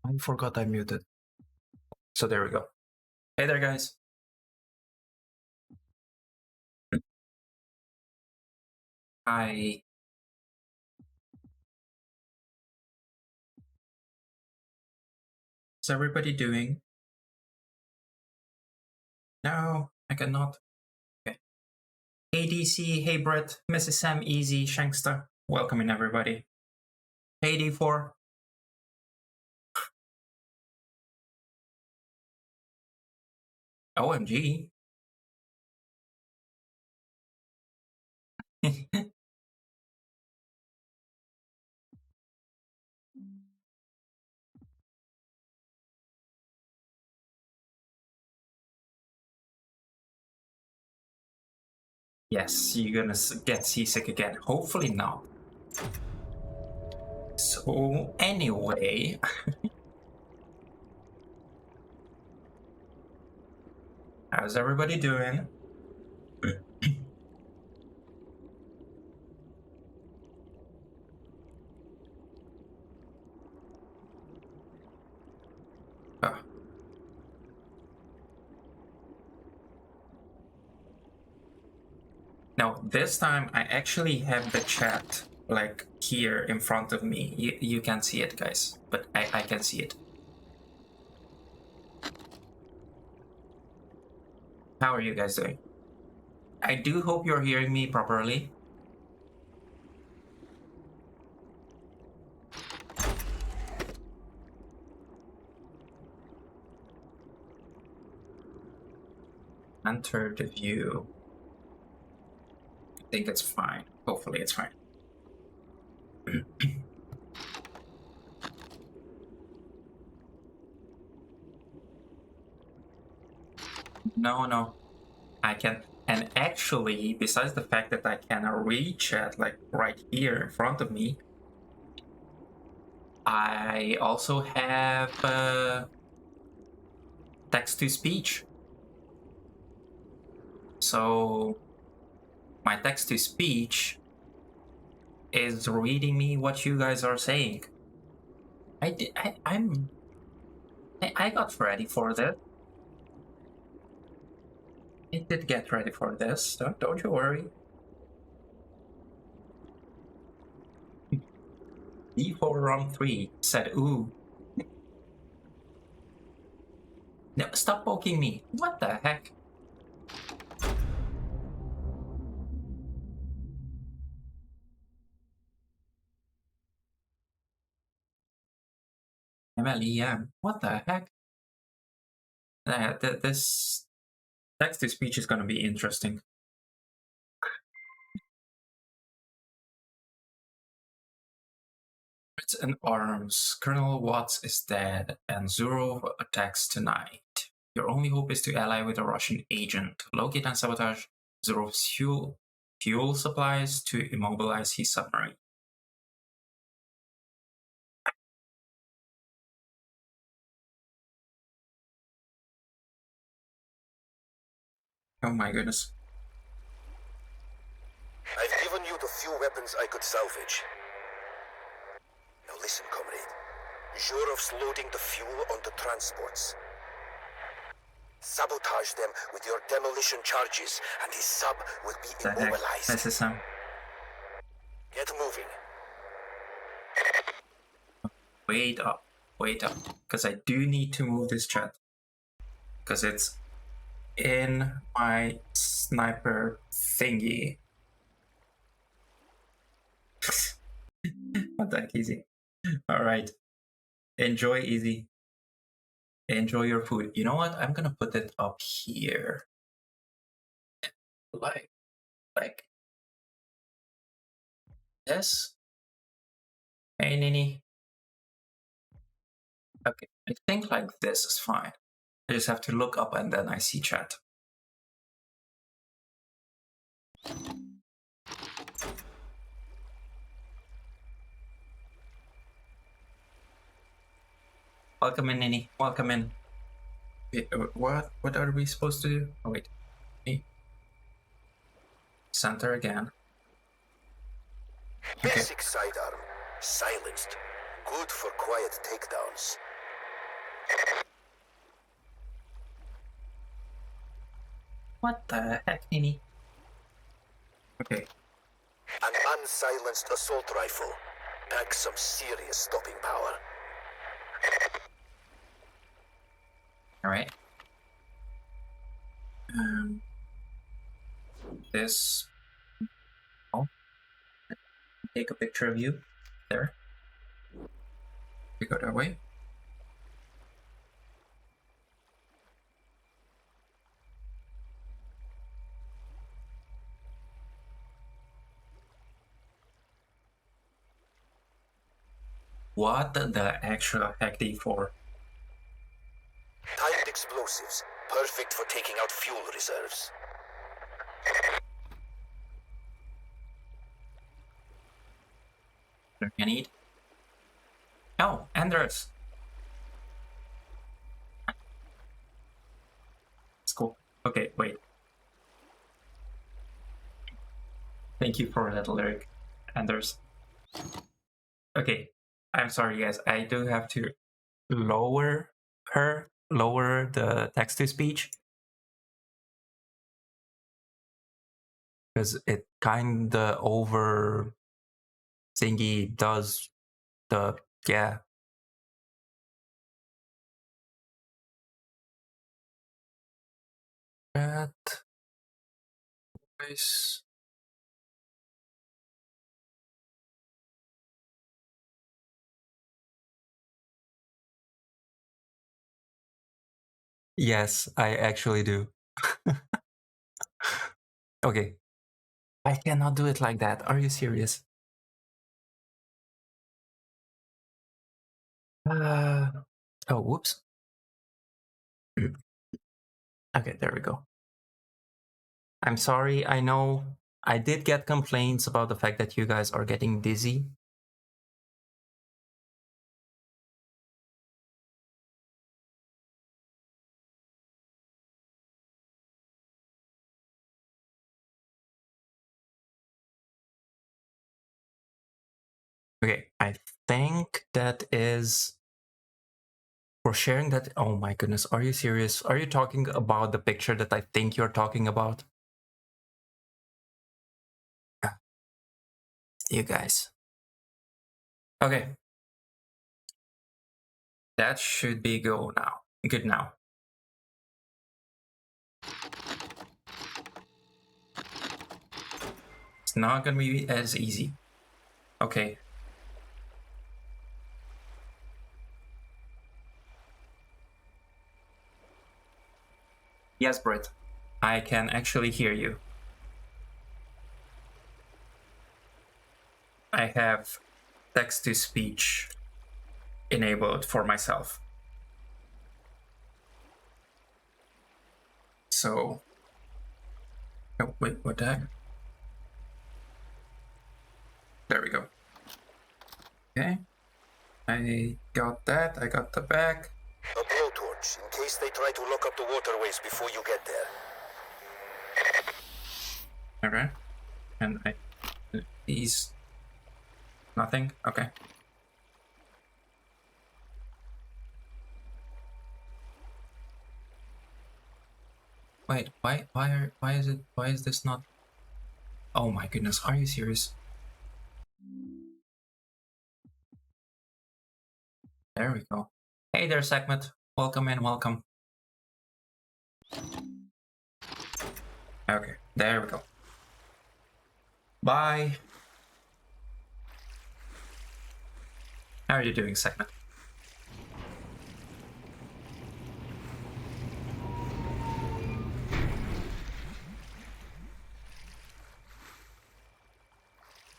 I forgot I muted. So there we go. Hey there, guys. Hi. How's everybody doing? No, I cannot. Okay. Hey DC, hey Brett, Mrs. Sam, Easy, Shankster. Welcome in, everybody. Hey D4. OMG. Yes, you're gonna get seasick again. Hopefully not. So, anyway. How's everybody doing? Now, this time I actually have the chat like here in front of me. You can't see it, guys, but I can see it. How are you guys doing? I do hope you're hearing me properly. Enter the view. I think it's fine. Hopefully it's fine. No. I can, and actually, besides the fact that I can reach it like right here in front of me, I also have text-to-speech. So my text-to-speech is reading me what you guys are saying. I got ready for this. I did get ready for this. Don't you worry. D4 round 3 said, ooh. No, stop poking me. What the heck? MLEM. What the heck? This text-to-speech is going to be interesting. It's in arms. Colonel Watts is dead, and Zurov attacks tonight. Your only hope is to ally with a Russian agent. Locate and sabotage Zurov's fuel supplies to immobilize his submarine. Oh my goodness. I've given you the few weapons I could salvage. Now listen, comrade. Zurov's loading the fuel onto transports. Sabotage them with your demolition charges, and his sub will be immobilized. This is Sam. Get moving. Wait up. wait up, because I do need to move this chat. Because it's in my sniper thingy. Not that easy. Alright. Enjoy, Easy. Enjoy your food. You know what? I'm gonna put it up here. Like this. Hey, Nini. Okay, I think like this is fine. I just have to look up and then I see chat. Welcome in, Nini. Welcome in. Wait, what are we supposed to do? Oh, wait. Me. Center again. Okay. Basic sidearm. Silenced. Good for quiet takedowns. What the heck, Nini? Okay. An unsilenced assault rifle. Packs some serious stopping power. Alright. This. Oh. Take a picture of you. There. We go that way. What the actual heck D4? Timed explosives. Perfect for taking out fuel reserves. Can eat. Oh, Anders. It's cool. Okay, wait. Thank you for that lyric, Anders. Okay, I'm sorry, guys. I do have to lower the text to speech, because it kinda over thingy does the that voice. Yes, I actually do. Okay. I cannot do it like that. Are you serious? Oh, whoops. Okay, there we go. I'm sorry. I know I did get complaints about the fact that you guys are getting dizzy. Okay, I think that is for sharing that. Oh my goodness, are you serious? Are you talking about the picture that I think you're talking about? You guys. Okay. That should be good now. It's not gonna be as easy. Okay. Yes, Britt. I can actually hear you. I have text to speech enabled for myself. So, oh, wait, what the heck? There we go. Okay, I got that. I got the bag. A blowtorch, in case they try to lock up the waterways before you get there. Okay, and these nothing. Okay. Wait, why is this not? Oh my goodness, are you serious? There we go. Hey there, Segment. Welcome in, welcome. Okay, there we go. Bye. How are you doing, Segment?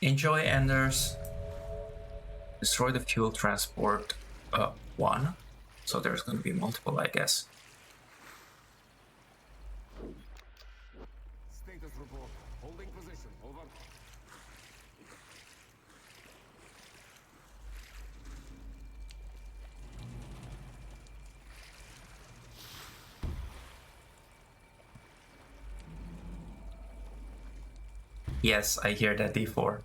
Enjoy, Enders. Destroy the fuel transport 1. So there's going to be multiple, I guess. Status report. Holding position. Over. Yes, I hear that, D4.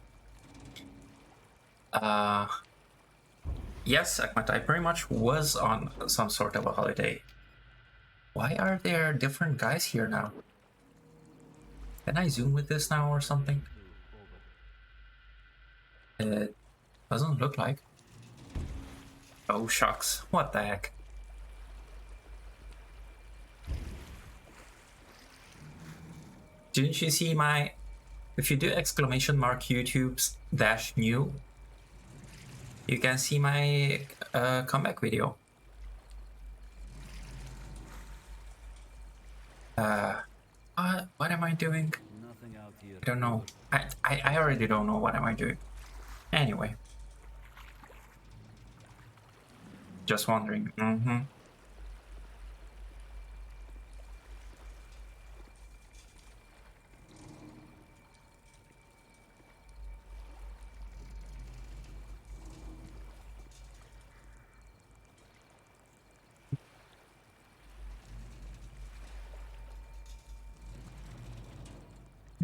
Yes, Ahmed, I pretty much was on some sort of a holiday. Why are there different guys here now? Can I zoom with this now or something? It doesn't look like. Oh, shucks. What the heck? Didn't you see my... If you do exclamation mark YouTube's -new, you can see my comeback video. What am I doing? Nothing out here. I don't know. I already don't know what am I doing. Anyway. Just wondering.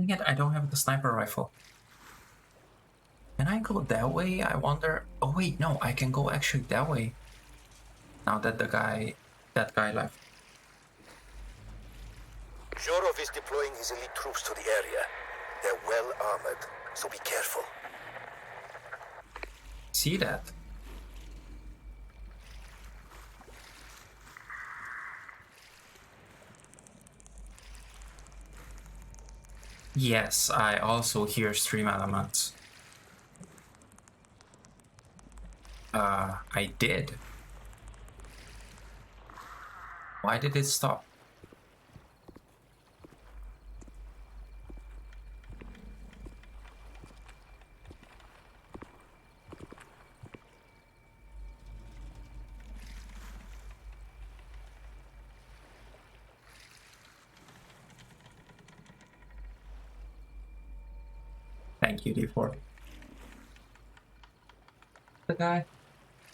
Yet I don't have the sniper rifle. Can I go that way? I wonder. Oh wait, no, I can go actually that way. Now that that guy left. Zhorov is deploying his elite troops to the area. They're well armored, so be careful. See that? Yes, I also hear stream elements. I did. Why did it stop? Thank you, D4. The guy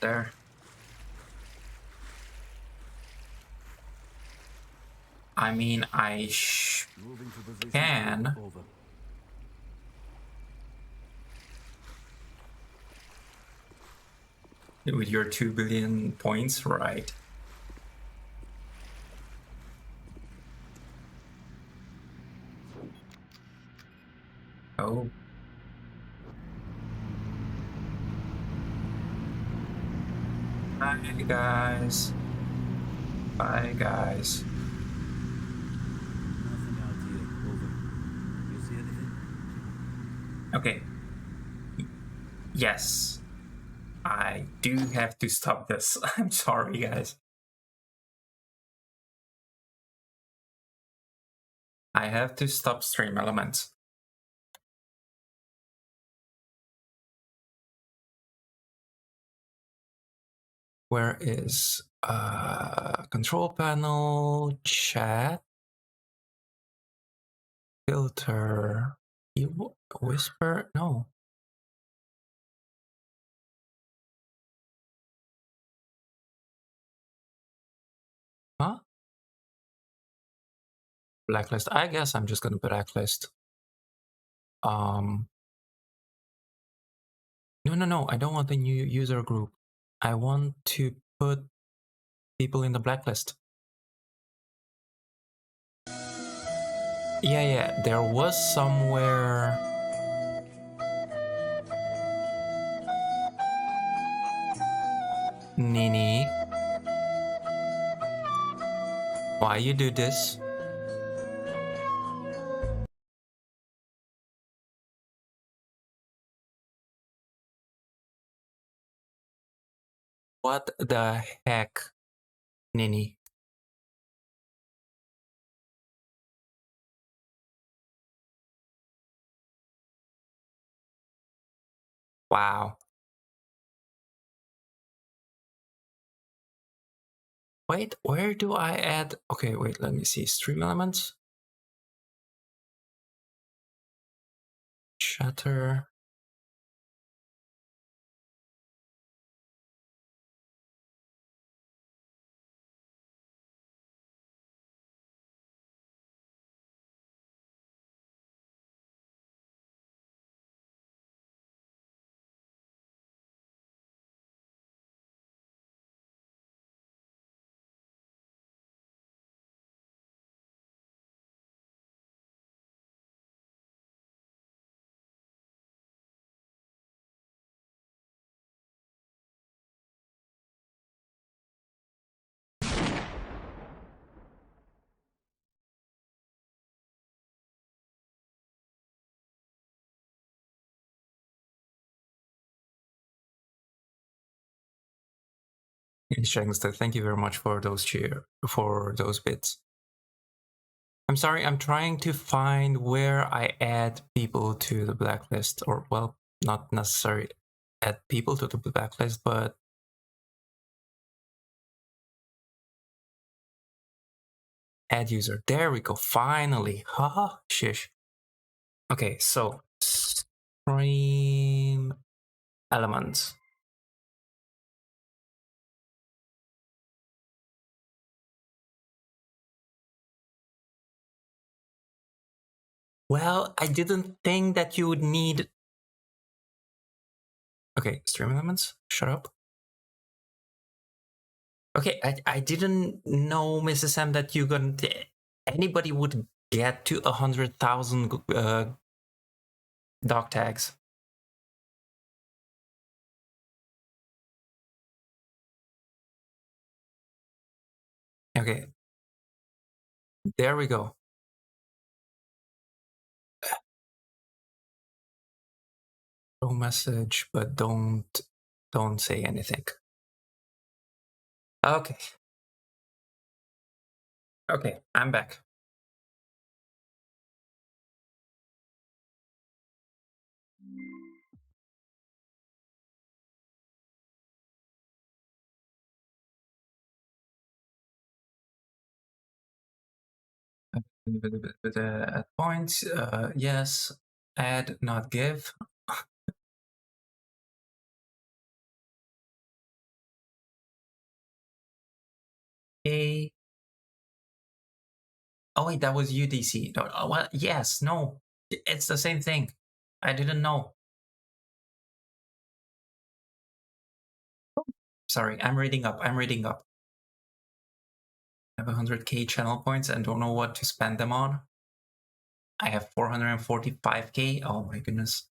there. I mean, I Moving to position. can. Over. With your 2 billion points, right? Oh. Bye, guys. Bye, guys. Nothing out here. Over. You see anything? Okay. Yes. I do have to stop this. I'm sorry, guys. I have to stop stream elements. Where is control panel, chat, filter, whisper? No. Huh? Blacklist. I guess I'm just gonna blacklist. No, I don't want the new user group. I want to put people in the blacklist. Yeah, there was somewhere. Nini. Why you do this? What the heck, Nini? Wow. Wait, where do I add? Okay, wait, let me see. Stream elements. Shutter. Shangster, thank you very much for those bits. I'm sorry, I'm trying to find where I add people to the blacklist, or well, not necessarily add people to the blacklist, but add user. There we go. Finally. Haha. Shish. Okay, so stream elements. Well, I didn't think that you would need. Okay, stream elements. Shut up. Okay, I didn't know, Mrs. M, that anybody would get to 100,000 dog tags. Okay, there we go. Show message, but don't say anything. Okay. Okay, I'm back. At points, yes. Add, not give. Okay. Oh wait, that was UDC. Oh, well, yes, no, it's the same thing. I didn't know. Sorry, I'm reading up. I have 100k channel points and don't know what to spend them on. I have 445k. Oh my goodness.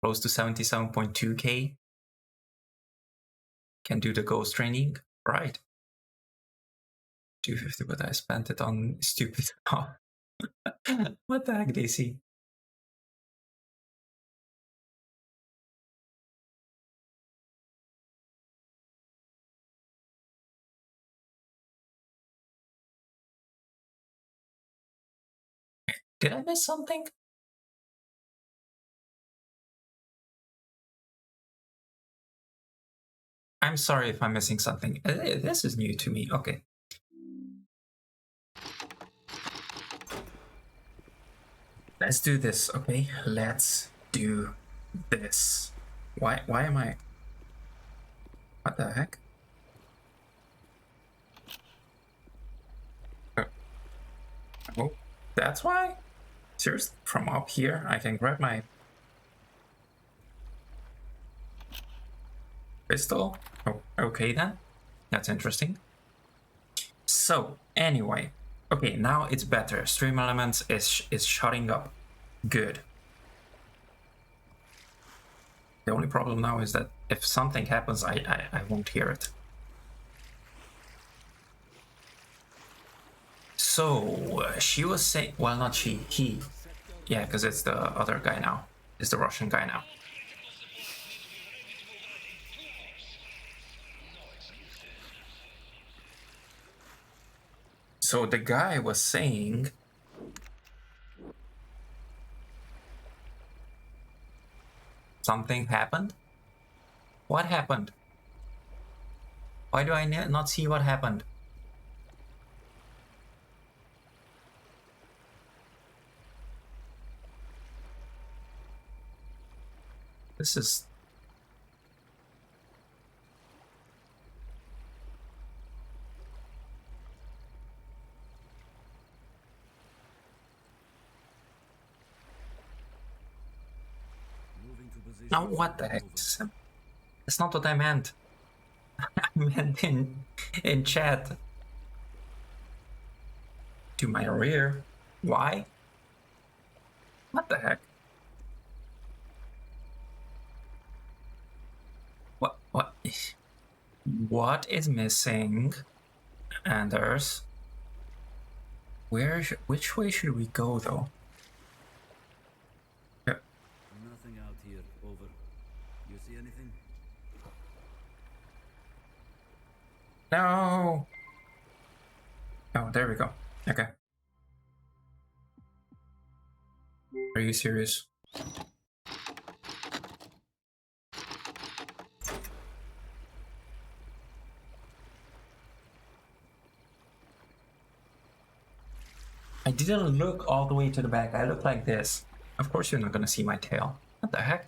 Close to 77.2k. Can do the ghost training, right? 250, but I spent it on stupid. What the heck, DC? Did I miss something? I'm sorry if I'm missing something. This is new to me. Okay. Let's do this, okay? Let's do this. Why am I... What the heck? Oh, that's why? Seriously? From up here, I can grab my pistol? Oh, okay then. That's interesting. So, anyway. Okay, now it's better. Stream Elements is shutting up. Good. The only problem now is that if something happens, I won't hear it. So she was saying, well, not she, he. Yeah, because it's the other guy now. It's the Russian guy now. So the guy was saying something happened. What happened? Why do I not see what happened? This is... Moving to position. Now what the heck? That's not what I meant. I meant in chat. To my rear. Why? What the heck? What is missing, Anders? Which way should we go though? Nothing out here. Over. You see anything? No. Oh, there we go. Okay. Are you serious? I didn't look all the way to the back. I look like this. Of course you're not gonna see my tail. What the heck?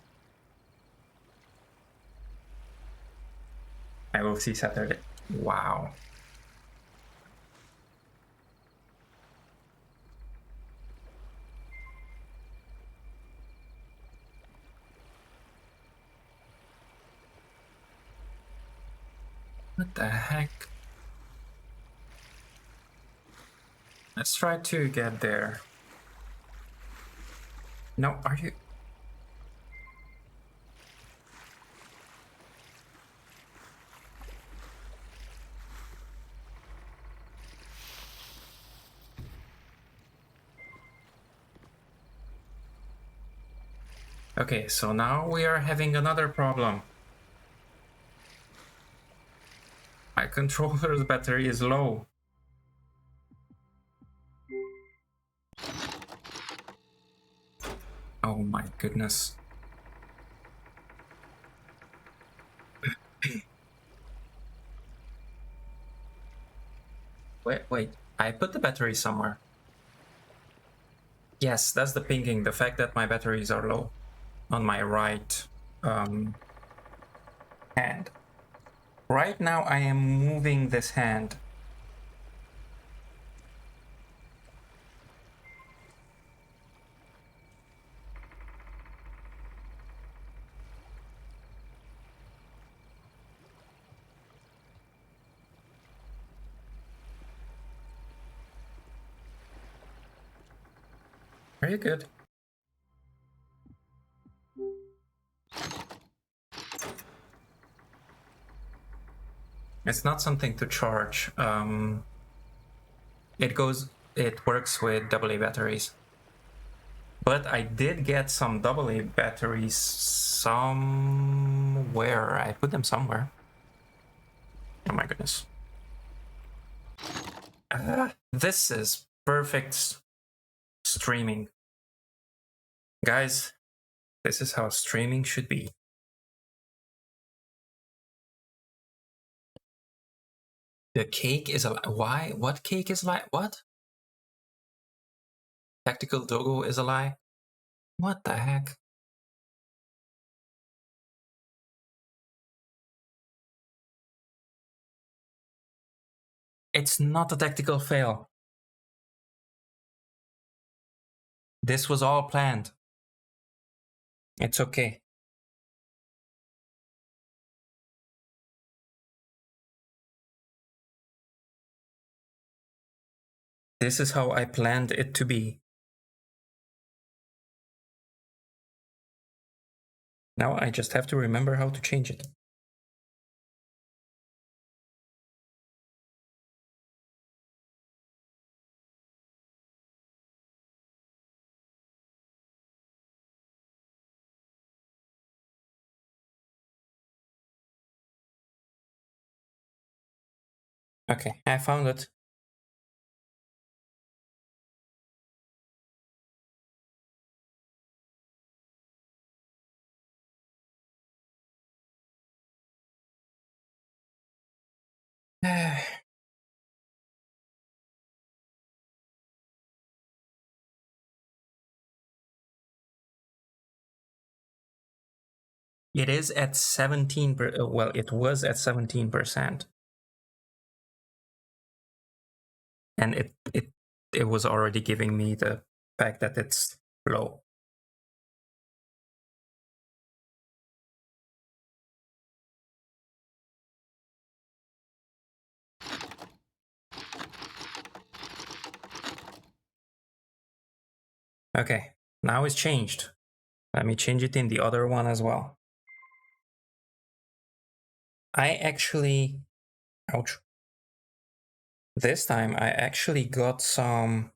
I will see Saturday. Wow. What the heck? Let's try to get there. No, are you... Okay, so now we are having another problem. My controller's battery is low. Oh my goodness. Wait, I put the battery somewhere. Yes, that's the pinging, the fact that my batteries are low on my right hand. Right now I am moving this hand. Very good. It's not something to charge. It works with AA batteries. But I did get some AA batteries somewhere. I put them somewhere. Oh my goodness. This is perfect streaming. Guys, this is how streaming should be. The cake is a... Why? What cake is like? What? Tactical Doggo is a lie? What the heck? It's not a tactical fail. This was all planned. It's okay. This is how I planned it to be. Now I just have to remember how to change it. Okay, I found it. It is at 17. Well, it was at 17%, and it was already giving me the fact that it's low. Okay, now it's changed. Let me change it in the other one as well. I actually, ouch. This time I actually got some,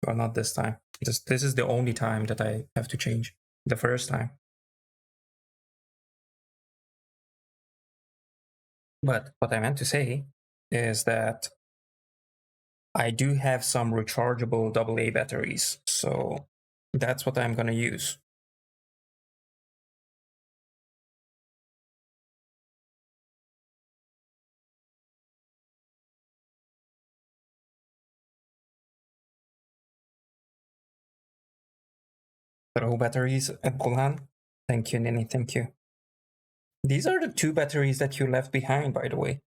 well, not this time. This is the only time that I have to change. The first time. But what I meant to say is that I do have some rechargeable AA batteries, so that's what I'm gonna use. Throw batteries at Golan. Thank you, Nini, thank you. These are the 2 batteries that you left behind, by the way.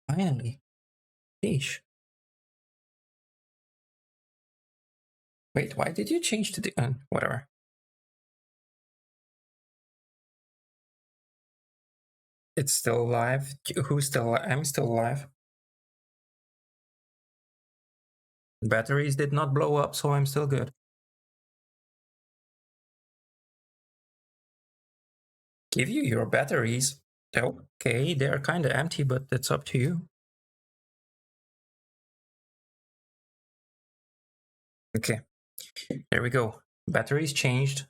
Finally. Sheesh. Wait, why did you change to the... whatever. It's still alive. Who's still alive? I'm still alive. Batteries did not blow up, so I'm still good. Give you your batteries. Okay, they're kind of empty, but it's up to you. Okay, there we go. Batteries changed.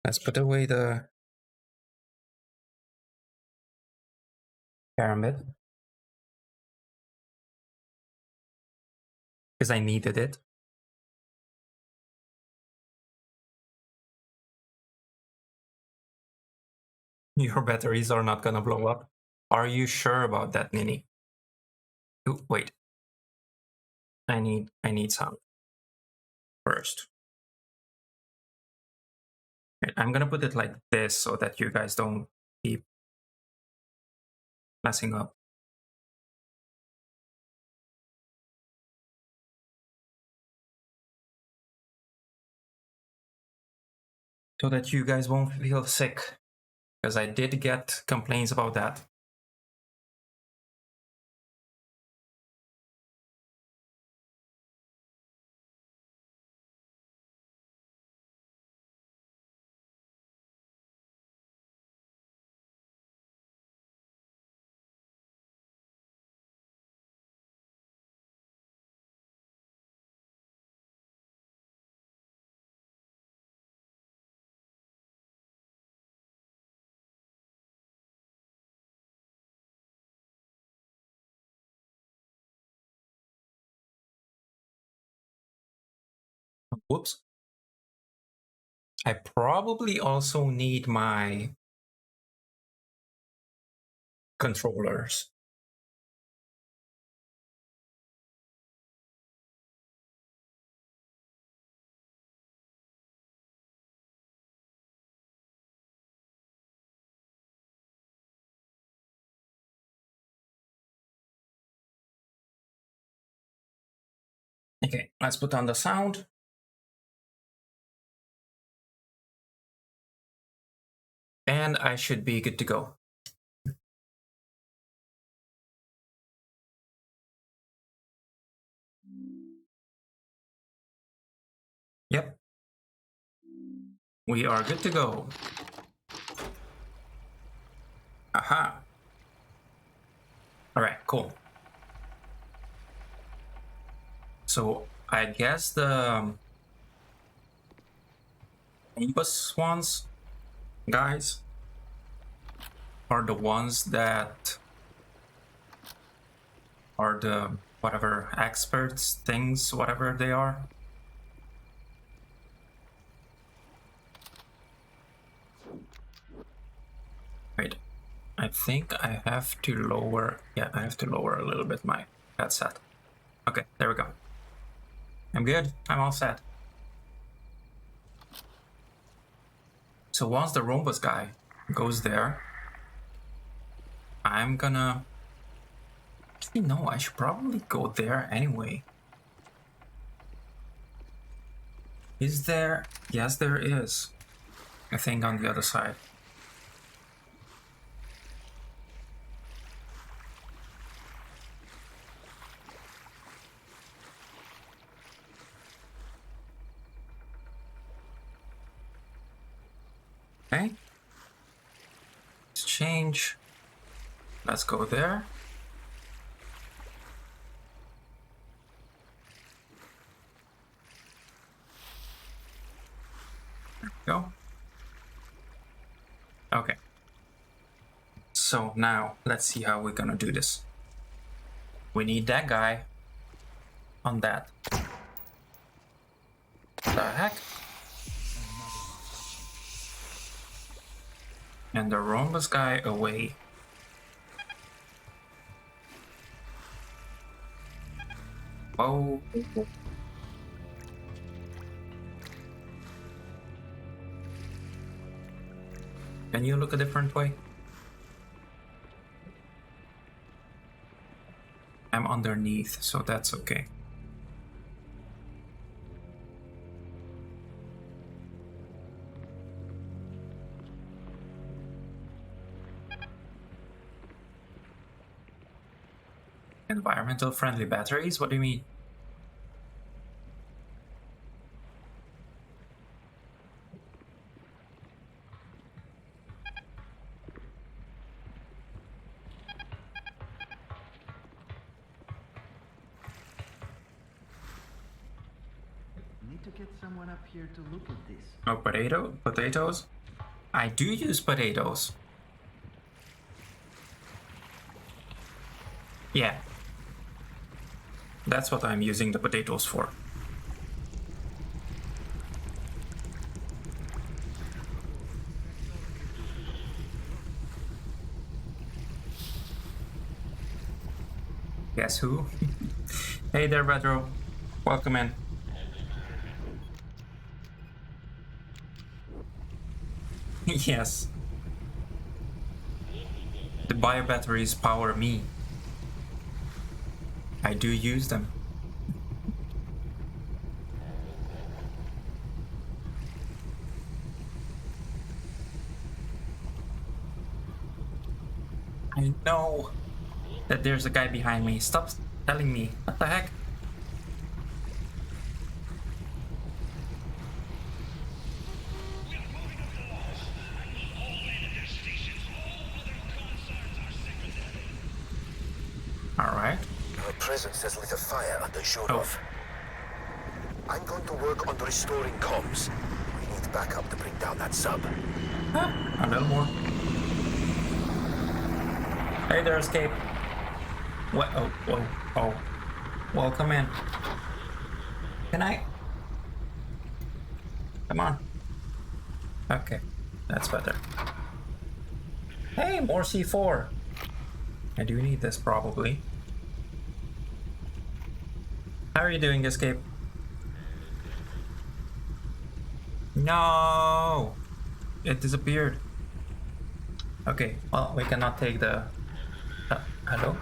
Let's put away the pyramid. Because I needed it. Your batteries are not gonna blow up. Are you sure about that, Nini? Ooh, wait. I need some first. I'm gonna put it like this so that you guys don't keep messing up. So that you guys won't feel sick. Because I did get complaints about that. Whoops. I probably also need my controllers. Okay, let's put on the sound. And I should be good to go. Yep. We are good to go. Aha. Alright, cool. So I guess the Nimbus ones, guys, are the ones that are the whatever experts, things, whatever they are. Wait, I think I have to lower, yeah, I have to lower a little bit my headset. Okay, there we go. I'm good, I'm all set. So once the Rhombus guy goes there, I'm gonna... Actually, no, I should probably go there anyway. Is there? Yes, there is. I think on the other side. Okay. Let's change. Let's go there. There we go. Okay. So now let's see how we're gonna do this. We need that guy on that. What the heck? And the Rhombus guy away. Oh. Can you look a different way? I'm underneath, so that's okay. Environmental friendly batteries? What do you mean? Need to get someone up here to look at this. Oh, potatoes? I do use potatoes. Yeah. That's what I'm using the potatoes for. Guess who? Hey there, Retro. Welcome in. Yes. The bio batteries power me. I do use them. I know that there's a guy behind me. Stop telling me. What the heck? Alright. Our presence has lit a fire under Zhurov. I'm going to work on restoring comms. We need backup to bring down that sub. A little more. Hey there, Escape. What? Oh, whoa, oh. Welcome in. Can I? Come on. Okay, that's better. Hey, more C4. I do need this probably. How are you doing, Escape? No! It disappeared. Okay, well, we cannot take the... hello?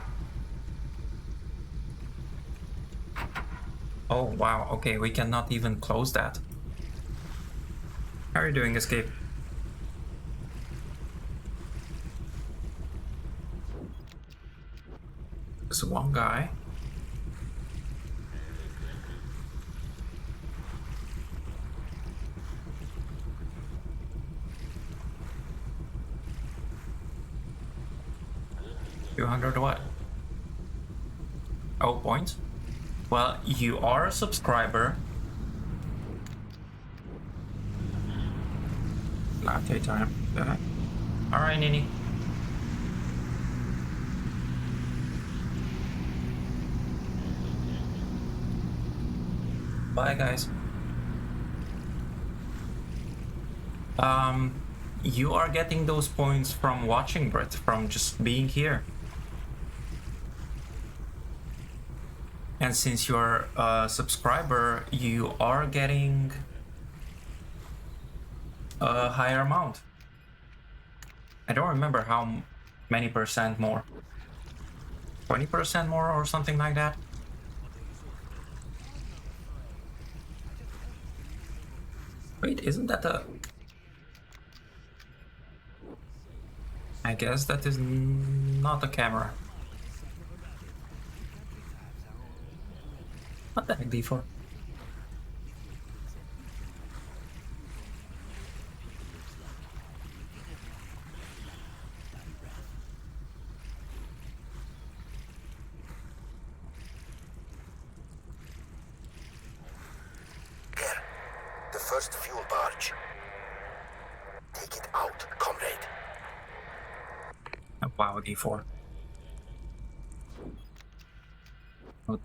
Oh, wow, okay, we cannot even close that. How are you doing, Escape? There's one guy. $200 what? Oh, points? Well, you are a subscriber. Latte time. Alright, Nini. Bye, guys. You are getting those points from watching, Brett, from just being here. And since you're a subscriber, you are getting a higher amount. I don't remember how many percent more. 20% more or something like that. Wait, isn't that a... I guess that is not a camera. What the heck, D4? Here, the first fuel barge. Take it out, comrade. Oh, wow, D4. Oh.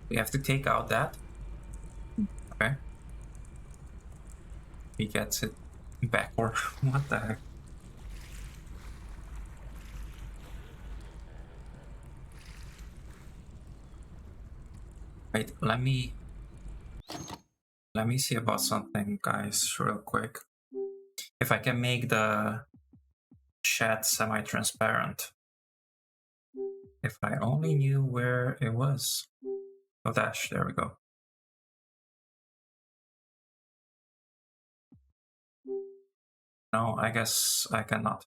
We have to take out that. Okay. He gets it backward. What the heck? Wait, let me see about something, guys, real quick. If I can make the chat semi-transparent. If I only knew where it was. Oh, dash, there we go. No, I guess I cannot.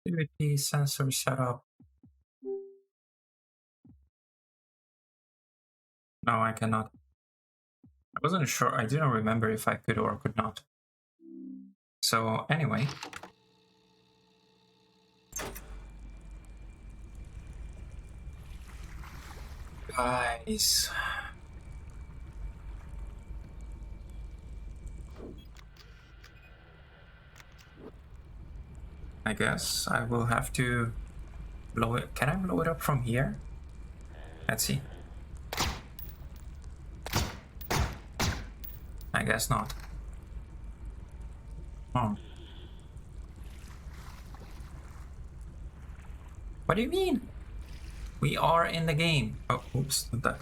Activity sensor setup. No, I cannot. I wasn't sure. I didn't remember if I could or could not. So anyway. Guys. I guess I will have to blow it. Can I blow it up from here? Let's see. I guess not. Oh. What do you mean? We are in the game. Oh, oops, not that.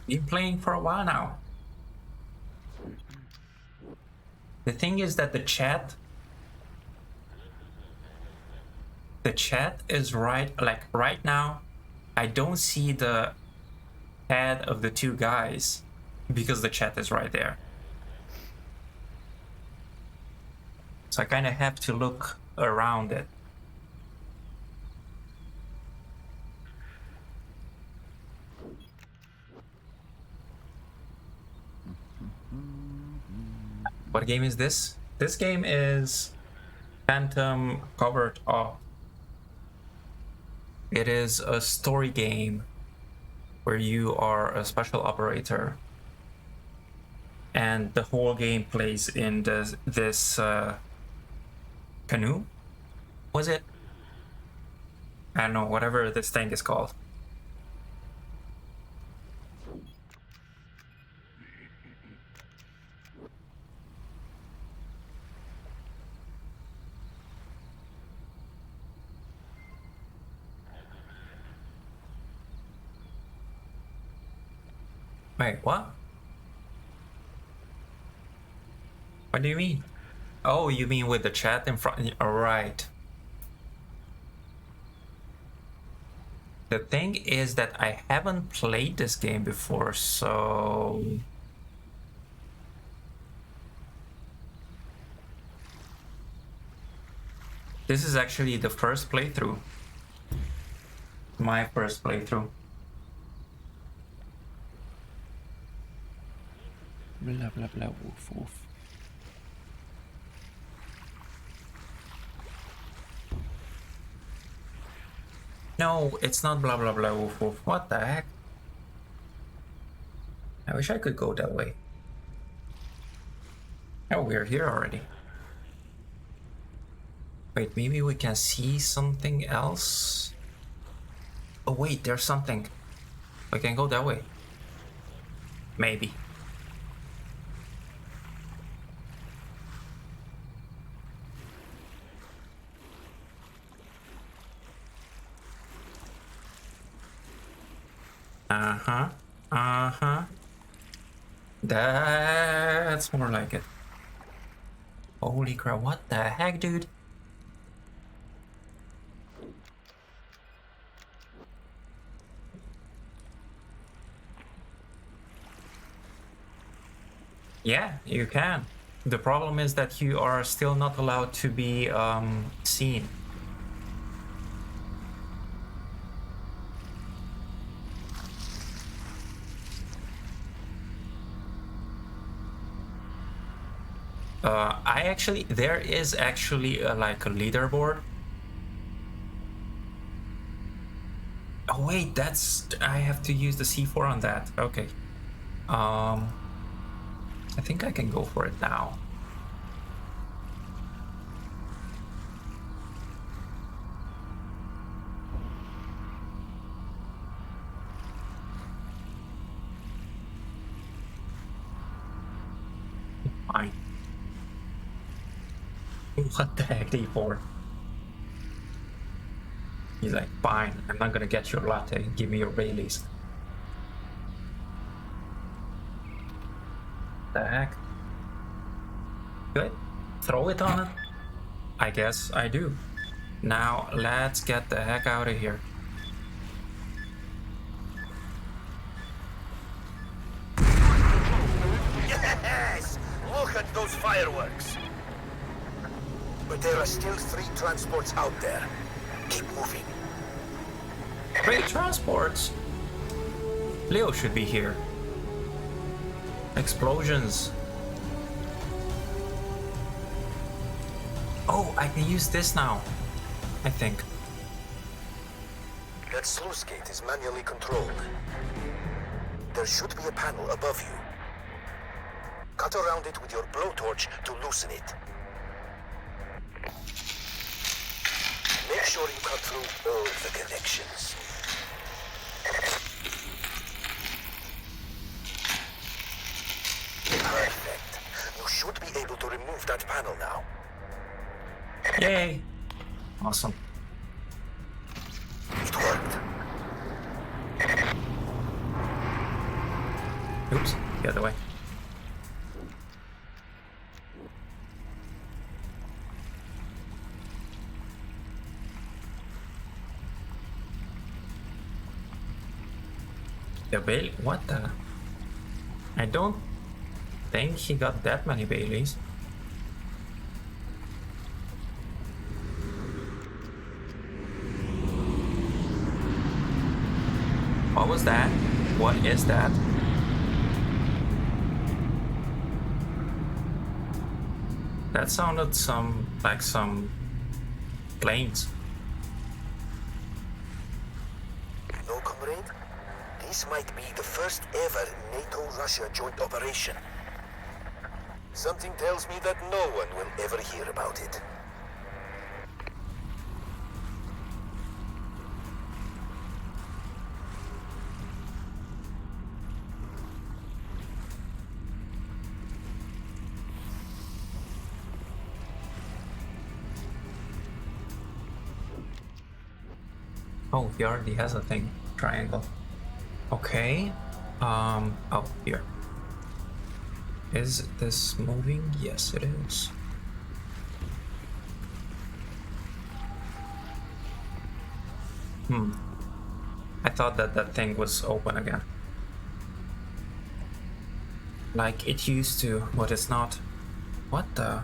Been playing for a while now. The thing is that the chat is right now. I don't see the head of the two guys because the chat is right there. So I kind of have to look around it. What game is this? This game is Phantom Covered Off. It is a story game where you are a special operator, and the whole game plays in this canoe. Was it? I don't know, whatever this thing is called. Wait, what? What do you mean? Oh, you mean with the chat in front? Alright. The thing is that I haven't played this game before, so... This is actually the first playthrough. My first playthrough. Blah blah blah woof woof. No, it's not blah blah blah woof woof. What the heck? I wish I could go that way. Oh, we're here already. Wait, maybe we can see something else? Oh wait, there's something. We can go that way. Maybe. Uh-huh. Uh-huh. That's more like it. Holy crap, what the heck, dude? Yeah, you can. The problem is that you are still not allowed to be seen. There is actually like a leaderboard. Oh wait, I have to use the C4 on that. Okay. I think I can go for it now. Fine. What the heck, D4? He's like, fine, I'm not gonna get your latte, give me your Baileys. The heck? Good. Throw it on it? I guess I do. Now let's get the heck out of here. Yes! Look at those fireworks! But there are still 3 transports out there. Keep moving. 3 transports? Leo should be here. Explosions. Oh, I can use this now, I think. That sluice gate is manually controlled. There should be a panel above you. Cut around it with your blowtorch to loosen it. Make sure you cut through all the connections. Perfect. You should be able to remove that panel now. Yay! Awesome. It worked. Oops, the other way. The Bailey? What the? I don't think he got that many Baileys. What was that? What is that? That sounded like some planes. No, comrade? This might be the first ever NATO-Russia joint operation. Something tells me that no one will ever hear about it. Oh, he already has a thing. Triangle. Okay. Oh, here. Is this moving? Yes, it is. I thought that that thing was open again. Like it used to, but it's not. What the?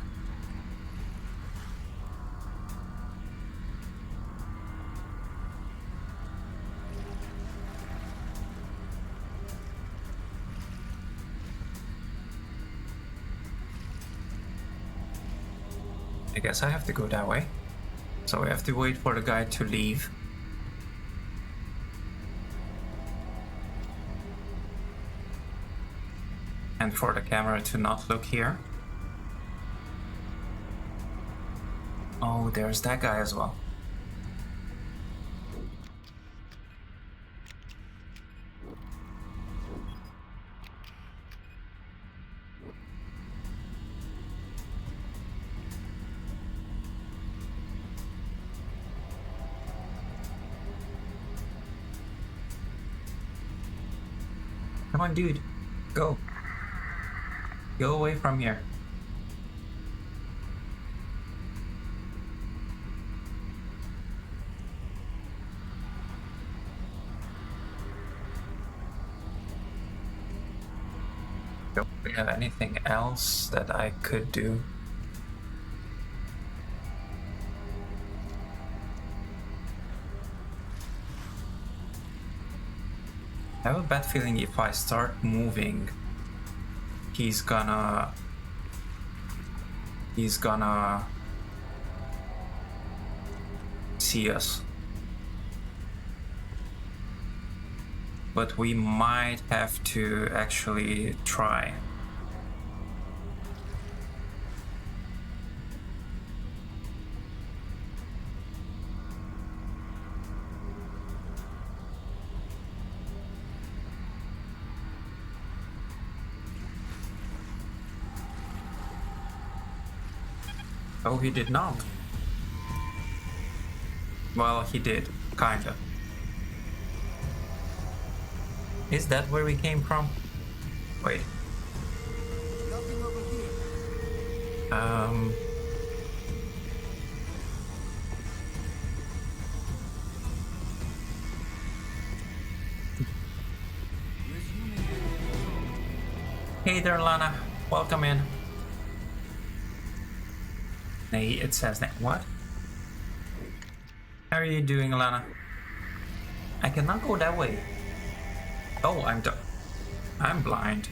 I guess I have to go that way. So we have to wait for the guy to leave. And for the camera to not look here. Oh, there's that guy as well. Come on, dude. Go. Go away from here. Don't we have anything else that I could do? I have a bad feeling if I start moving, he's gonna see us. But we might have to actually try. Oh, he did not. Well, he did, kinda. Is that where we came from? Wait. Nothing over here. Hey there, Lana. Welcome in. Hey, it says that. What? How are you doing, Lana? I cannot go that way. Oh, I'm blind.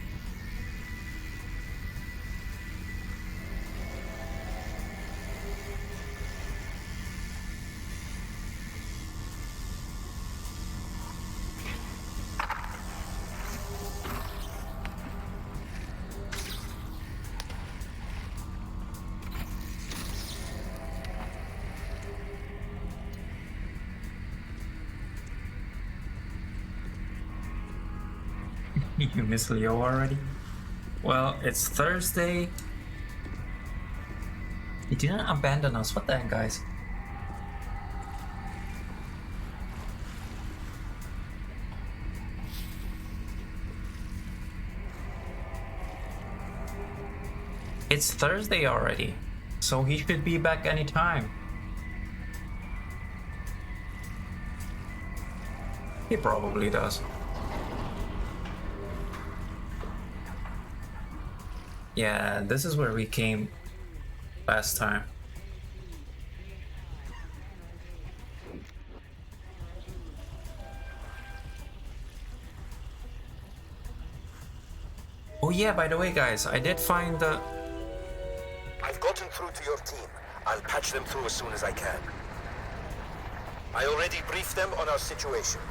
You miss Leo already? Well, it's Thursday. He didn't abandon us. What the heck, guys? It's Thursday already, so he should be back anytime. He probably does. Yeah, this is where we came last time. Oh yeah, by the way, guys, I did find the... I've gotten through to your team. I'll patch them through as soon as I can. I already briefed them on our situation.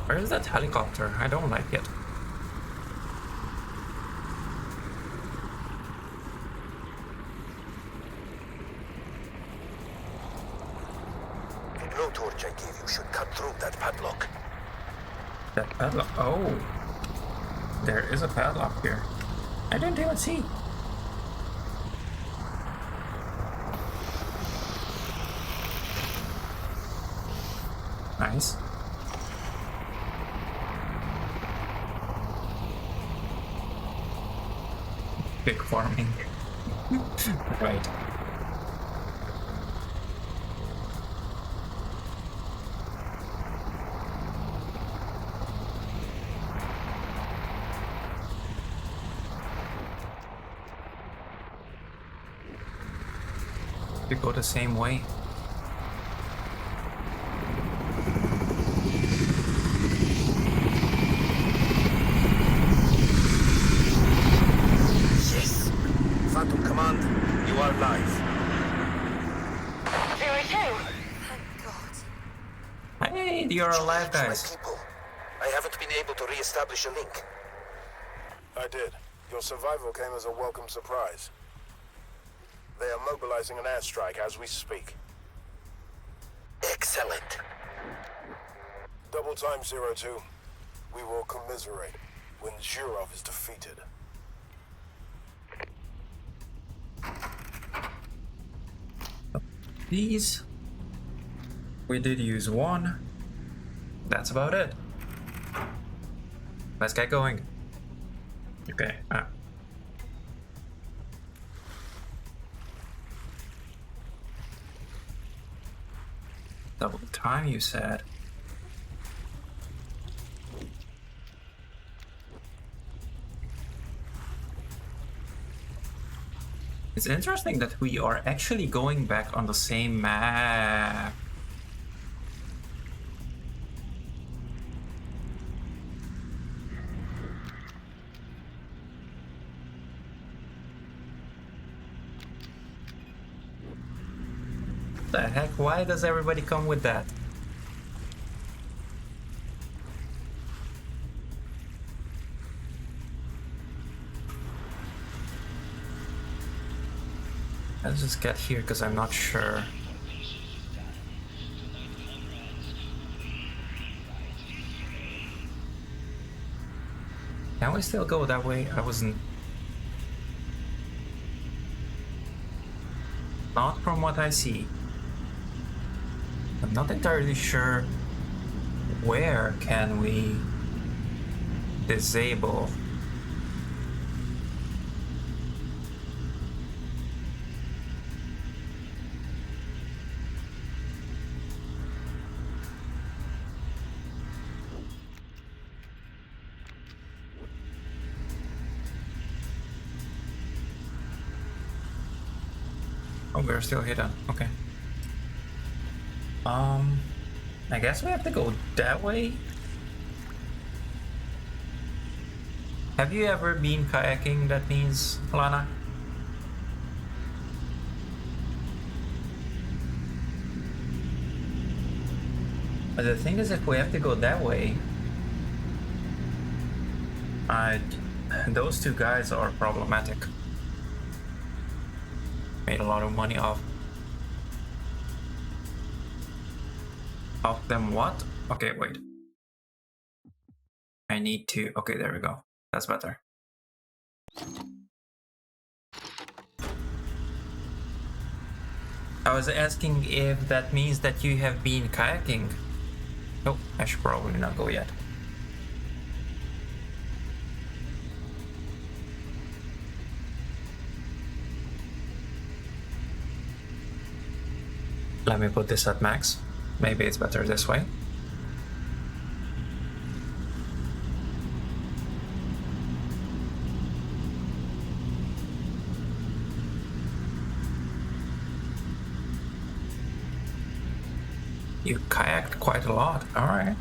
Where is that helicopter? I don't like it. should cut through that padlock. That padlock. Oh, there is a padlock here. I didn't even see. Nice. Big farming. Right. We go the same way. Yes! Phantom Command, you are live. 02. Thank God. Hey, you're alive, My guys. people, I haven't been able to re-establish a link. I did. Your survival came as a welcome surprise. They are mobilizing an airstrike as we speak. Excellent. Double time 02. We will commiserate when Zhurov is defeated. These. We did use one. That's about it. Let's get going. Okay. Double time, you said. It's interesting that we are actually going back on the same map. The heck? Why does everybody come with that? Let's just get here because I'm not sure. Can we still go that way? I wasn't. Not from what I see. I'm not entirely sure where can we disable. Oh, we're still hidden. Okay. I guess we have to go that way. Have you ever been kayaking? That means, Lana? But the thing is, if we have to go that way, those two guys are problematic. Made a lot of money off them. What? Okay, wait. I need to. Okay, there we go. That's better. I was asking if that means that you have been kayaking. Oh, I should probably not go yet. Let me put this at max. Maybe it's better this way. You kayaked quite a lot. All right.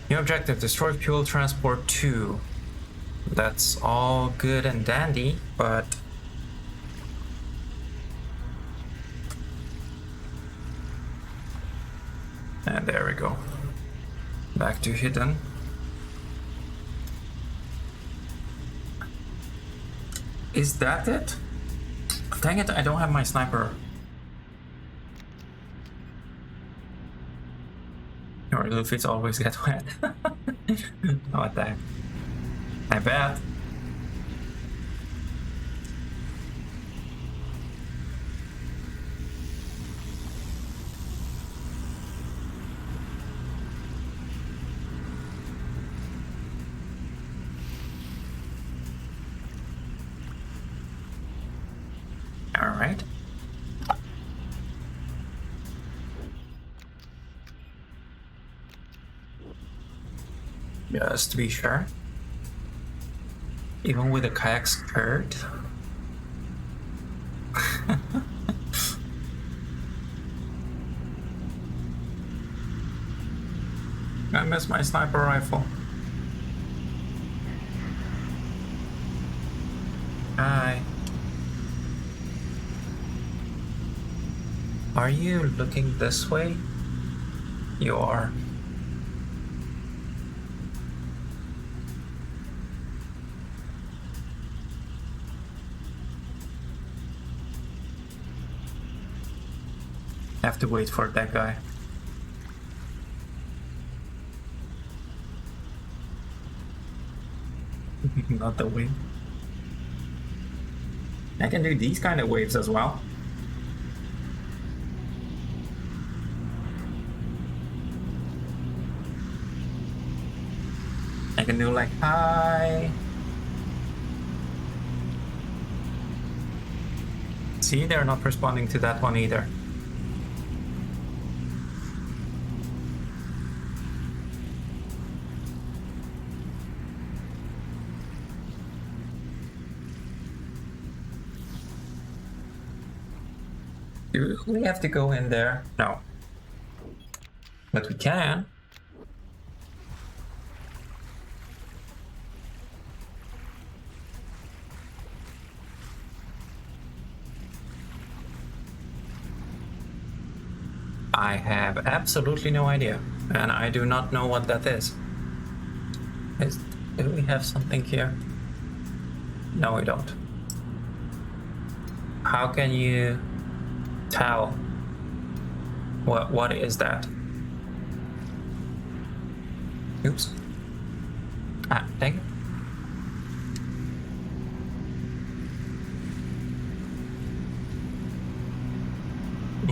New objective: destroy fuel transport 2. That's all good and dandy, but and there we go. Back to hidden. Is that it? Dang it, I don't have my sniper. Your Luffy's always get wet. What the heck? I bet. All right. Just to be sure. Even with a kayak skirt. I miss my sniper rifle. Hi. Are you looking this way? You are. Have to wait for that guy. Not the wave. I can do these kind of waves as well. I can do like, hi. See, they're not responding to that one either. Do we have to go in there? No. But we can. I have absolutely no idea, and I do not know what that is. Do we have something here? No, we don't. How can you tell what is that? Oops. Ah, dang it.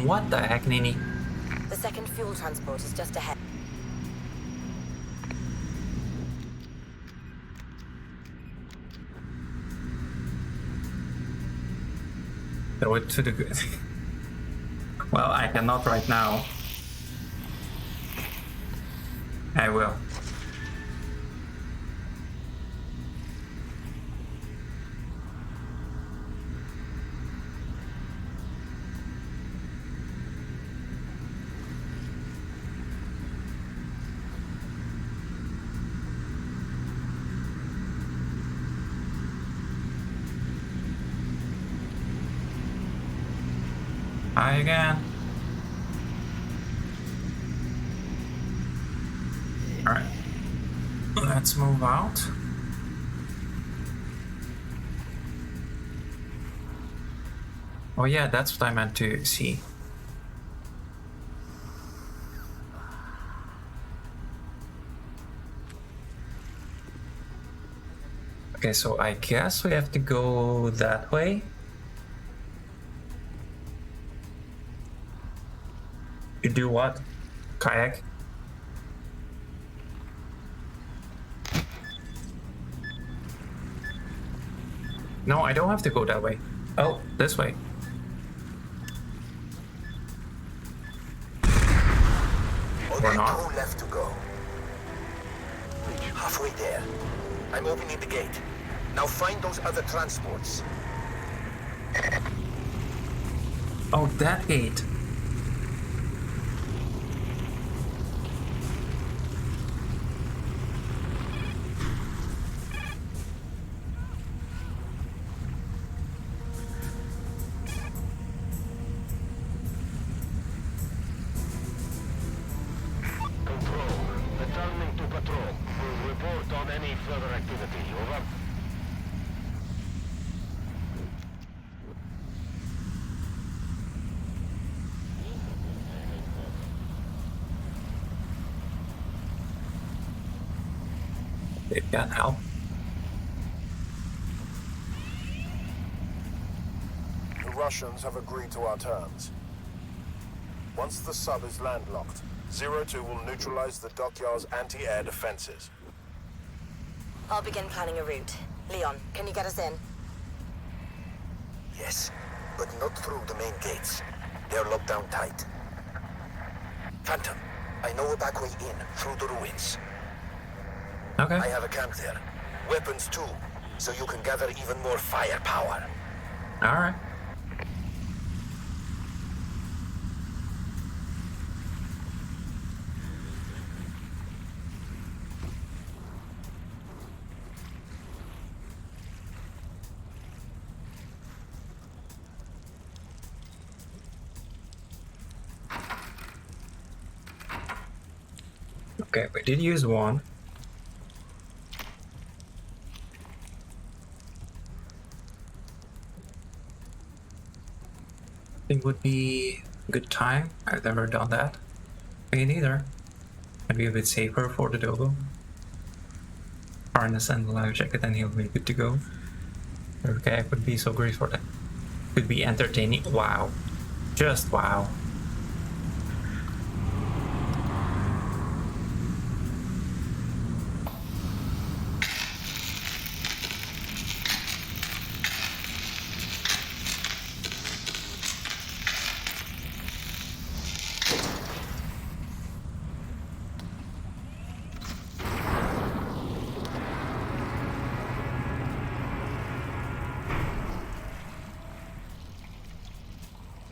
What the heck, Nini? The second fuel transport is just ahead. Throw it to the good. Well, I cannot right now. I will. Hi again. All right, let's move out. Oh yeah, that's what I meant to see. Okay, so I guess we have to go that way. You do what? Kayak? No, I don't have to go that way. Oh, this way. Only not. 2 left to go. Halfway there. I'm opening the gate. Now find those other transports. Oh, that gate. Control. Returning to patrol. Will report on any further activity. Over. It can help. The Russians have agreed to our terms. Once the sub is landlocked, 02 will neutralize the dockyard's anti-air defenses. I'll begin planning a route. Leon, can you get us in? Yes, but not through the main gates. They're locked down tight. Phantom, I know a back way in, through the ruins. Okay. I have a camp there. Weapons too, so you can gather even more firepower. Alright. Okay, we did use one. I think would be a good time. I've never done that. Me neither. Might be a bit safer for the Dogo. Harness and life jacket and he'll be good to go. Okay, would be so great for that. Could be entertaining. Wow. Just wow.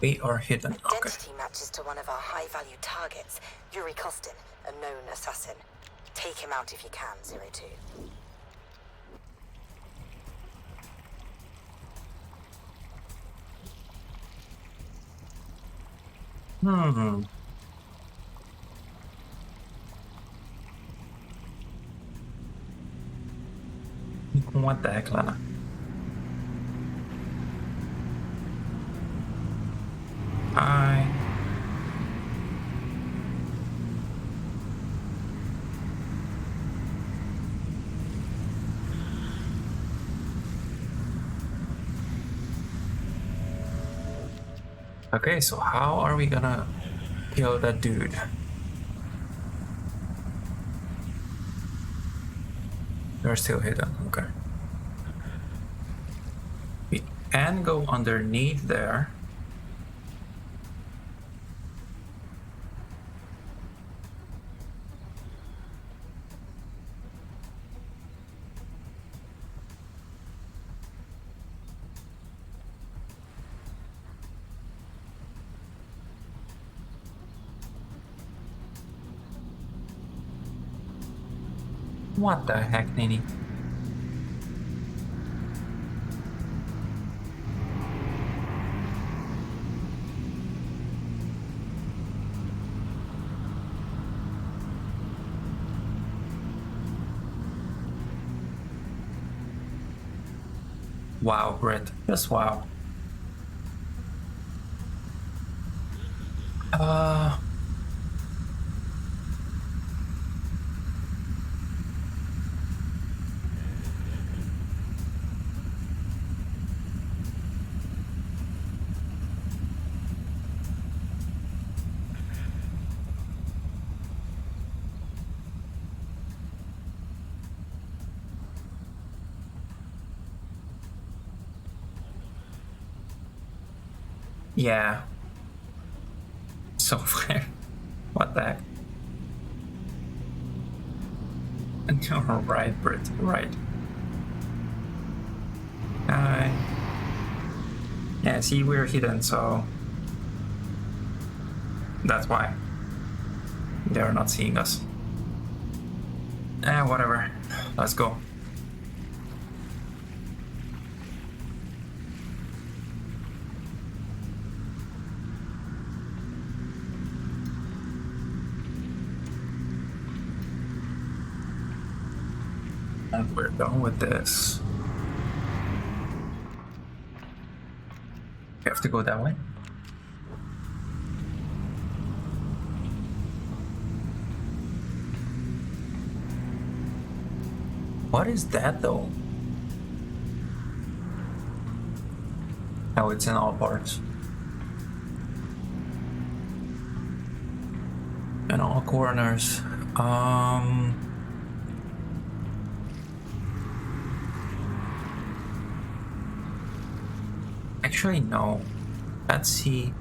We are hidden. Okay. Identity matches to one of our high-value targets, Yuri Kostin, a known assassin. Take him out if you can, 02. What the heck, Lana? Hi. Okay, so how are we gonna kill that dude? They're still hidden, okay. We can go underneath there. What the heck, Nini? Wow, Brett. Just wow. Yeah. So fair. What the heck? Right, Brit, right. Yeah, see, we're hidden, so that's why they're not seeing us. Whatever. Let's go. And we're done with this. We have to go that way. What is that though? Oh, it's in all parts. In all corners. Actually, no. Let's see.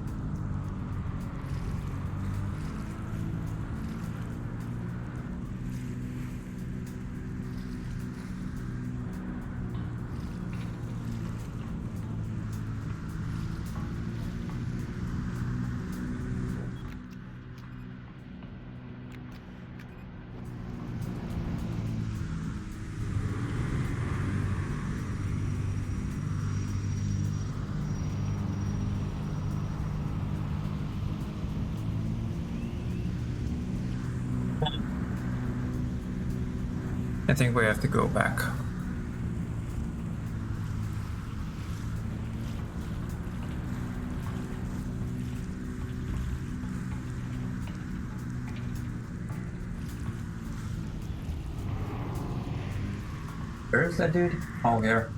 I think we have to go back. Where is that dude? Oh, here.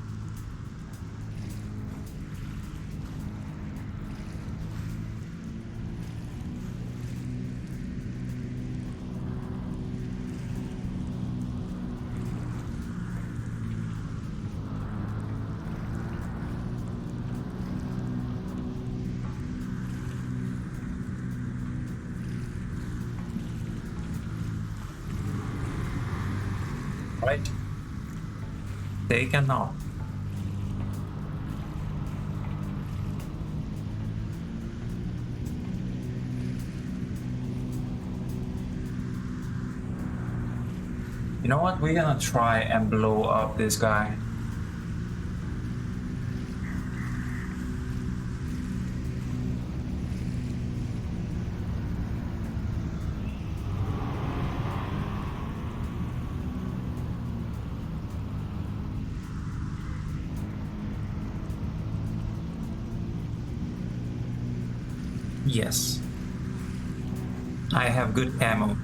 Right? They cannot. You know what? We're gonna try and blow up this guy. Yes. I have good ammo.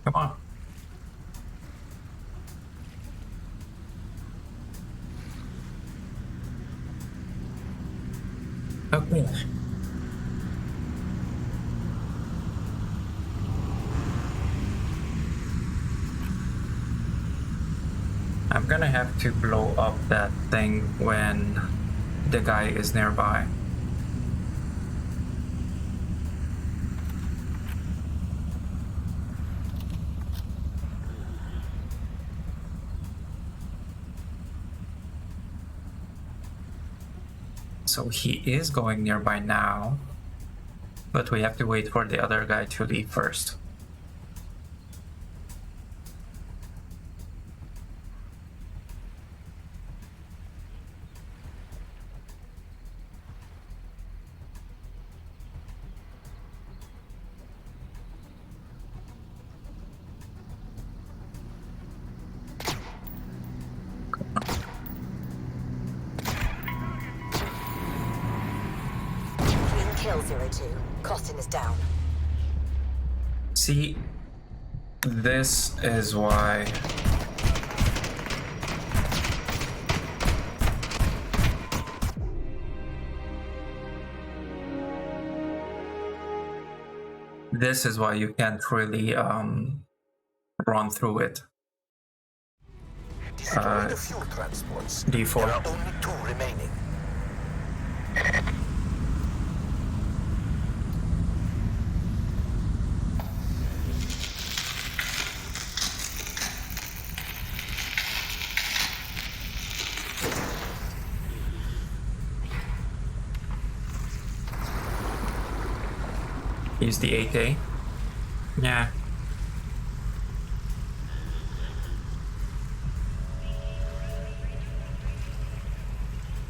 Come on. Okay. I'm gonna have to blow up that thing when the guy is nearby. So he is going nearby now, but we have to wait for the other guy to leave first. Kill 02. Costin is down. See, this is why you can't really run through it. Destroy the fuel transports. D4. There are only 2 remaining. Use the AK. Yeah.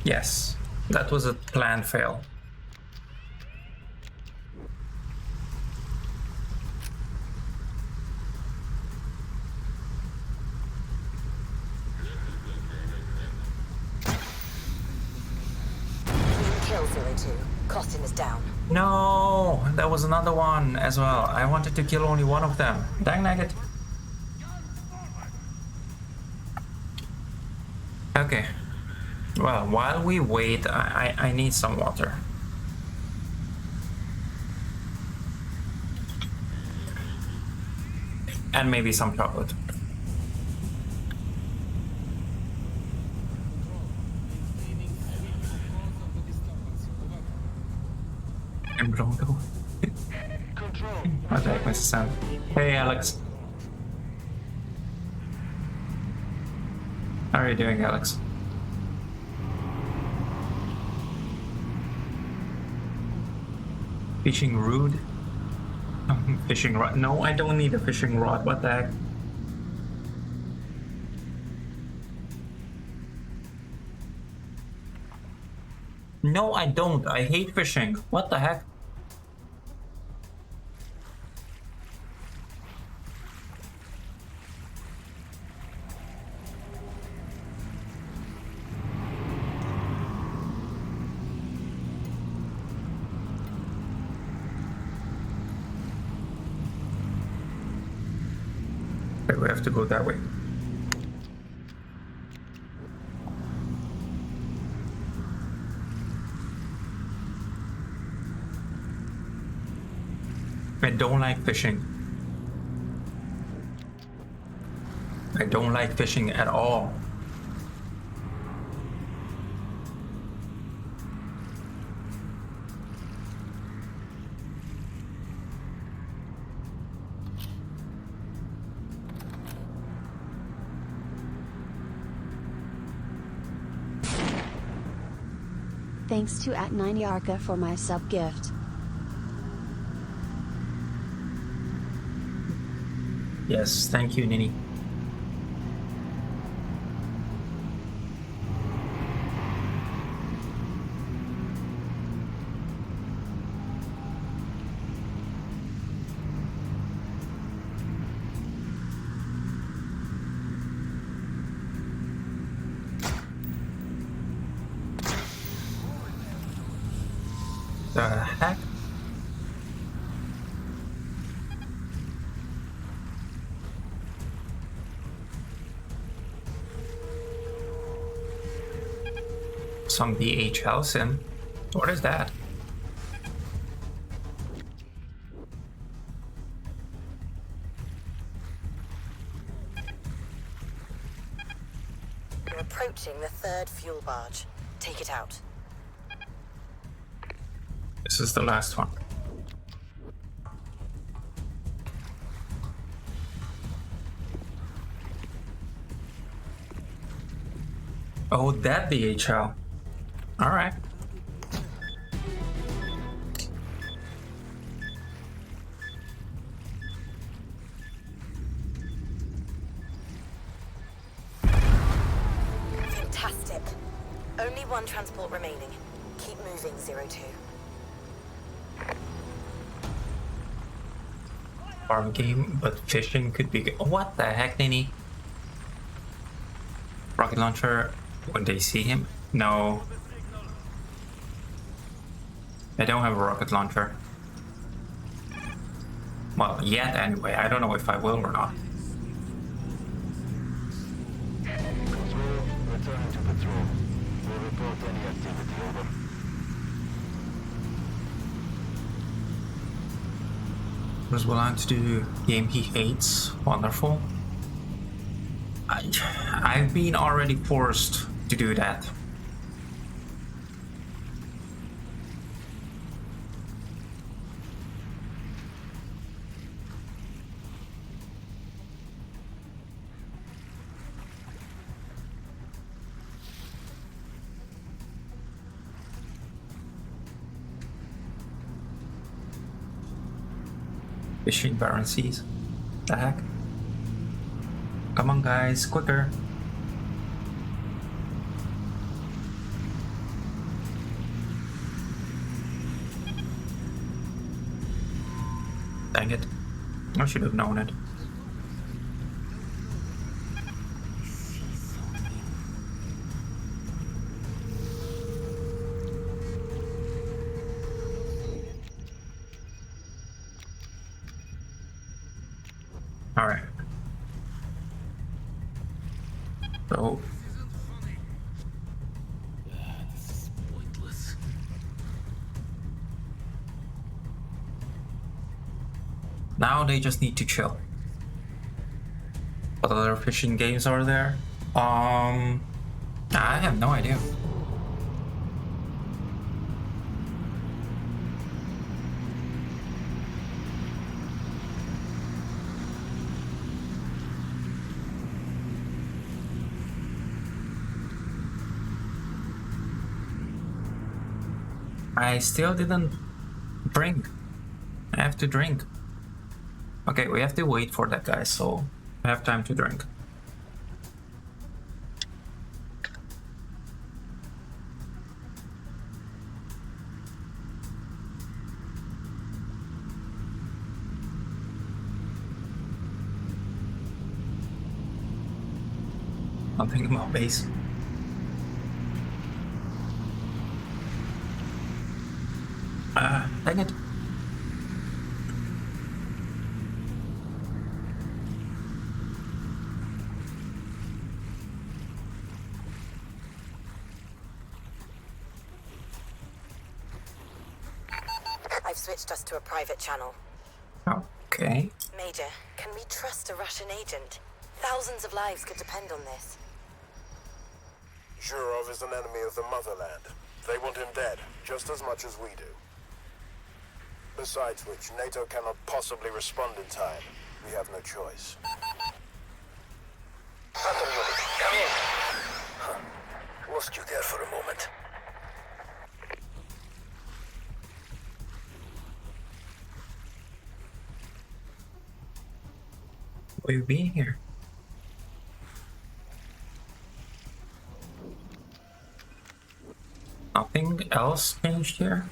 Yes, that was a planned fail. Kill 02. Costin is down. No, there was another one as well. I wanted to kill only one of them. Dang naggit. Okay. Well, while we wait, I need some water. And maybe some chocolate. I'm Bronco. What the heck, Mr. Sam? Hey, Alex. How are you doing, Alex? Fishing rude? Fishing rod? No, I don't need a fishing rod. What the heck? No, I don't. I hate fishing. What the heck? Okay, we have to go that way. I don't like fishing. I don't like fishing at all. Thanks to @90arca for my sub gift. Yes, thank you, Nini. The heck? Some DHL sim? What is that? We're approaching the third fuel barge. Take it out. This is the last one. Oh, that DHL. All right. Fantastic. Only one transport remaining. Keep moving, 02. Farm game, but fishing could be good. What the heck, Nini? Rocket launcher, when they see him? No. I don't have a rocket launcher. Well, yet anyway. I don't know if I will or not. Control, returning to patrol. We'll report any activity, over. Was willing to do game he hates. Wonderful. I've been already forced to do that. Fishing barren seas. The heck? Come on, guys, quicker. Dang it. I should have known it. Alright. So... This is pointless. now they just need to chill. What other fishing games are there? I have no idea. I still didn't drink. I have to drink. Okay, we have to wait for that guy, so I have time to drink. I'm thinking about base. Dang it. I've switched us to a private channel. Okay. Major, can we trust a Russian agent? Thousands of lives could depend on this. Zhurov is an enemy of the motherland. They want him dead, just as much as we do. Besides which, NATO cannot possibly respond in time. We have no choice. Phantom unit, come in. Huh. Lost you there for a moment. Why are you being here? Nothing else changed here?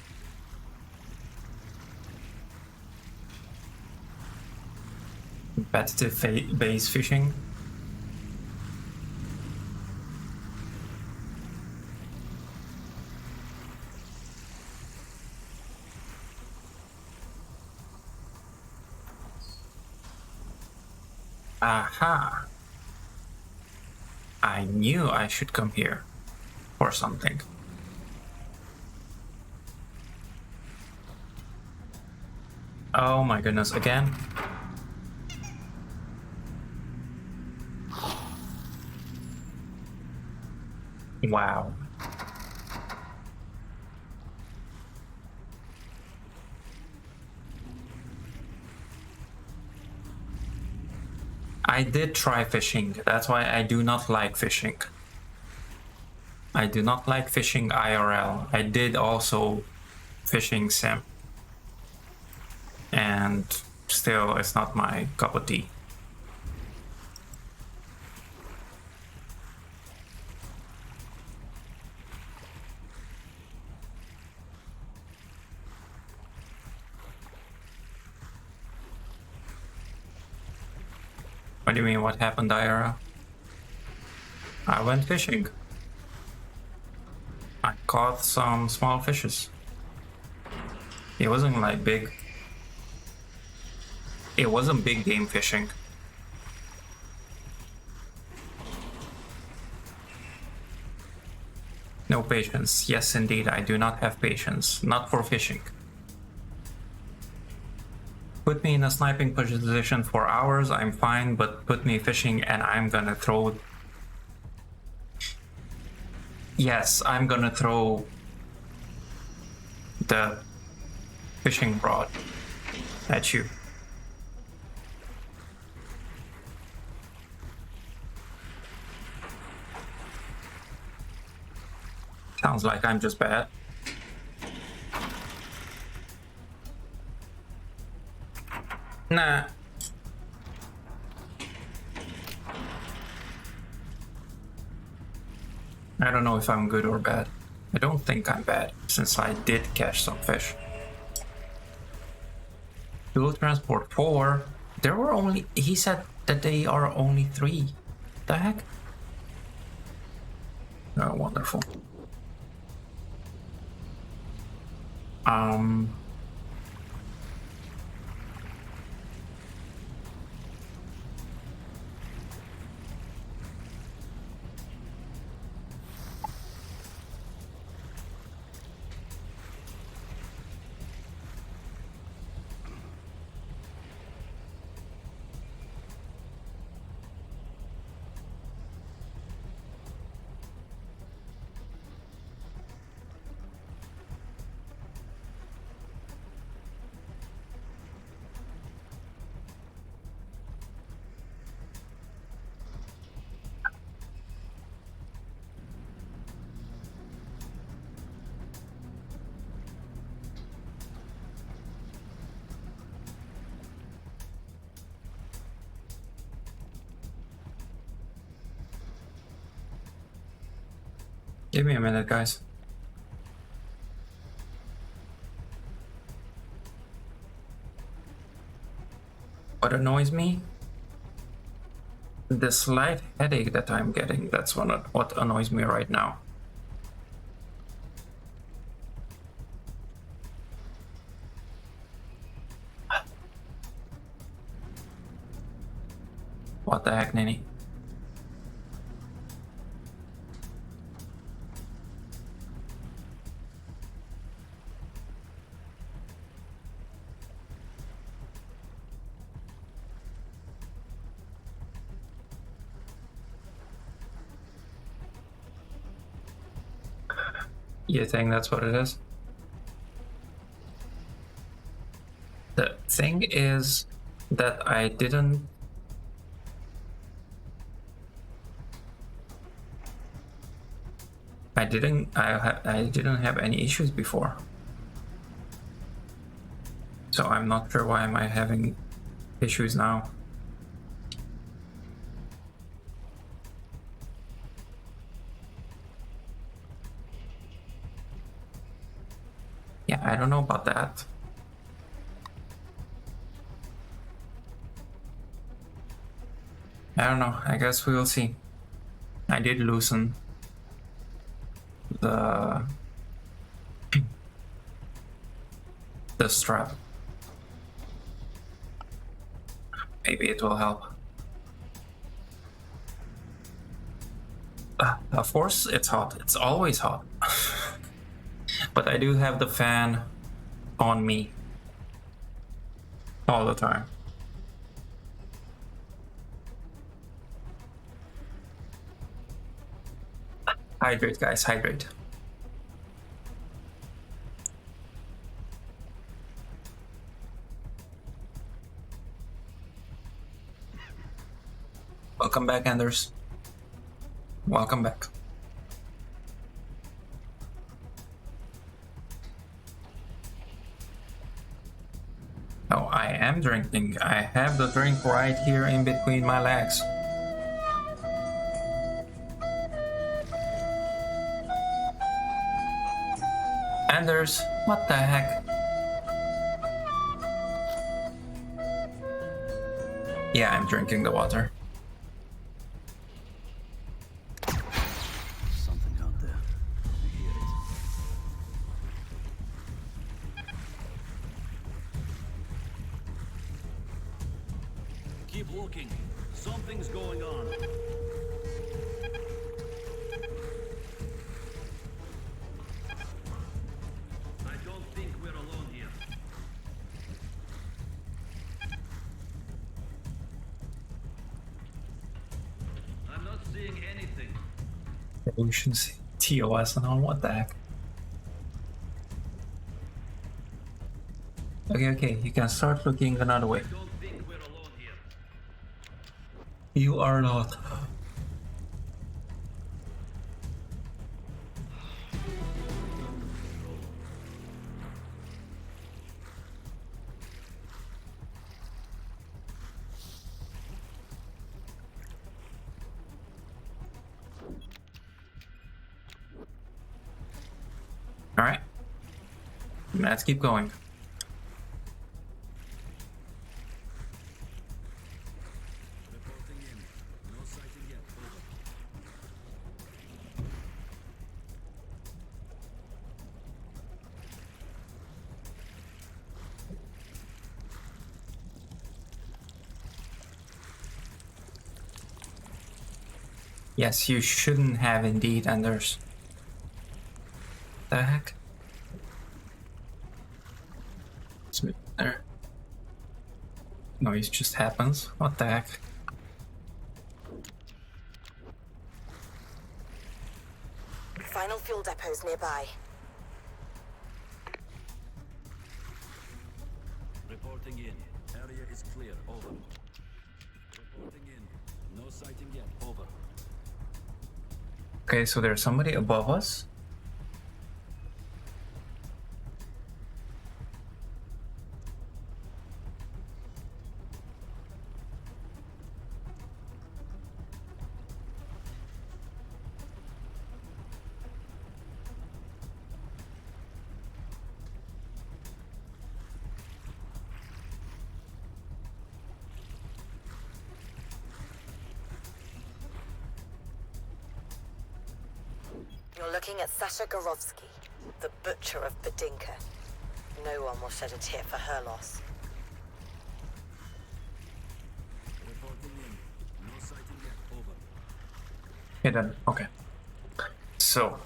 Competitive base fishing? Aha! I knew I should come here for something. Oh my goodness, again? Wow. I did try fishing, that's why I do not like fishing. I do not like fishing IRL. I did also fishing sim. And still, it's not my cup of tea. What do you mean, what happened, IRL? I went fishing. I caught some small fishes. It wasn't like big. It wasn't big game fishing. No patience. Yes, indeed, I do not have patience. Not for fishing. Put me in a sniping position for hours, I'm fine, but put me fishing and I'm gonna throw... Yes, I'm gonna throw the fishing rod at you. Sounds like I'm just bad. Nah. I don't know if I'm good or bad. I don't think I'm bad, since I did catch some fish. Fuel transport 4. There were only... He said that they are only 3. The heck? Oh, wonderful. Give me a minute, guys. What annoys me? The slight headache that I'm getting. That's what annoys me right now. What the heck, Nini? You think that's what it is? The thing is that I didn't have any issues before. So I'm not sure why am I having issues now. Yeah, I don't know about that. I don't know. I guess we will see. I did loosen the strap. Maybe it will help. Of course, it's hot. It's always hot. But I do have the fan on me all the time. Hydrate, guys, hydrate. Welcome back, Anders. Welcome back. Oh, I am drinking. I have the drink right here in between my legs. Anders, what the heck? Yeah, I'm drinking the water. Something out there. I hear it. Keep looking. Something's going on. I don't think we're alone here. I'm not seeing anything. Evolutions, TOS and all, what the heck? Okay, you can start looking another way. I don't think we're alone here. You are not. All right, let's keep going. Yes, you shouldn't have indeed, Anders. The heck? There. Noise just happens. What the heck? Final fuel depots nearby. Reporting in. Area is clear. Over. Reporting in. No sighting yet. Over. Okay, so there's somebody above us. You're looking at Sasha Gorovsky, the butcher of Bedinka. No one will shed a tear for her loss. Reporting in. No sighting yet. Over. Okay then, okay. So.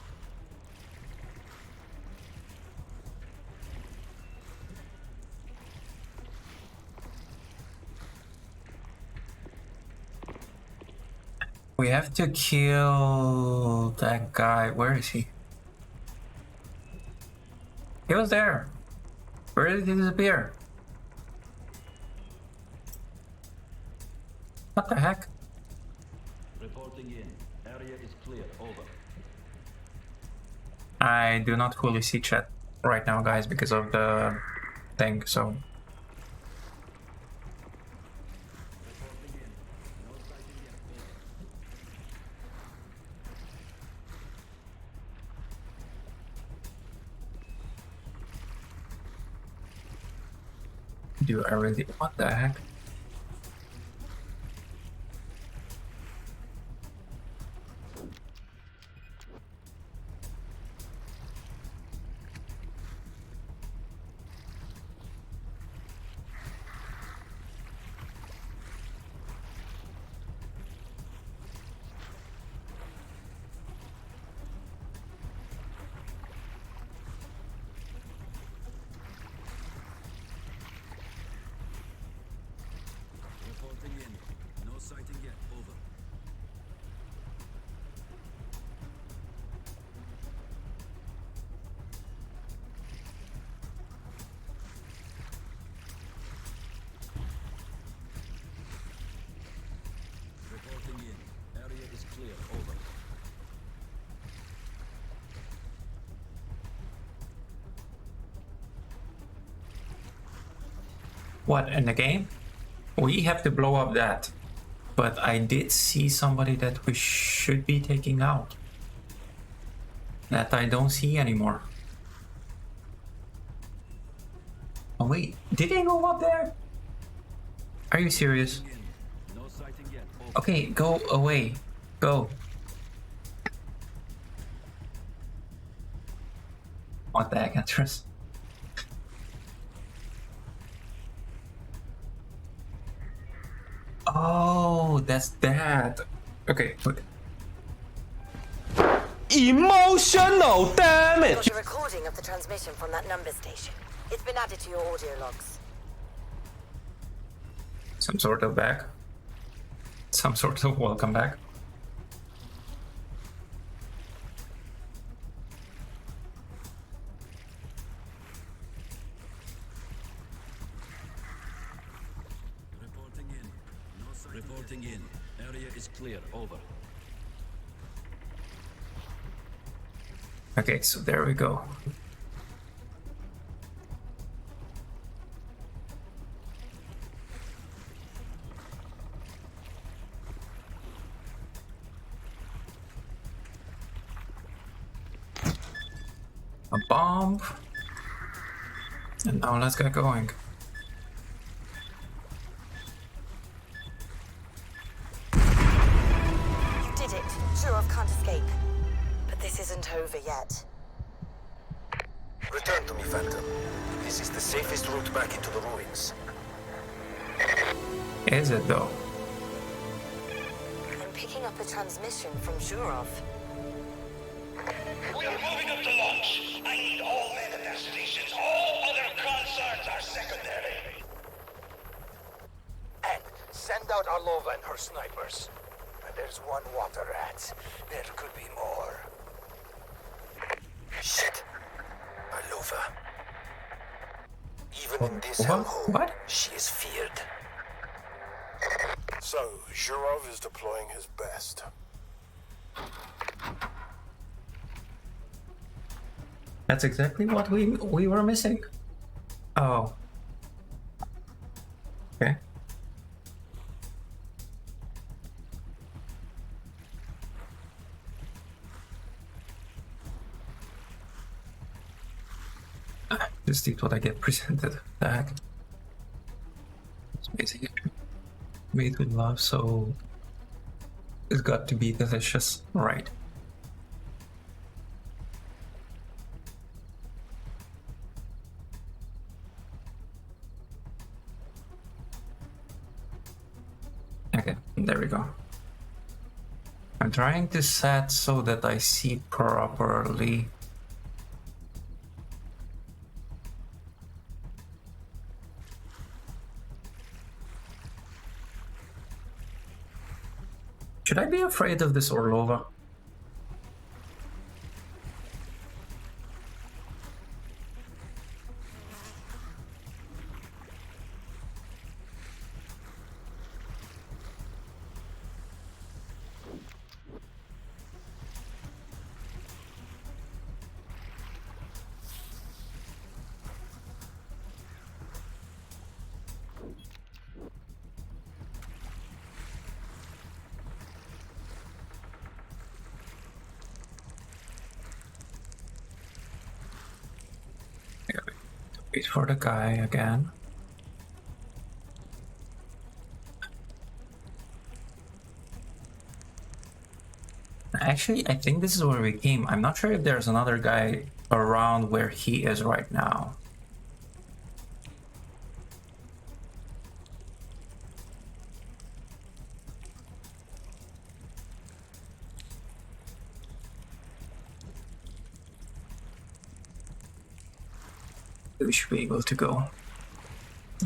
We have to kill that guy. Where is he? He was there. Where did he disappear? What the heck? Reporting in. Area is clear. Over. I do not fully see chat right now, guys, because of the thing, so. Do I really? What the heck? Reporting in. No sighting yet. Over. Reporting in. Area is clear. Over. What, in the game? We have to blow up that. But I did see somebody that we should be taking out. That I don't see anymore. Oh wait, did they go up there? Are you serious? No sighting yet. Over. Okay, go away. Go. What the heck, Andres? Oh, that's that. Okay, wait. Emotional damage! Got a recording of the transmission from that number station. It's been added to your audio logs. Some sort of back. Some sort of welcome back. Reporting in. No sighting. Reporting in. Area is clear. Over. Okay, so there we go. A bomb. And now let's get going. You did it. Zhurov can't escape. But this isn't over yet. Return to me, Phantom. This is the safest route back into the ruins. Is it though? I'm picking up a transmission from Zhurov. We are moving up to launch. I need all men at their stations. All other concerns are secondary. And send out Arlova and her snipers. And there's one water rat. There could be more. Shit. Arlova. Even in this hellhole, What? she is feared. So, Zhurov is deploying his best. That's exactly what we were missing. Oh. Okay. Just is what I get presented. The heck? It's basically made with love, so it's got to be delicious, right? Okay, there we go. I'm trying to set so that I see properly. Should I be afraid of this Orlova? Wait for the guy again. Actually, I think this is where we came. I'm not sure if there's another guy around where he is right now. We should be able to go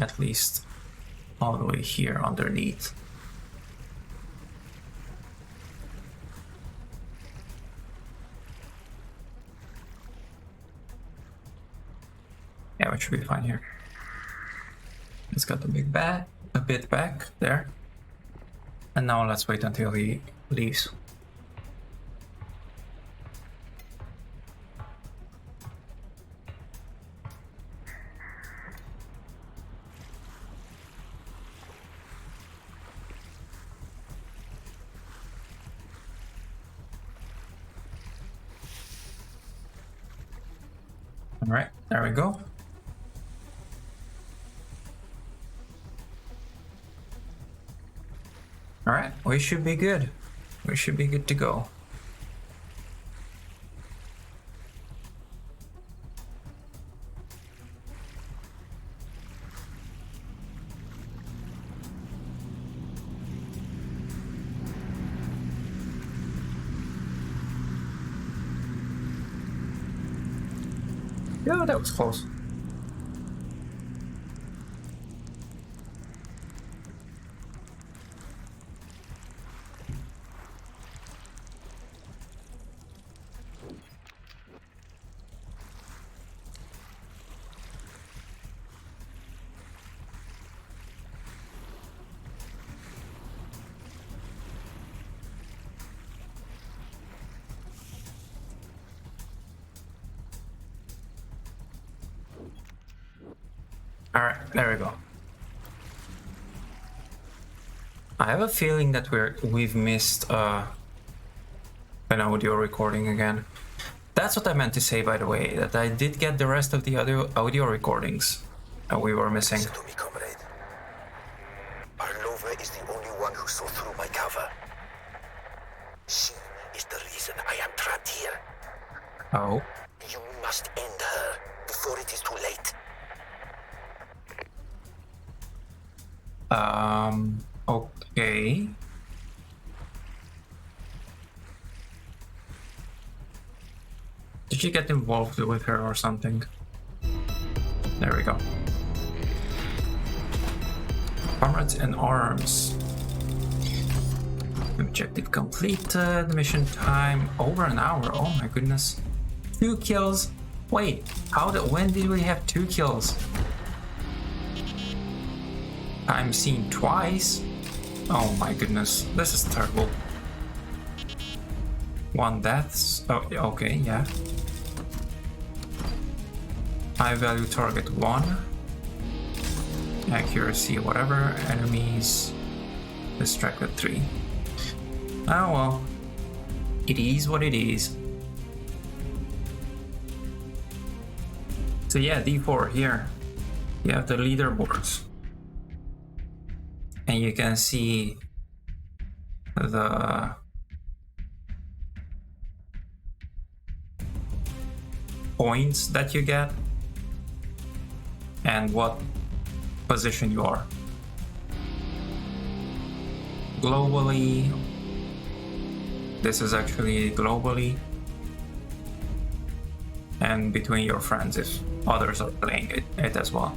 at least all the way here underneath. Yeah, we should be fine here. Let's got the big bat a bit back there. And now let's wait until he leaves. All right, there we go. All right, we should be good. We should be good to go. Yeah, that was close. All right, there we go. I have a feeling that we've missed an audio recording again. That's what I meant to say, by the way, that I did get the rest of the audio recordings that we were missing. Listen to me, comrade. Arlova is the only one who saw through my cover. She is the reason I am trapped here. Oh. You must end her before it is too late. Okay. Did you get involved with her or something? There we go. Comrades in arms. Objective completed. Mission time over an hour. Oh my goodness. 2 kills. Wait, when did we have 2 kills? Time seen twice. Oh my goodness, this is terrible. 1 deaths. Oh, okay, yeah. High value target 1. Accuracy, whatever. Enemies distracted 3. Oh well. It is what it is. So yeah, D4 here. You have the leaderboards. And you can see the points that you get and what position you are. Globally, this is actually globally, and between your friends if others are playing it as well.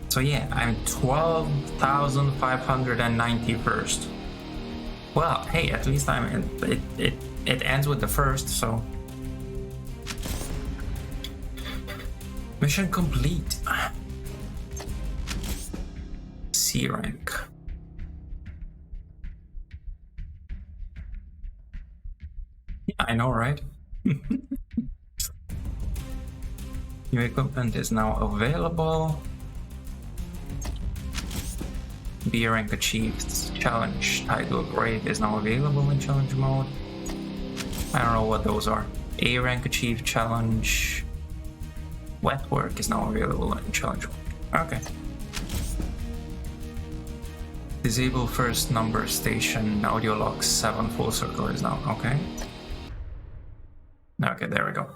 So yeah, I'm 12,591st. Well, hey, at least I'm in. It ends with the first, so. Mission complete. C rank. Yeah, I know, right? New equipment is now available. B rank achieved. Challenge title grade is now available in challenge mode. I don't know what those are. A rank achieved challenge. Wet work is now available in challenge mode. Okay. Disable first number station. Audio lock 7 full circle is now okay. Okay, there we go.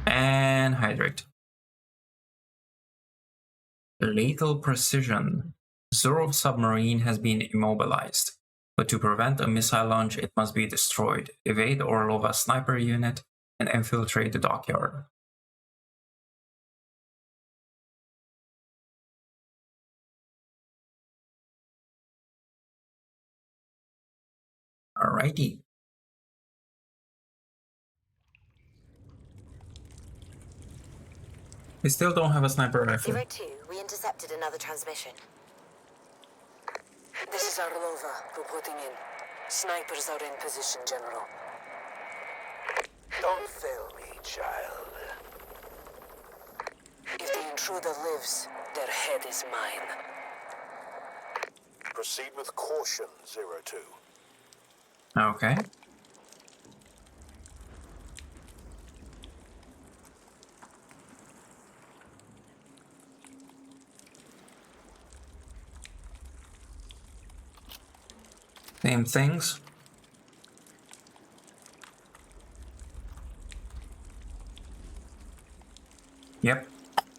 And hydrate. Lethal precision. Zurov submarine has been immobilized, but to prevent a missile launch, it must be destroyed. Evade Orlova sniper unit and infiltrate the dockyard. Alrighty. We still don't have a sniper rifle. 02, we intercepted another transmission. This is Orlova, reporting in. Snipers are in position, General. Don't fail me, child. If the intruder lives, their head is mine. Proceed with caution, 02. Okay. Same things. Yep.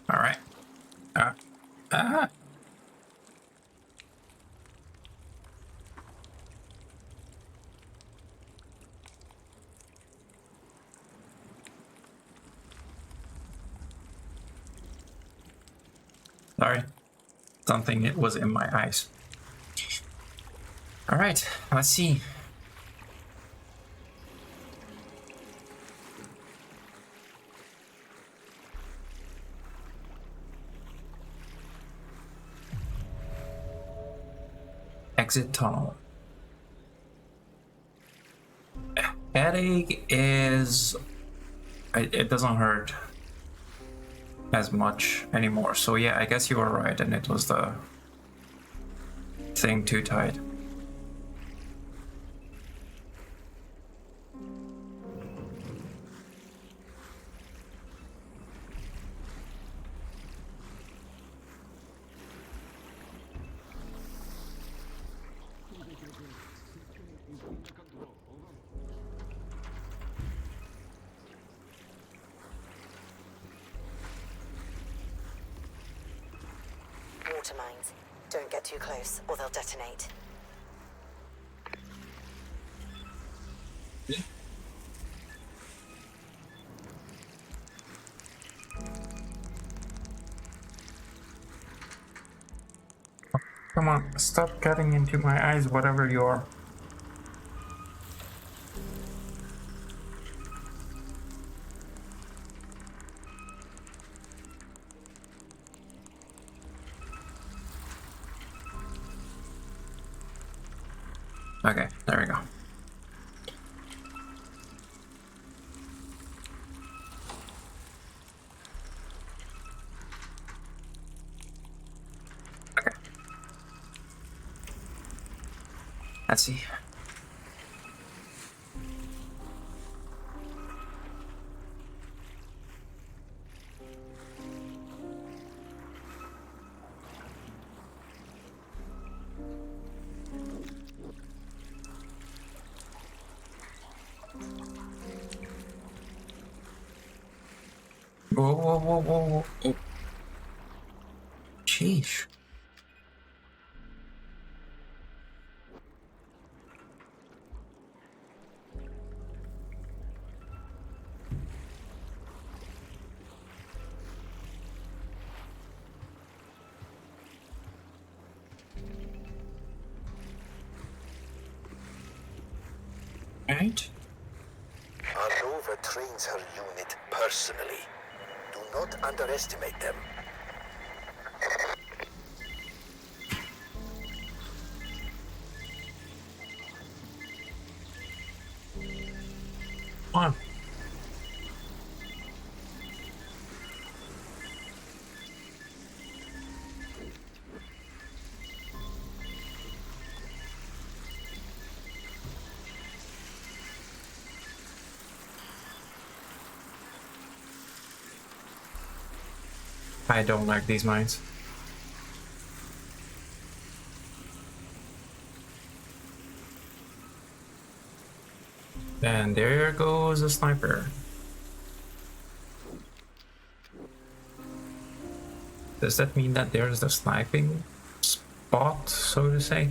All right. Sorry. Something was in my eyes. All right, let's see. Exit tunnel. Headache is... It doesn't hurt as much anymore. So yeah, I guess you were right, and it was the thing too tight. Water mines. Don't get too close, or they'll detonate. Come on, stop getting into my eyes, whatever you are. Okay, there we go. Okay. Let's see. Whoa, whoa, whoa, whoa, whoa. Oh. Sheesh. Right? Arnova trains her unit personally. Do not underestimate them. Come on. I don't like these mines. And there goes a sniper. Does that mean that there's the sniping spot, so to say?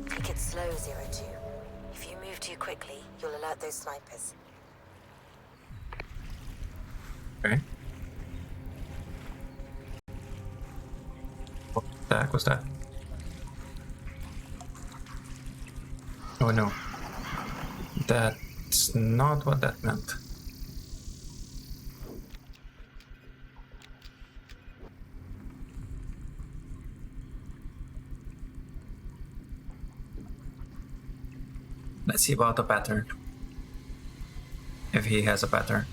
Take it slow, 02. If you move too quickly, you'll alert those snipers. Okay. What the heck was that? Oh no. That's not what that meant. Let's see about the pattern. If he has a pattern.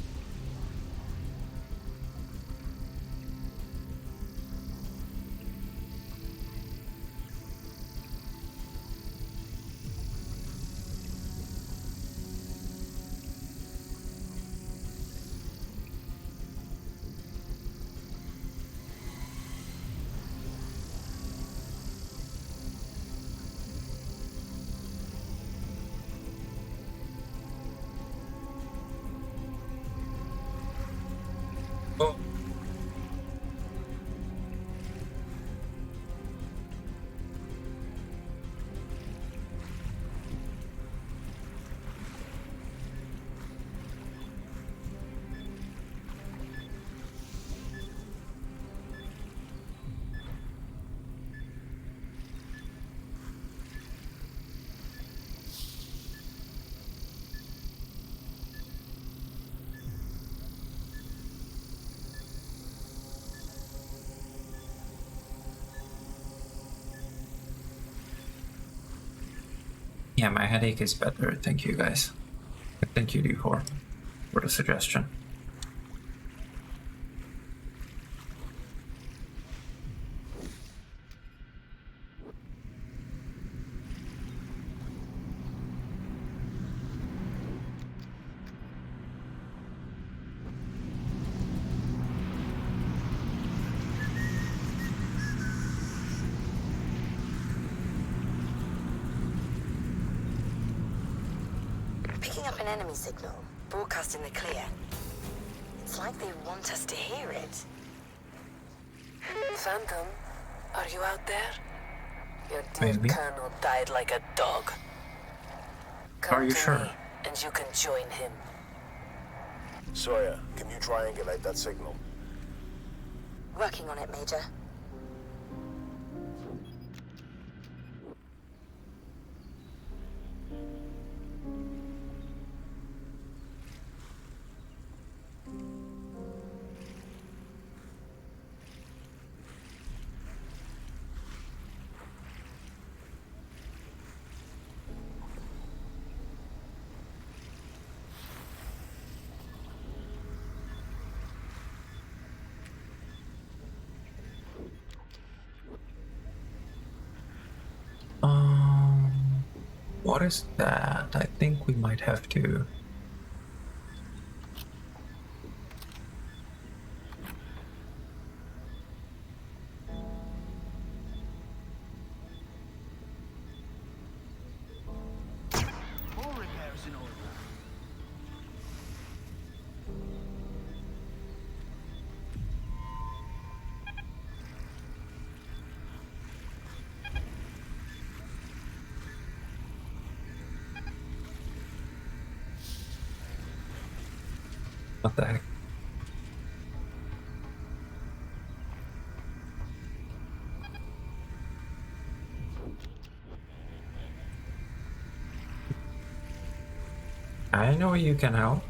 Oh. Yeah, my headache is better. Thank you, guys. Thank you, D4, for the suggestion. Picking up an enemy signal, broadcast in the clear. It's like they want us to hear it. Phantom, are you out there? Your dear Maybe. colonel died like a dog. Are you to sure? me, and you can join him. Sawyer, can you triangulate that signal? Working on it, Major. What is that? I think we might have to... What the heck? I know you can help.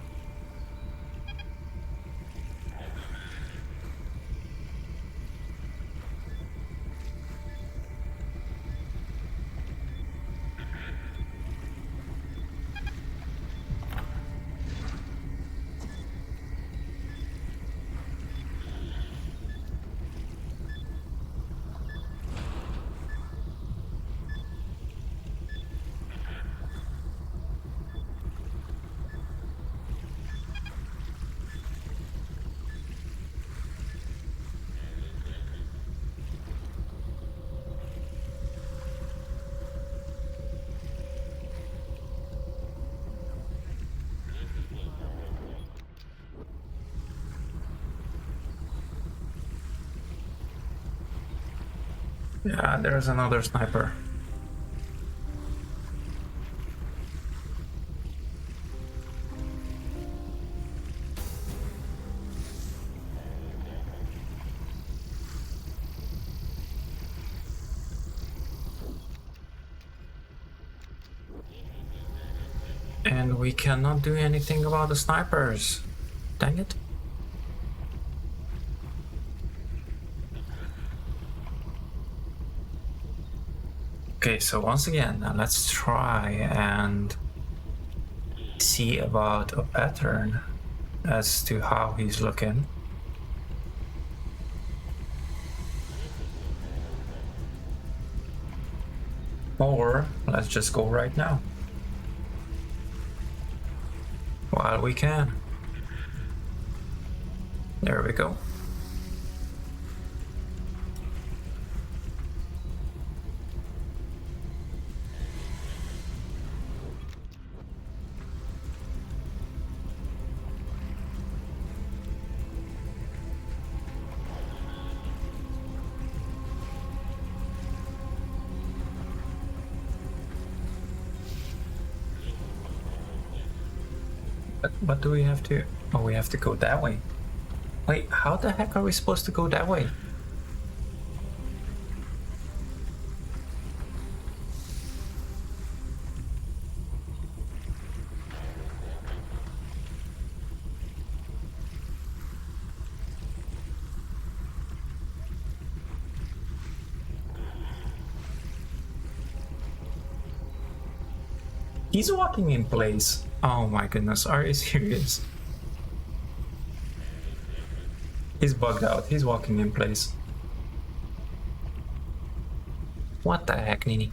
Yeah, there's another sniper. And we cannot do anything about the snipers. Dang it. Okay, so once again, let's try and see about a pattern as to how he's looking. Or let's just go right now while we can. There we go. What do we have to... Oh, we have to go that way. Wait, how the heck are we supposed to go that way? He's walking in place. Oh my goodness, are you serious? He's bugged out. He's walking in place. What the heck, Nini?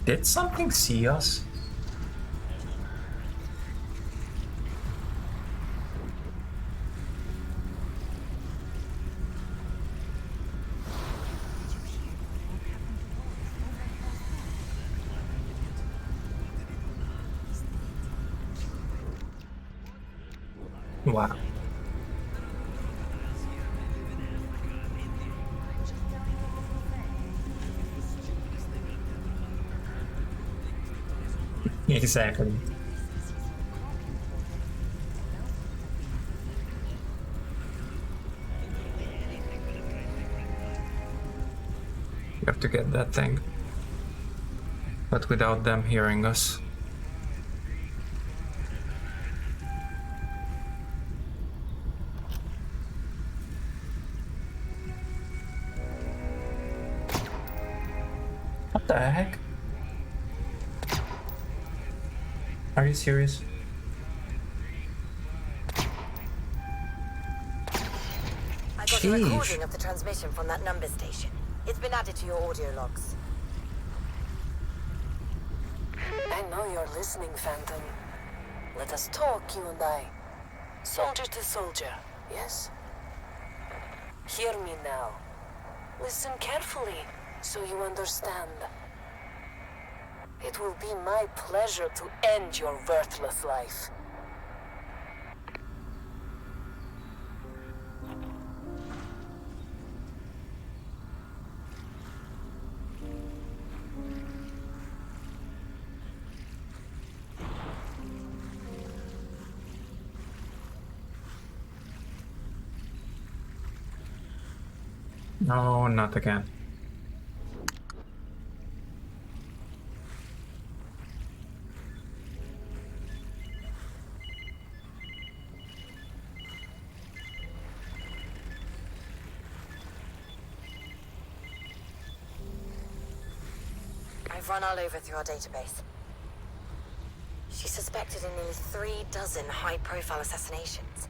Did something see us? Wow. Exactly. We have to get that thing, but without them hearing us. What the heck? Are you serious? I got a recording of the transmission from that number station. It's been added to your audio logs. I know you're listening, Phantom. Let us talk, you and I. Soldier to soldier, yes? Hear me now. Listen carefully, so you understand. It will be my pleasure to end your worthless life. No, not again. I've run all over through our database. She's suspected in nearly 36 high-profile assassinations.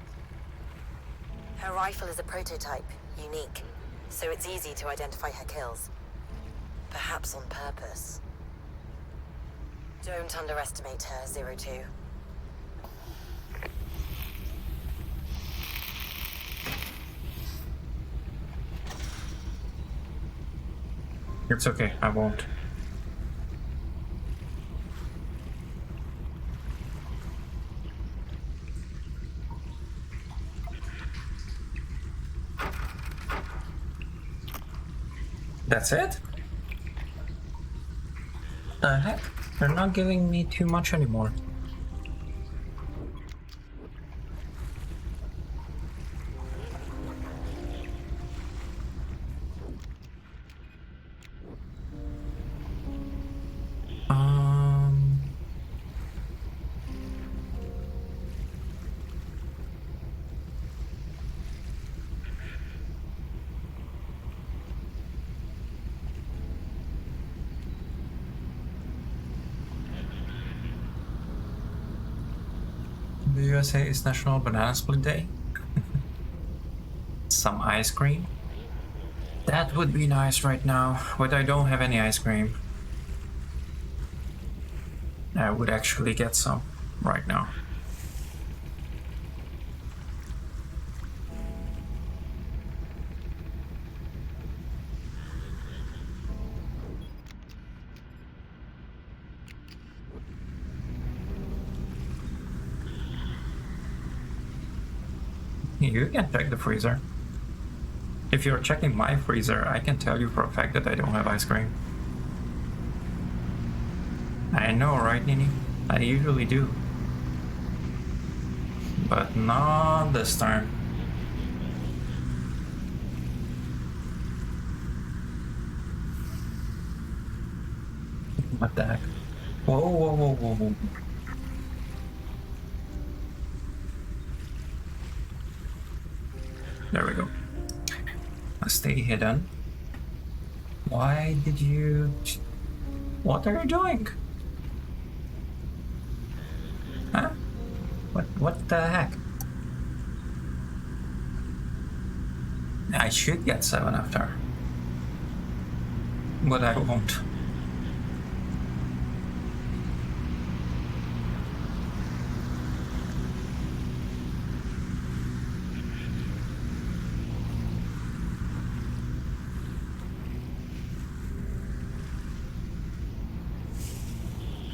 Her rifle is a prototype, unique, so it's easy to identify her kills. Perhaps on purpose. Don't underestimate her, 02. It's okay, I won't. That's it? The heck? They're not giving me too much anymore. The USA is National Banana Split Day. Some ice cream. That would be nice right now, but I don't have any ice cream. I would actually get some right now. You can check the freezer. If you're checking my freezer, I can tell you for a fact that I don't have ice cream. I know, right, Nini? I usually do. But not this time. What the heck? Whoa, whoa, whoa, whoa, whoa. There we go. Stay hidden. Why did you... What are you doing? Huh? What the heck? I should get 7 after. But I won't.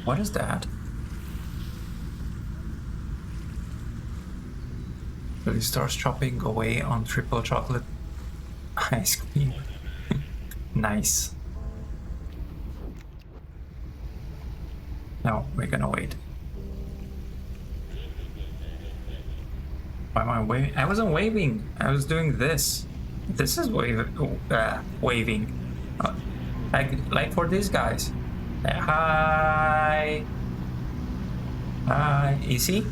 What is that? So he starts chopping away on triple chocolate ice cream. Nice. No, we're gonna wait. Why am I waving? I wasn't waving. I was doing this. This is waving. Like for these guys. Hi. Hi. Easy?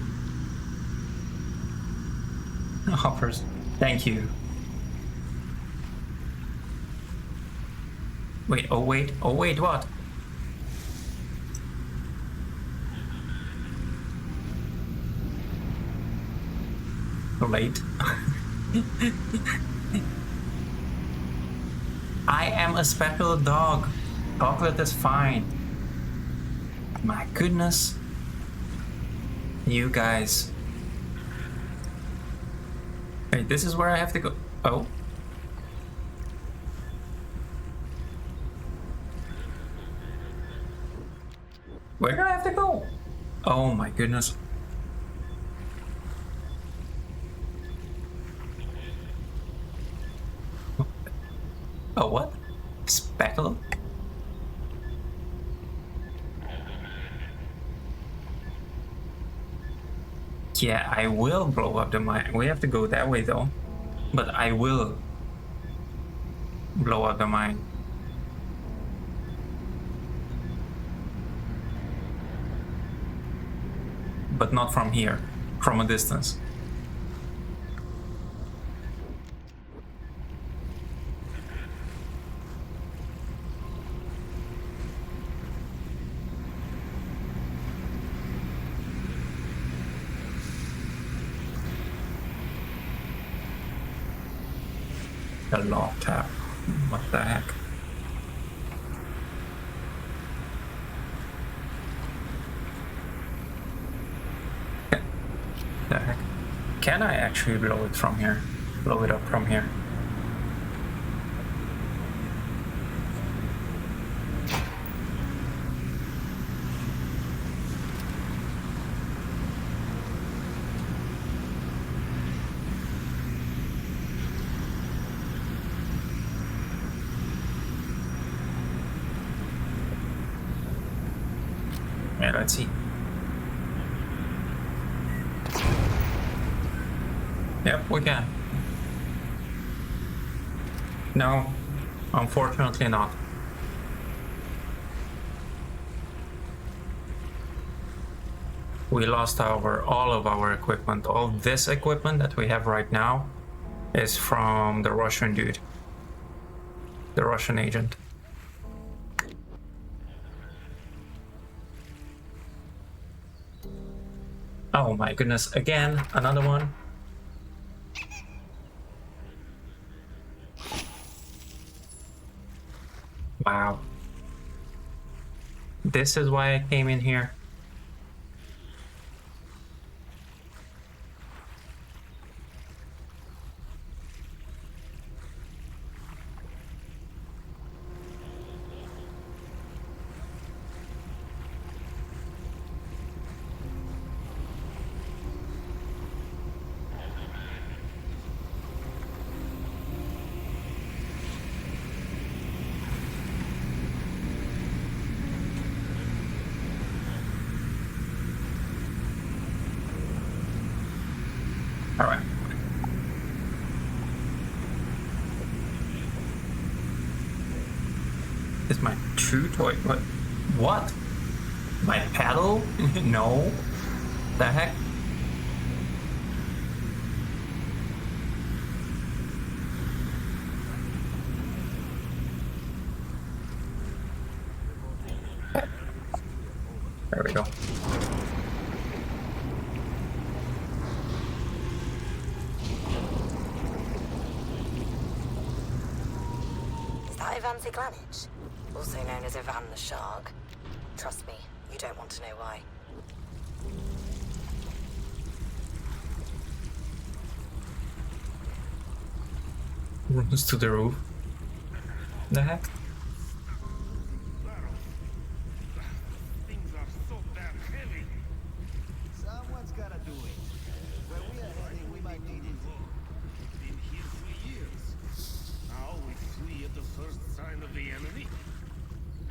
Hoppers. Thank you. Wait, oh wait, what? late. I am a special dog. Chocolate is fine. My goodness. You guys. Hey, this is where I have to go. Oh. Where do I have to go? Oh my goodness. Oh, what? Speckle? Yeah, I will blow up the mine. We have to go that way though. But I will blow up the mine. But not from here, from a distance. A log tap. What the heck? The heck? Can I actually blow it from here? Blow it up from here? Yeah, let's see. Yep, we can. No, unfortunately not. We lost all of our equipment. All this equipment that we have right now is from the Russian dude. The Russian agent. Oh my goodness, again, another one. Wow. This is why I came in here. All right. Is my true toy? What? My paddle? No. The heck? There we go. Ivan Ziglanich, also known as Ivan the Shark. Trust me, you don't want to know why. Runs to the roof. The heck? Things are so damn heavy. Someone's gotta do it. Where we are heading, we might need it. Been here for years. Now we flee at the first sign of the enemy.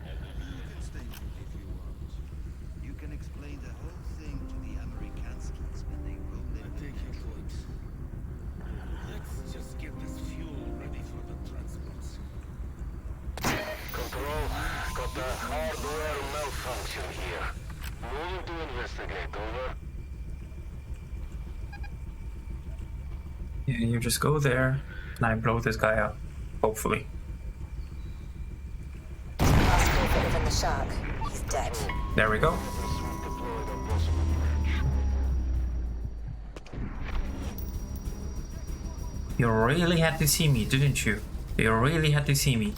You can stay put if you want. You can explain the whole thing to the Amerikanskis when they roll in. I take your point. Let's just get this fuel ready for the transports. Control, got a hardware malfunction here. Moving to investigate, over. Yeah, you just go there and I blow this guy up. Hopefully. Last call for Ivan the Shark. He's dead. There we go. You really had to see me, didn't you? You really had to see me.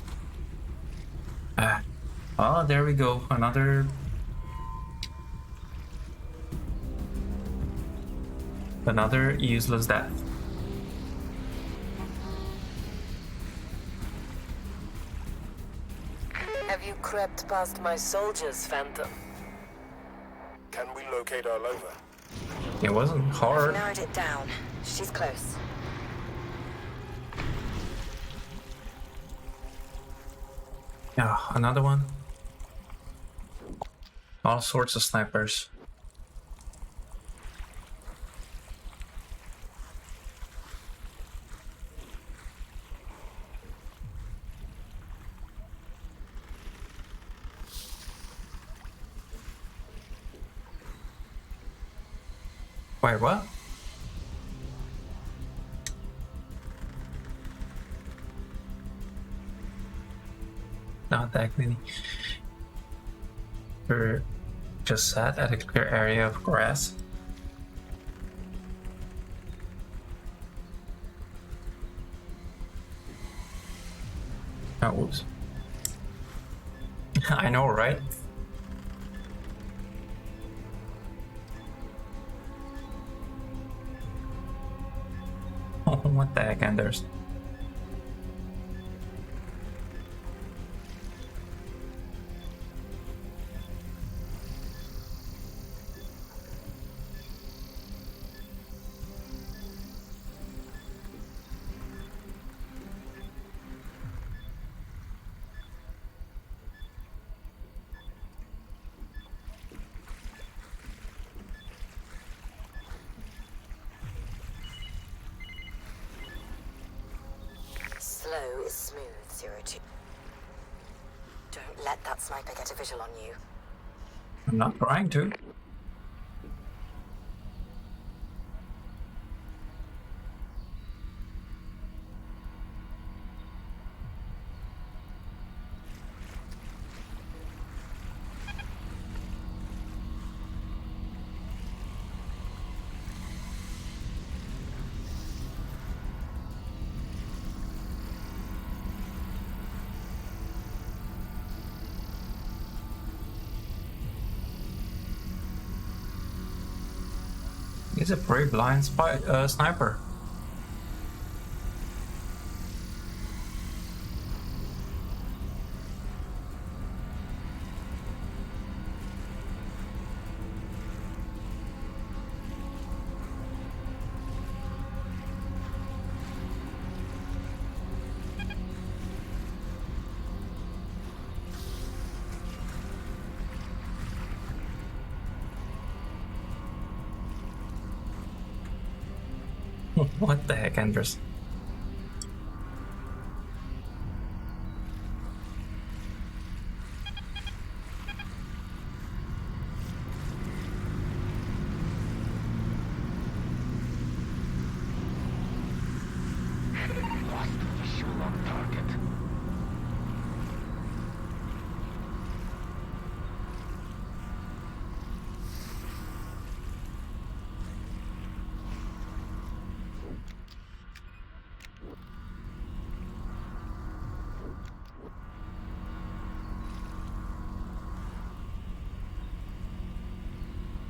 Oh, there we go. Another useless death. Have you crept past my soldiers, Phantom? Can we locate our Lover? It wasn't hard. Narrowed it down. She's close. Yeah, another one. All sorts of snipers. Wait, what? Not that many. We're just sat at a clear area of grass. Oh, whoops. I know, right? What the heck, Anders? Slow is smooth, 02. Don't let that sniper get a visual on you. I'm not trying to. He's a pretty blind sniper. What the heck, Anders? Lost visual on target.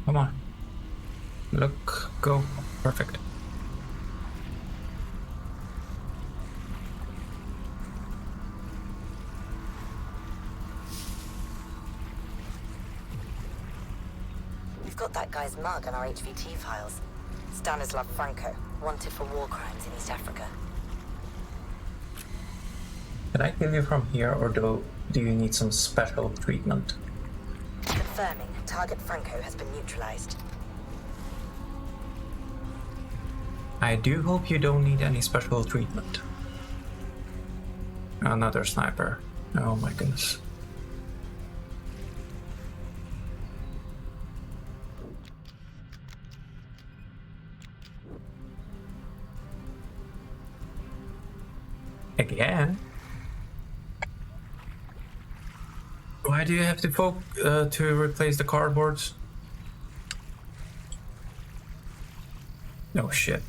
Come on. Look, go. Perfect. We've got that guy's mug on our HVT files. Stanislav Franco, wanted for war crimes in East Africa. Can I kill you from here, or do you need some special treatment? Confirming, target Franco has been neutralized. I do hope you don't need any special treatment. Another sniper. Oh my goodness. Again? Why do you have to to replace the cardboards? Oh shit.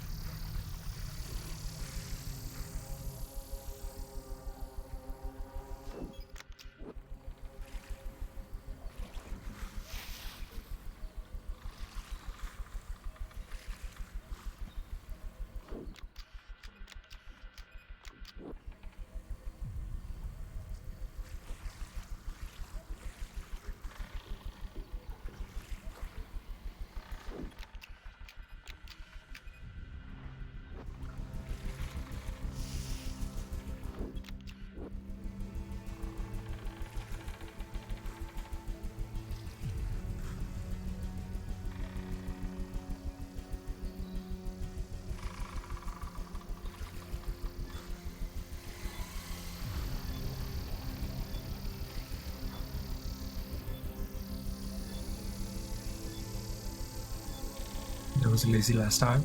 was lazy last time.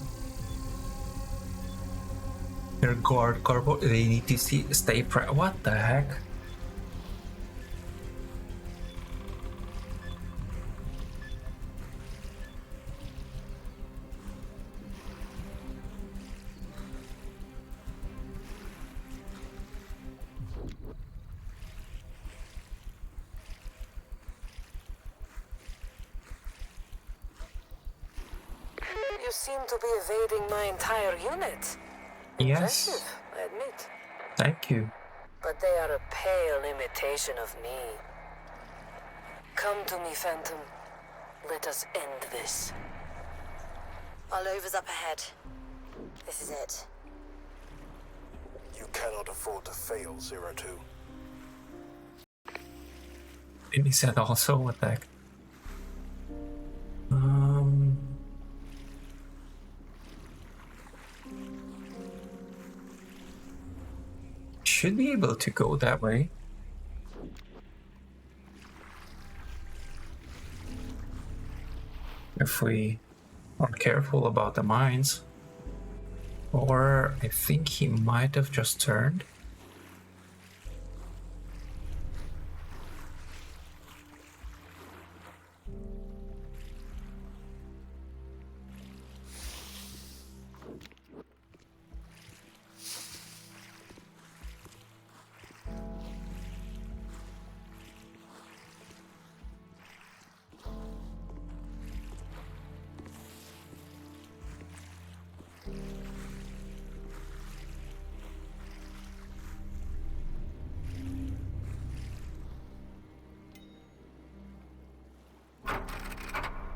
Their guard corpo, they need to stay what the heck? You seem to be evading my entire unit. Yes. Impressive, I admit. Thank you. But they are a pale imitation of me. Come to me, Phantom. Let us end this. Our Lover's up ahead. This is it. You cannot afford to fail, 02. And he said also, what the heck? Should be able to go that way. If we are careful about the mines. Or I think he might have just turned.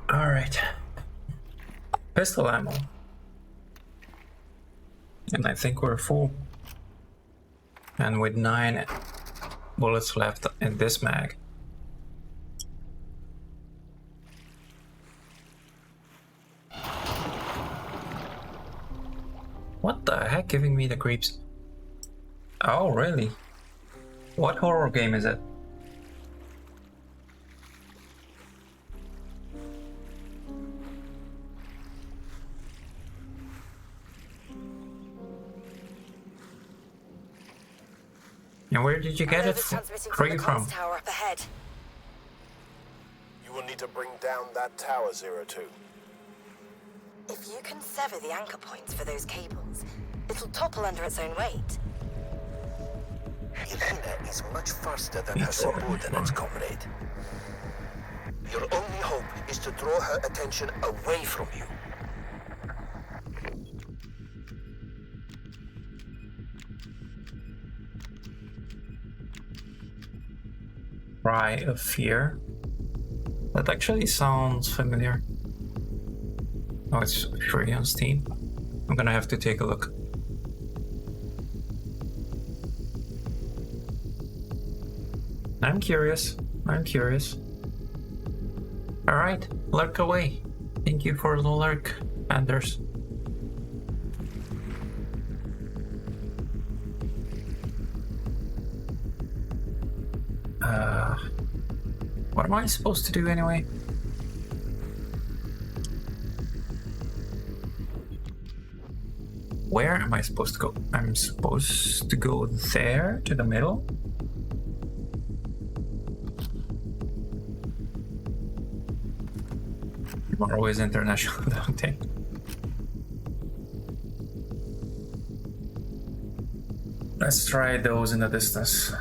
Alright. Pistol ammo. And I think we're full. And with 9 bullets left in this mag. What the heck giving me the creeps? Oh, really? What horror game is it? And where did you get it free from? Tower up ahead. You will need to bring down that tower, 02. If you can sever the anchor points for those cables, it'll topple under its own weight. Yelena is much faster than her subordinates, comrade. Your only hope is to draw her attention away from you. Cry of Fear. That actually sounds familiar. Oh, it's free on Steam. I'm gonna have to take a look. I'm curious. I'm curious. Alright, lurk away. Thank you for the lurk, Anders. What am I supposed to do anyway? Where am I supposed to go? I'm supposed to go there, to the middle? Tomorrow is International Dog Day. Let's try those in the distance.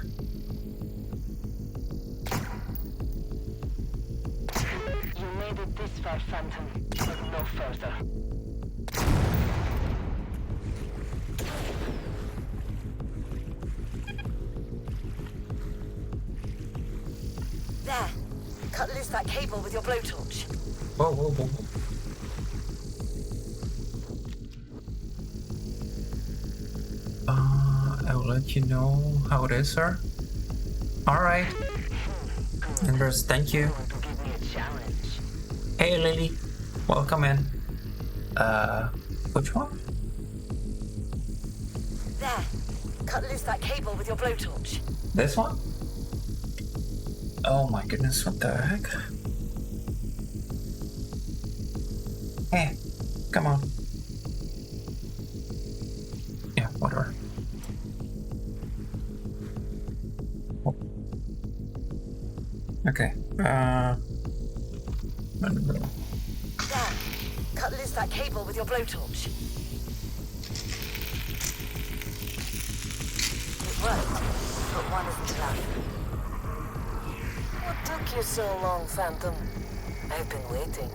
You made it this far, Phantom, but no further. There. Cut loose that cable with your blowtorch. Whoa, whoa, whoa. I'll let you know how it is, sir. Alright. Anders, thank you. Hey, Lily. Welcome in. Which one? There. Cut loose that cable with your blowtorch. This one? Oh my goodness, what the heck? Hey, Come on. Yeah, whatever. Oh. Okay. Dan, cut loose that cable with your blowtorch. It worked, but one isn't enough. What took you so long, Phantom? I've been waiting.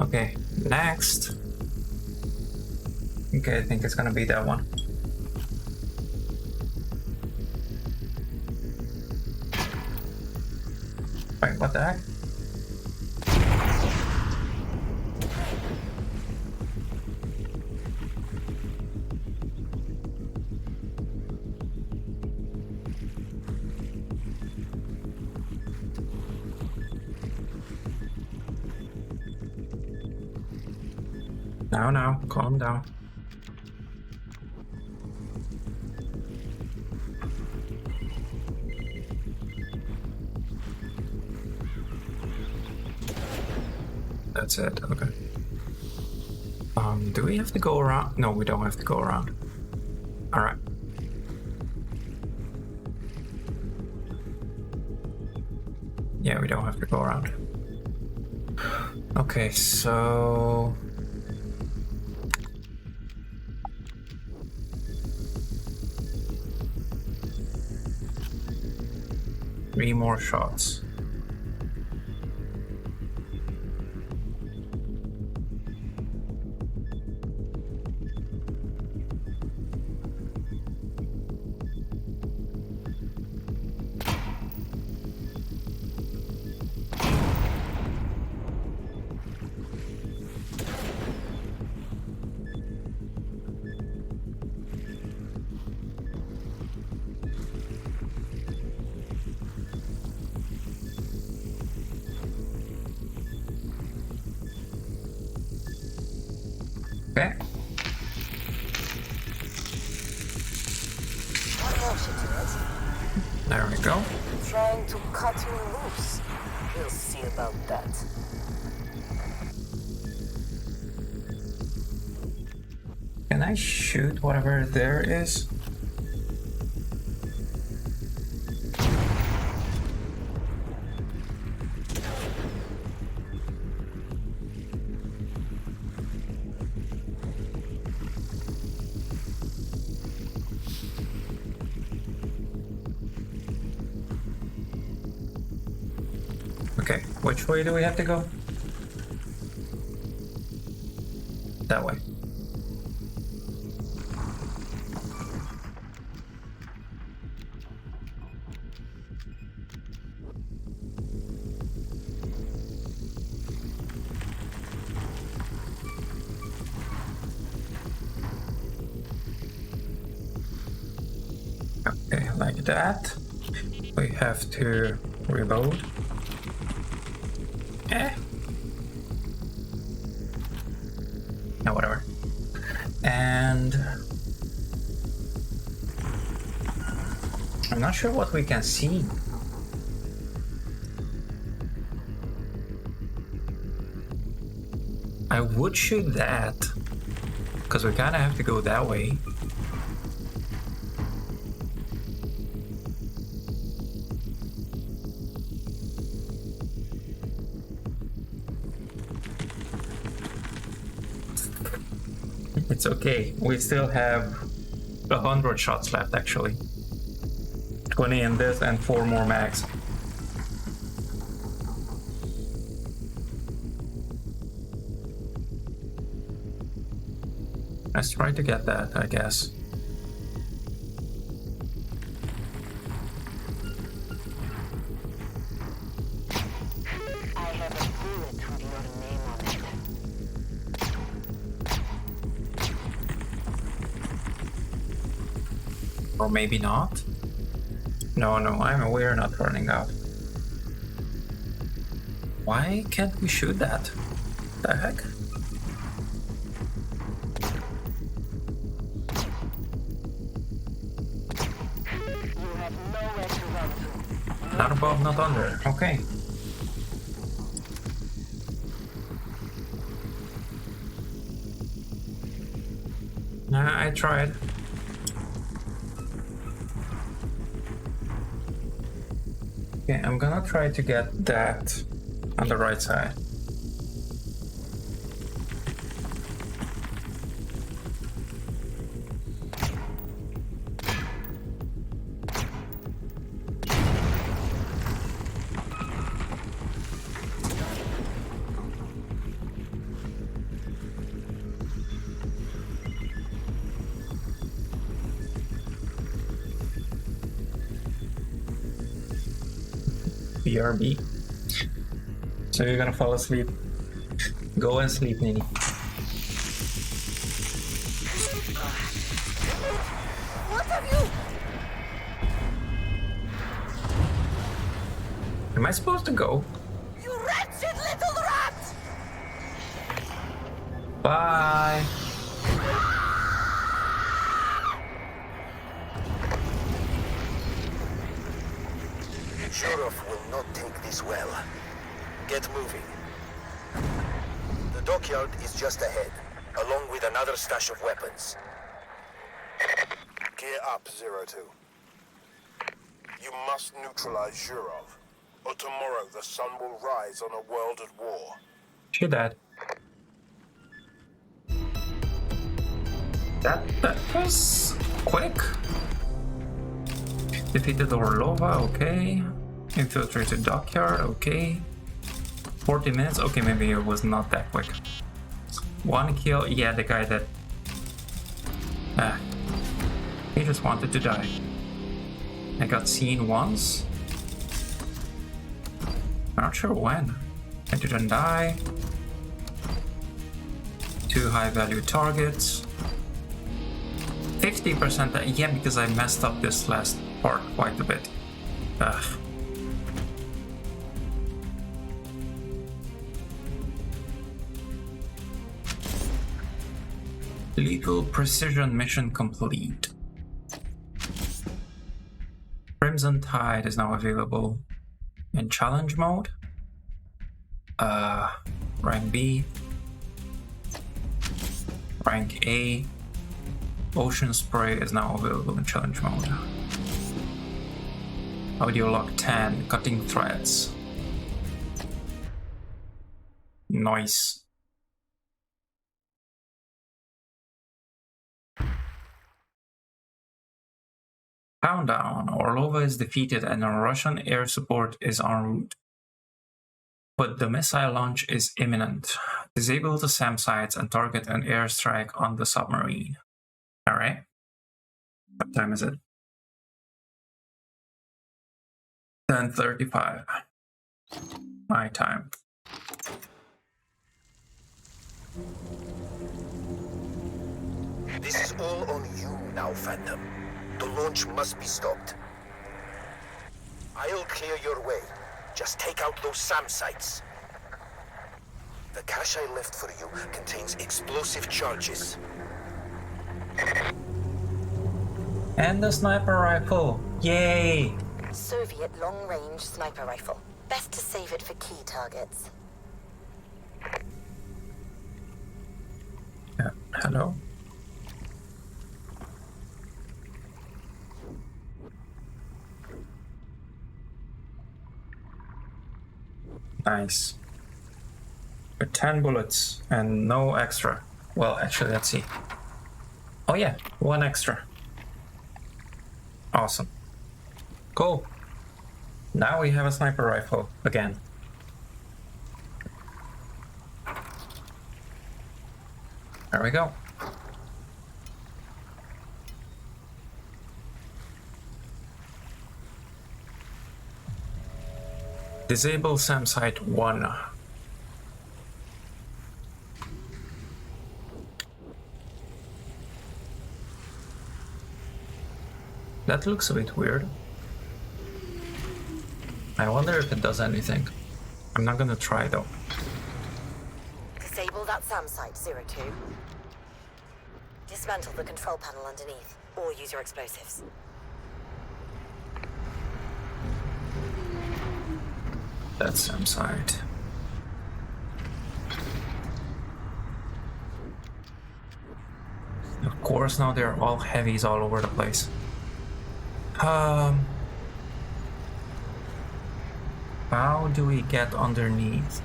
Okay, next. Okay, I think it's gonna be that one. Wait, what the heck? Now, calm down. That's it, okay. Do we have to go around? No, we don't have to go around. Alright. Yeah, we don't have to go around. Okay, so... Three more shots. Okay. One more shit to it. There we go. Trying to cut me loose. We'll see about that. Can I shoot whatever there is? Okay, which way do we have to go? That way. Okay, like that. We have to reload. No, whatever. And I'm not sure what we can see. I would shoot that, because we kind of have to go that way. It's okay. We still have 100 shots left, actually. 20 in this and 4 more mags. Let's try to get that, I guess. I have a bullet with your name on it. Or maybe not. No, we're not running out. Why can't we shoot that? The heck? You have nowhere to run to. Not above, not under. Okay. Nah, I tried. Okay, I'm gonna try to get that on the right side. BRB. So you're gonna fall asleep. Go and sleep, Nini. What have you? Am I supposed to go? You wretched little rat! Bye. Shurov will not take this well. Get moving. The dockyard is just ahead, along with another stash of weapons. Gear up, 02. You must neutralize Zhurov, or tomorrow the sun will rise on a world at war. She dead. That was quick. Defeated Orlova, okay. Infiltrated dockyard, okay. 40 minutes, okay, maybe it was not that quick. One kill, yeah, the guy that... he just wanted to die. I got seen once. Not sure when. I didn't die. 2 high value targets. 50%, yeah, because I messed up this last part quite a bit. Ugh. Lethal precision mission complete. Crimson Tide is now available in challenge mode. Rank B. Rank A. Ocean Spray is now available in challenge mode. Audio Log 10, Cutting Threads. Nice. Countdown. Orlova is defeated and a Russian air support is en route. But the missile launch is imminent. Disable the SAM sites and target an airstrike on the submarine. Alright. What time is it? 10:35. My time. This is all on you now, Phantom. The launch must be stopped. I'll clear your way. Just take out those SAM sites. The cache I left for you contains explosive charges. And the sniper rifle. Yay! Soviet long-range sniper rifle. Best to save it for key targets. Hello? Nice. With 10 bullets and no extra. Well, actually, let's see. Oh yeah, 1 extra. Awesome. Cool. Now we have a sniper rifle again. There we go. Disable SAM site 1. That looks a bit weird. I wonder if it does anything. I'm not gonna try though. Disable that SAM site, 02. Dismantle the control panel underneath, or use your explosives. That's SAM site. Of course, now they're all heavies all over the place. How do we get underneath?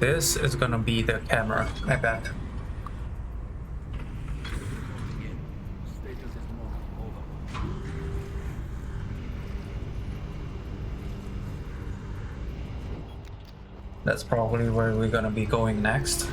This is gonna be the camera, I bet. That's probably where we're gonna be going next.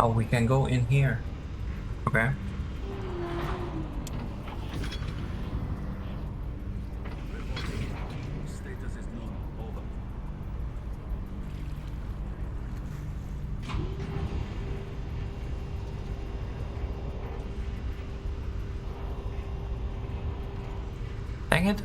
Oh, we can go in here. Okay. Status is known. Over. Dang it.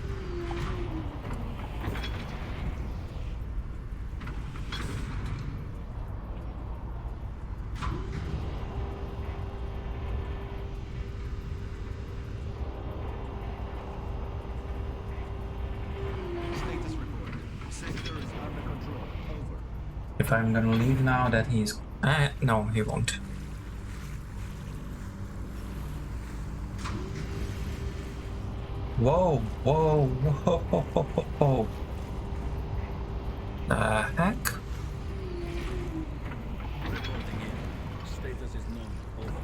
If I'm gonna leave now that he's... no, he won't. Whoa, whoa, whoa, whoa, whoa, whoa. The heck? Reporting in. Status is known. Over.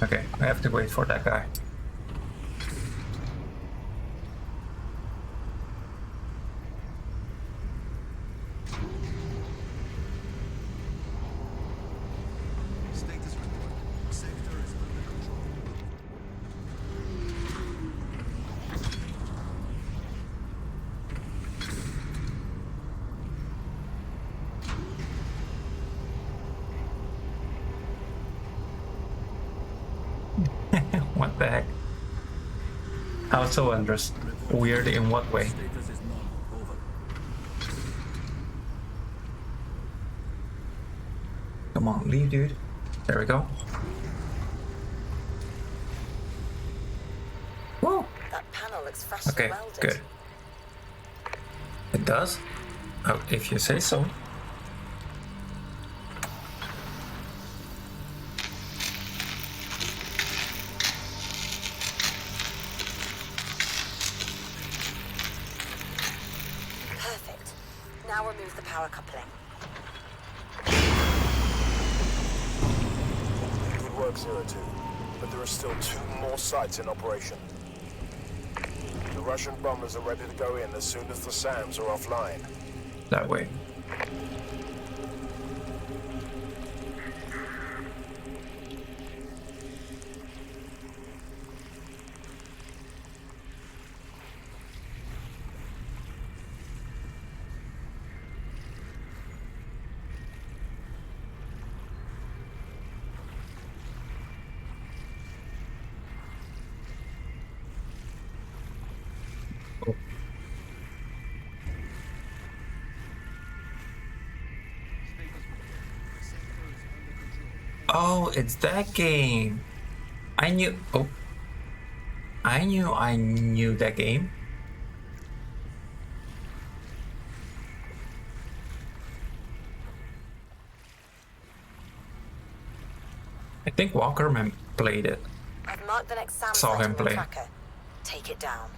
Okay, I have to wait for that guy. Status report. Sector is under control. What the heck? How so, Andres? Weird in what way? Status is known. Over. Come on, leave, dude. There we go. Woo! That panel looks freshly Okay, welded. good. It does? Oh, if you say so. Perfect. Now remove the power coupling. Good work, 02. But there are still 2 more sites in operation. The Russian bombers are ready to go in as soon as the SAMs are offline. That way. Oh, it's that game. I knew that game. I think Walkerman played it. I've marked the next SAM Saw site him on your play. tracker. Take it down.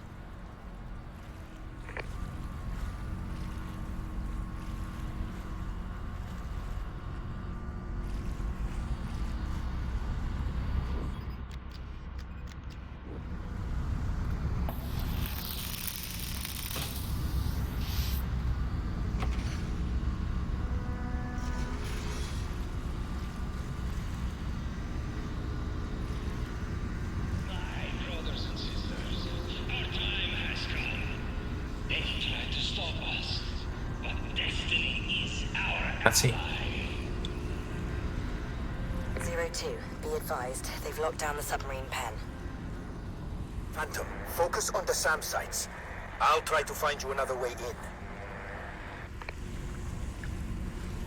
Let's see. 02, be advised, they've locked down the submarine pen. Phantom, focus on the SAM sites. I'll try to find you another way in.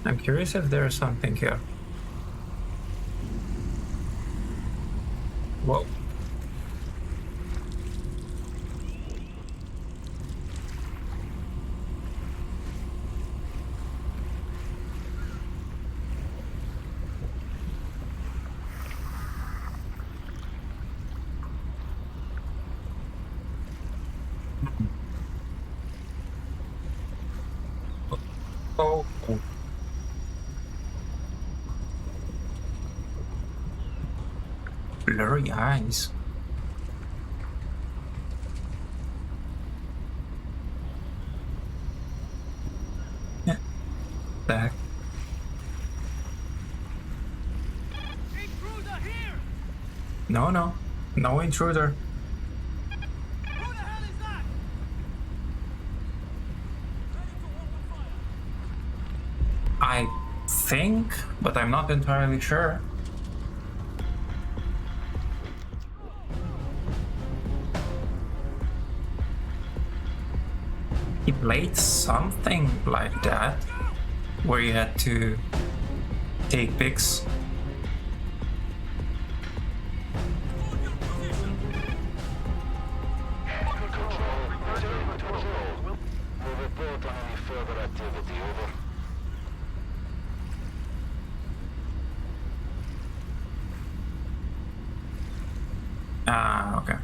I'm curious if there's something here. Whoa. Oh. Blurry eyes. Back. Intruder here! No intruder. Who the hell is that? I think, but I'm not entirely sure. He played something like that, where you had to take pics. Ah, okay.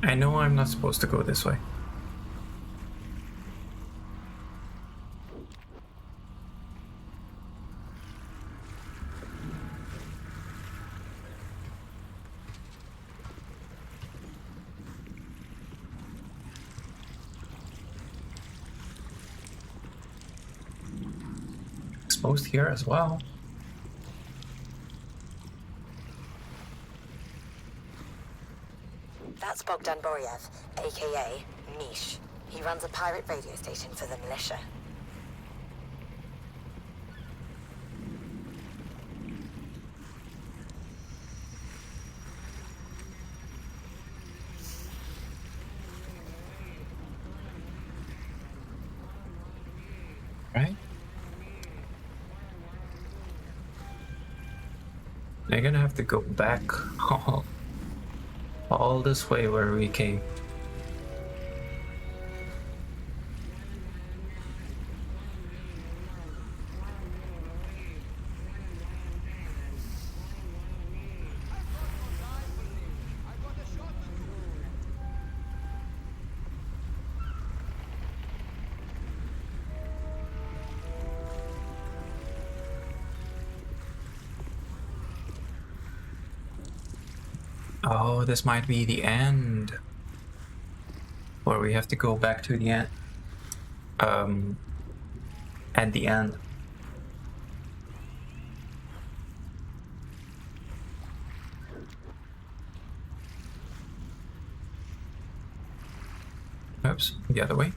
I know I'm not supposed to go this way. Exposed here as well. That's Bogdan Boryev, aka Niche. He runs a pirate radio station for the militia. Right? They're gonna have to go back all this way where we came. Oh, this might be the end. Where we have to go back to the end. At the end. Oops, the other way.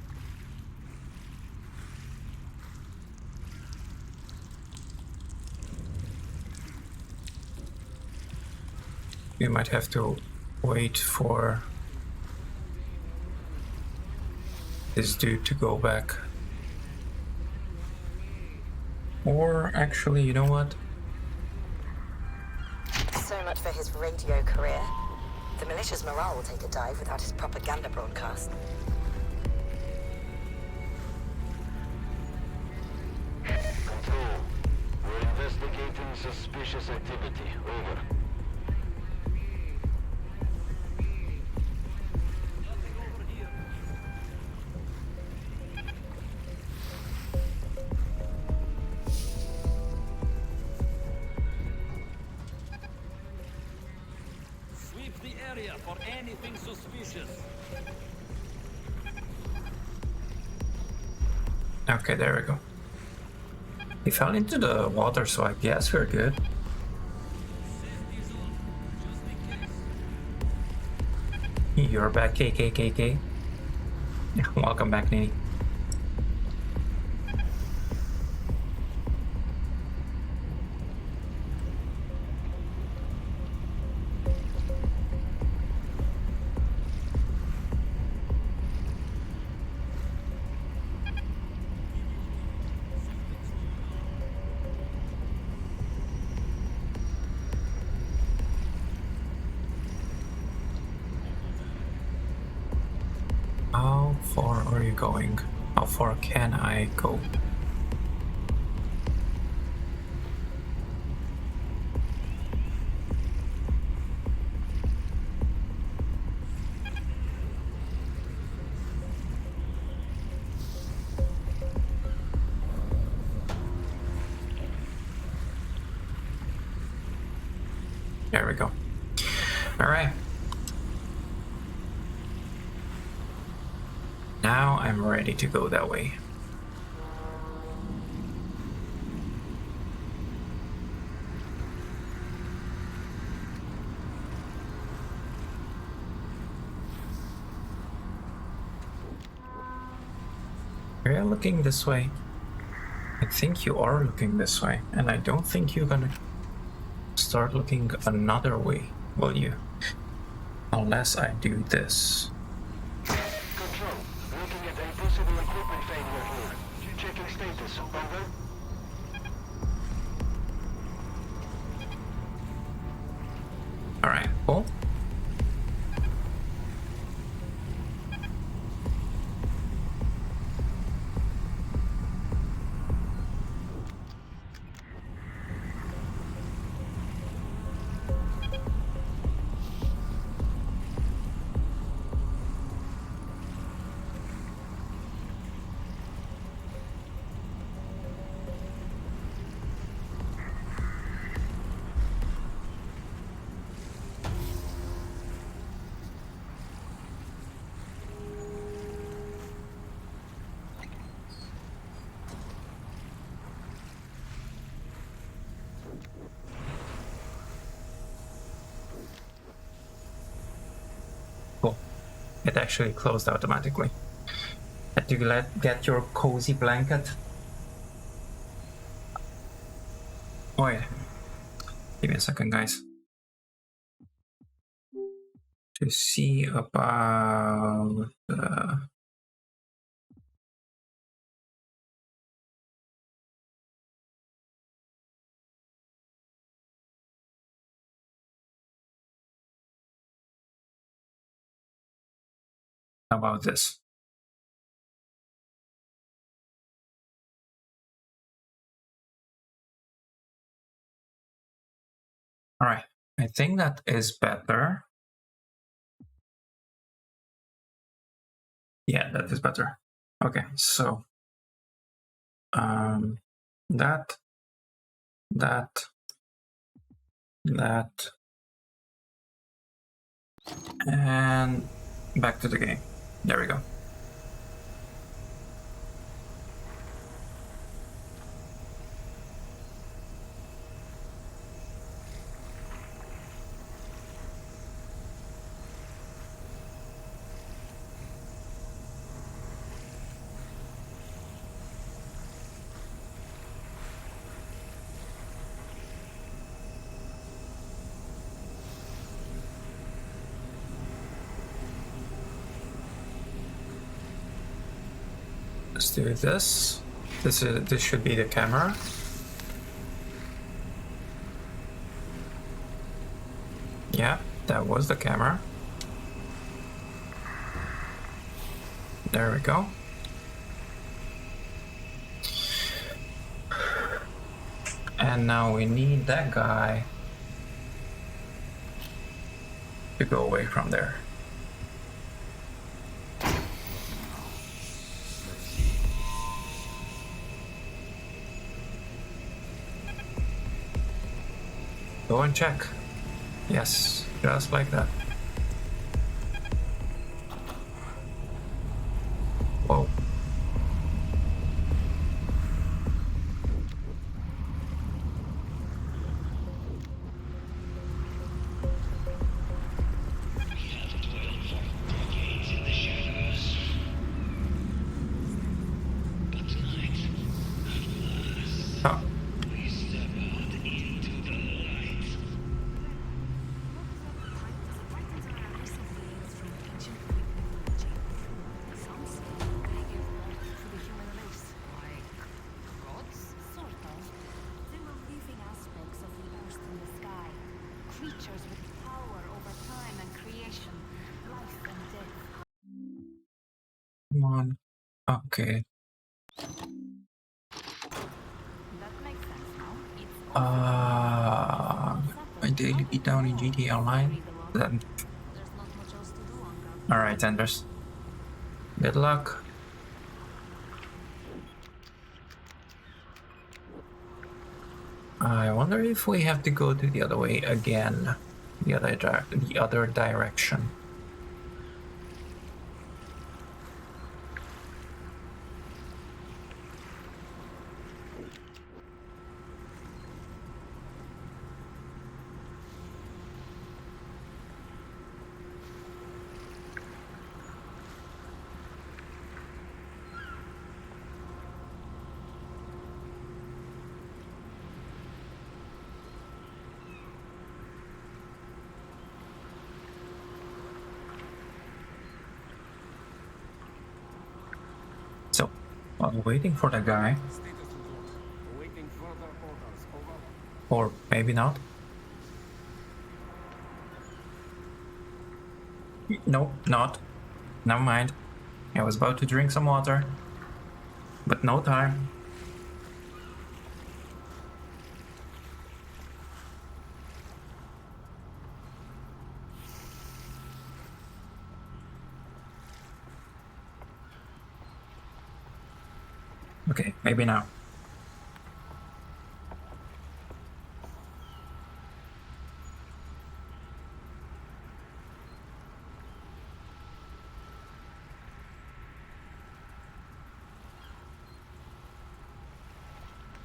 We might have to wait for this dude to go back. Or actually, you know what? So much for his radio career. The militia's morale will take a dive without his propaganda broadcast. Control. We're investigating suspicious activity. Over. Sweep the area for anything suspicious. Okay, there we go. He fell into the water, so I guess we're good. You're back, KKKK. Yeah, welcome back, Nini. How far are you going? How far can I go? There we go. All right. Now I'm ready to go that way. Are you looking this way? I think you are looking this way, and I don't think you're gonna start looking another way, will you? Unless I do this. Control. Looking at a possible equipment failure here. Checking status. Over. Alright, cool. It actually closed automatically. Had to get your cozy blanket. Oh yeah. Give me a second, guys. To see about about this. All right, I think that is better. Yeah, that is better. Okay, so that, and back to the game. There we go. Let's do this. This should be the camera. Yeah, that was the camera. There we go. And now we need that guy to go away from there. Go and check. Yes, just like that. Whoa. Huh. Come on. Okay. My daily beatdown in GTA Online. Then. Alright, Anders. Good luck. I wonder if we have to go to the other way again. The other direction. So, while waiting for the guy, or maybe not. No, not. Never mind. I was about to drink some water, but no time. Okay, maybe now.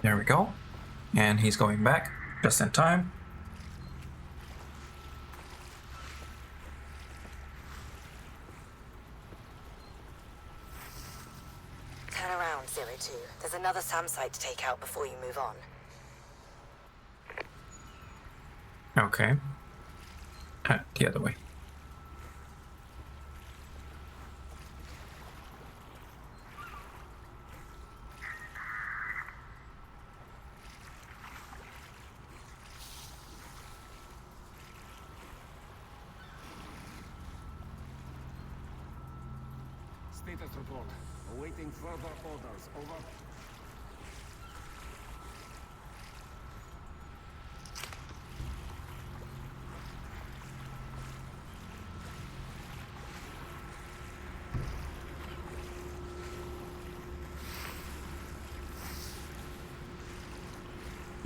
There we go. And he's going back just in time. Turn around, 02. There's another SAM site to take out before you move on. Okay. The other way. Status report. Awaiting further orders. Over.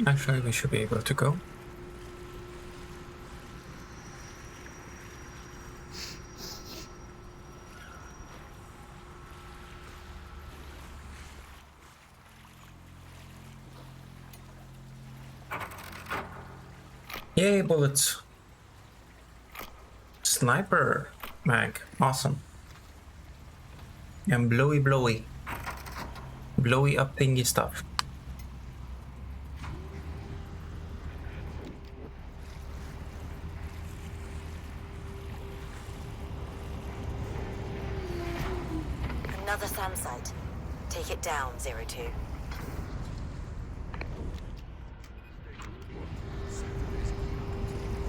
Actually, we should be able to go. Yay, bullets. Sniper mag. Awesome. And blowy. Blowy up thingy stuff. Another SAM site. Take it down, 02.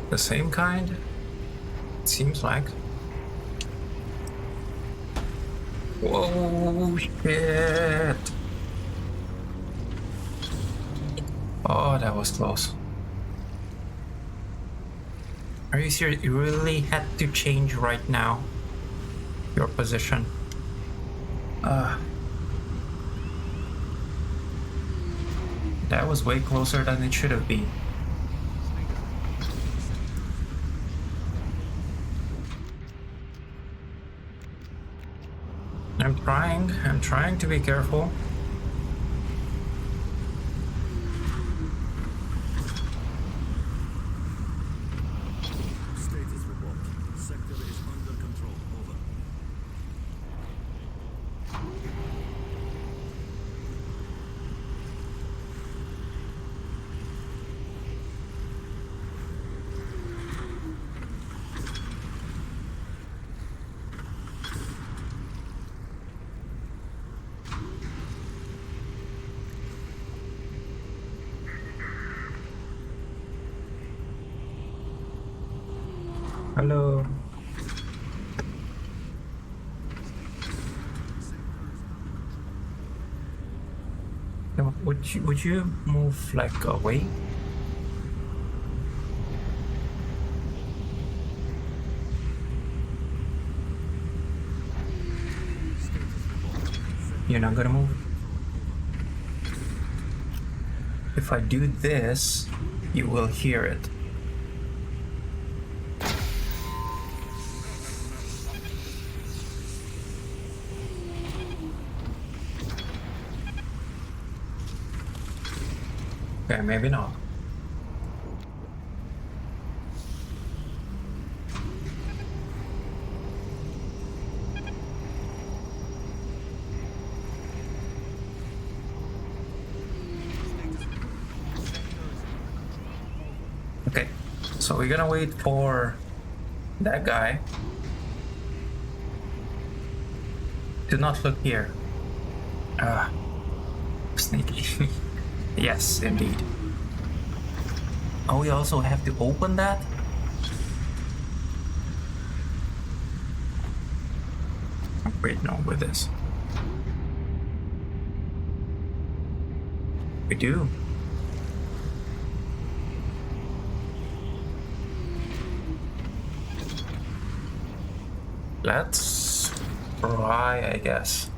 The same kind? It seems like. Whoa, shit. Oh, that was close. Are you serious? You really had to change right now? Your position? That was way closer than it should have been. I'm trying to be careful. Status report. Sector is under control. Over. Hello. No, would you move like away? You're not gonna move? If I do this, you will hear it. Okay, maybe not. Okay, so we're gonna wait for that guy to not look here. Sneaky. Yes, indeed. Oh, we also have to open that? Wait, no, with this. We do. Let's try, I guess.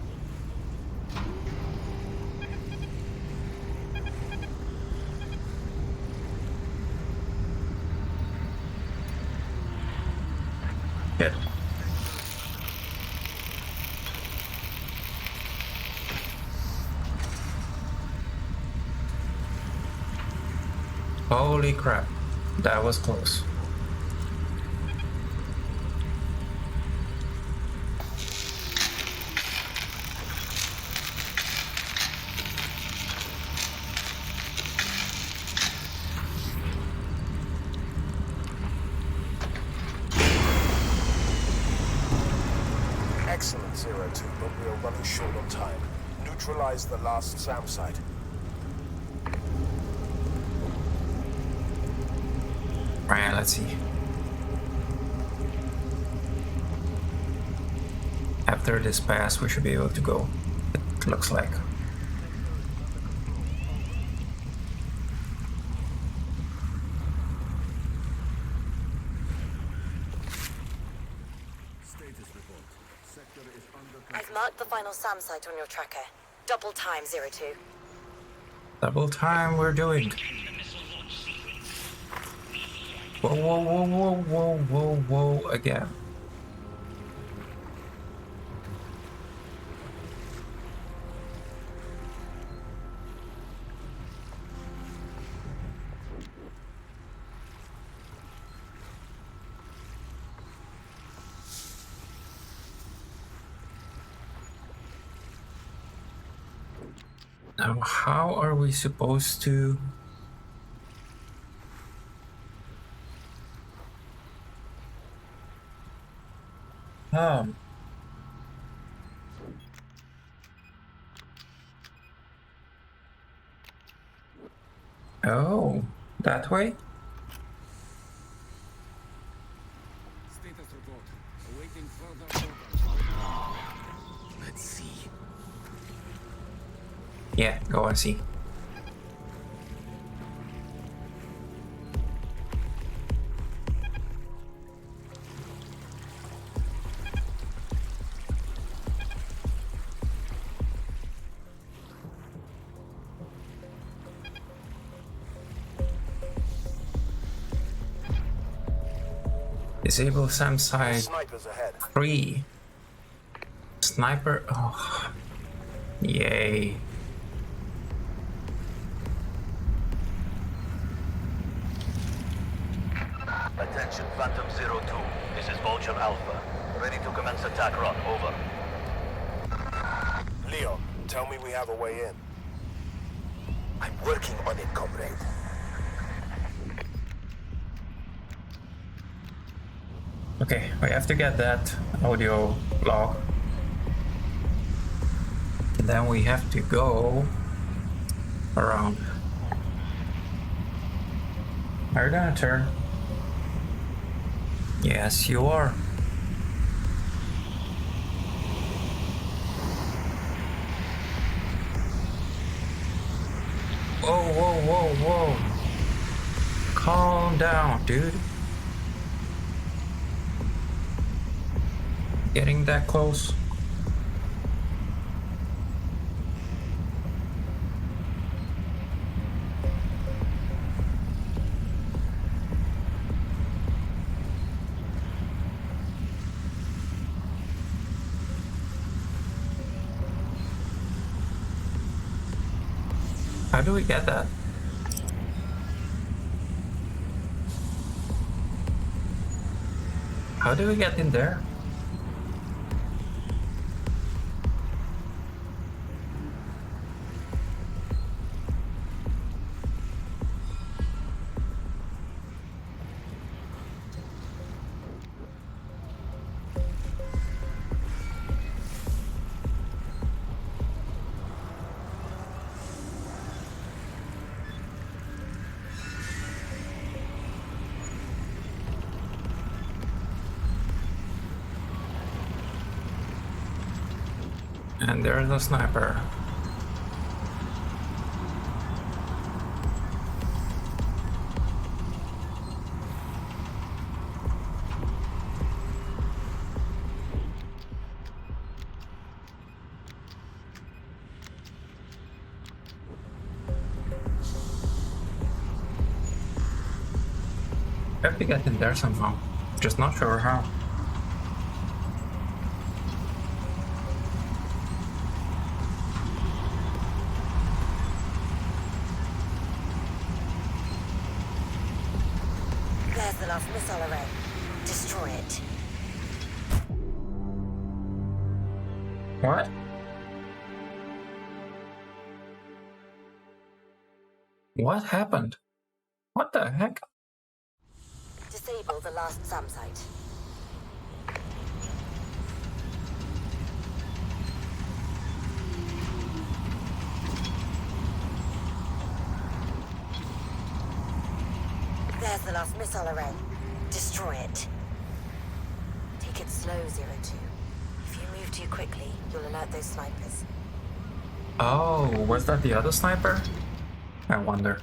Good. Holy crap, that was close. Excellent, 02, but we are running short on time. Neutralize the last SAM site. Right, let's see. After this pass, we should be able to go. It looks like. I've marked the final SAM site on your tracker. Double time, 02. Double time we're doing. Whoa, whoa, whoa, whoa, whoa, whoa, whoa, again. Now, how are we supposed to... Oh, that way? Status report. Awaiting further orders. Yeah, go and see. Disable SAM side Snipers ahead. 3. Sniper. Oh, yay. Attention, Phantom 02. This is Vulture Alpha. Ready to commence attack run. Over. Leon, tell me we have a way in. I'm working on it, comrade. Okay, we have to get that audio log. And then we have to go around. Are you gonna turn? Yes, you are. Whoa, whoa, whoa, whoa. Calm down, dude. Getting that close. How do we get that? How do we get in there? And there's a sniper. Have to get in there somehow. Just not sure how. There's the last missile array. Destroy it. What? What happened? What the heck? Disable the last SAM site. There's the last missile array. Destroy it. Take it slow, 02. If you move too quickly, you'll alert those snipers. Oh, was that the other sniper? I wonder.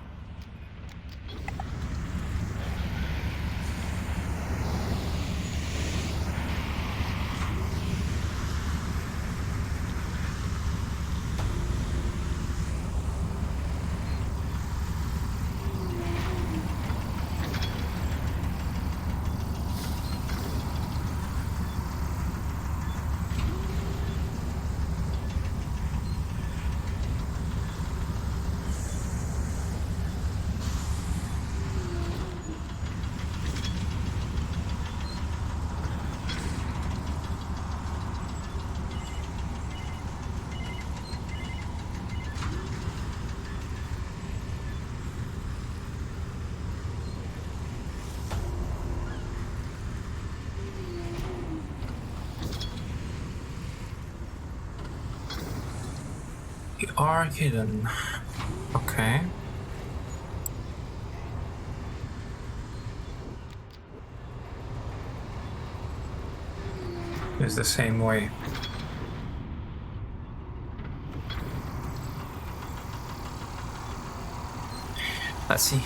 You are hidden. Okay. It's the same way. Let's see.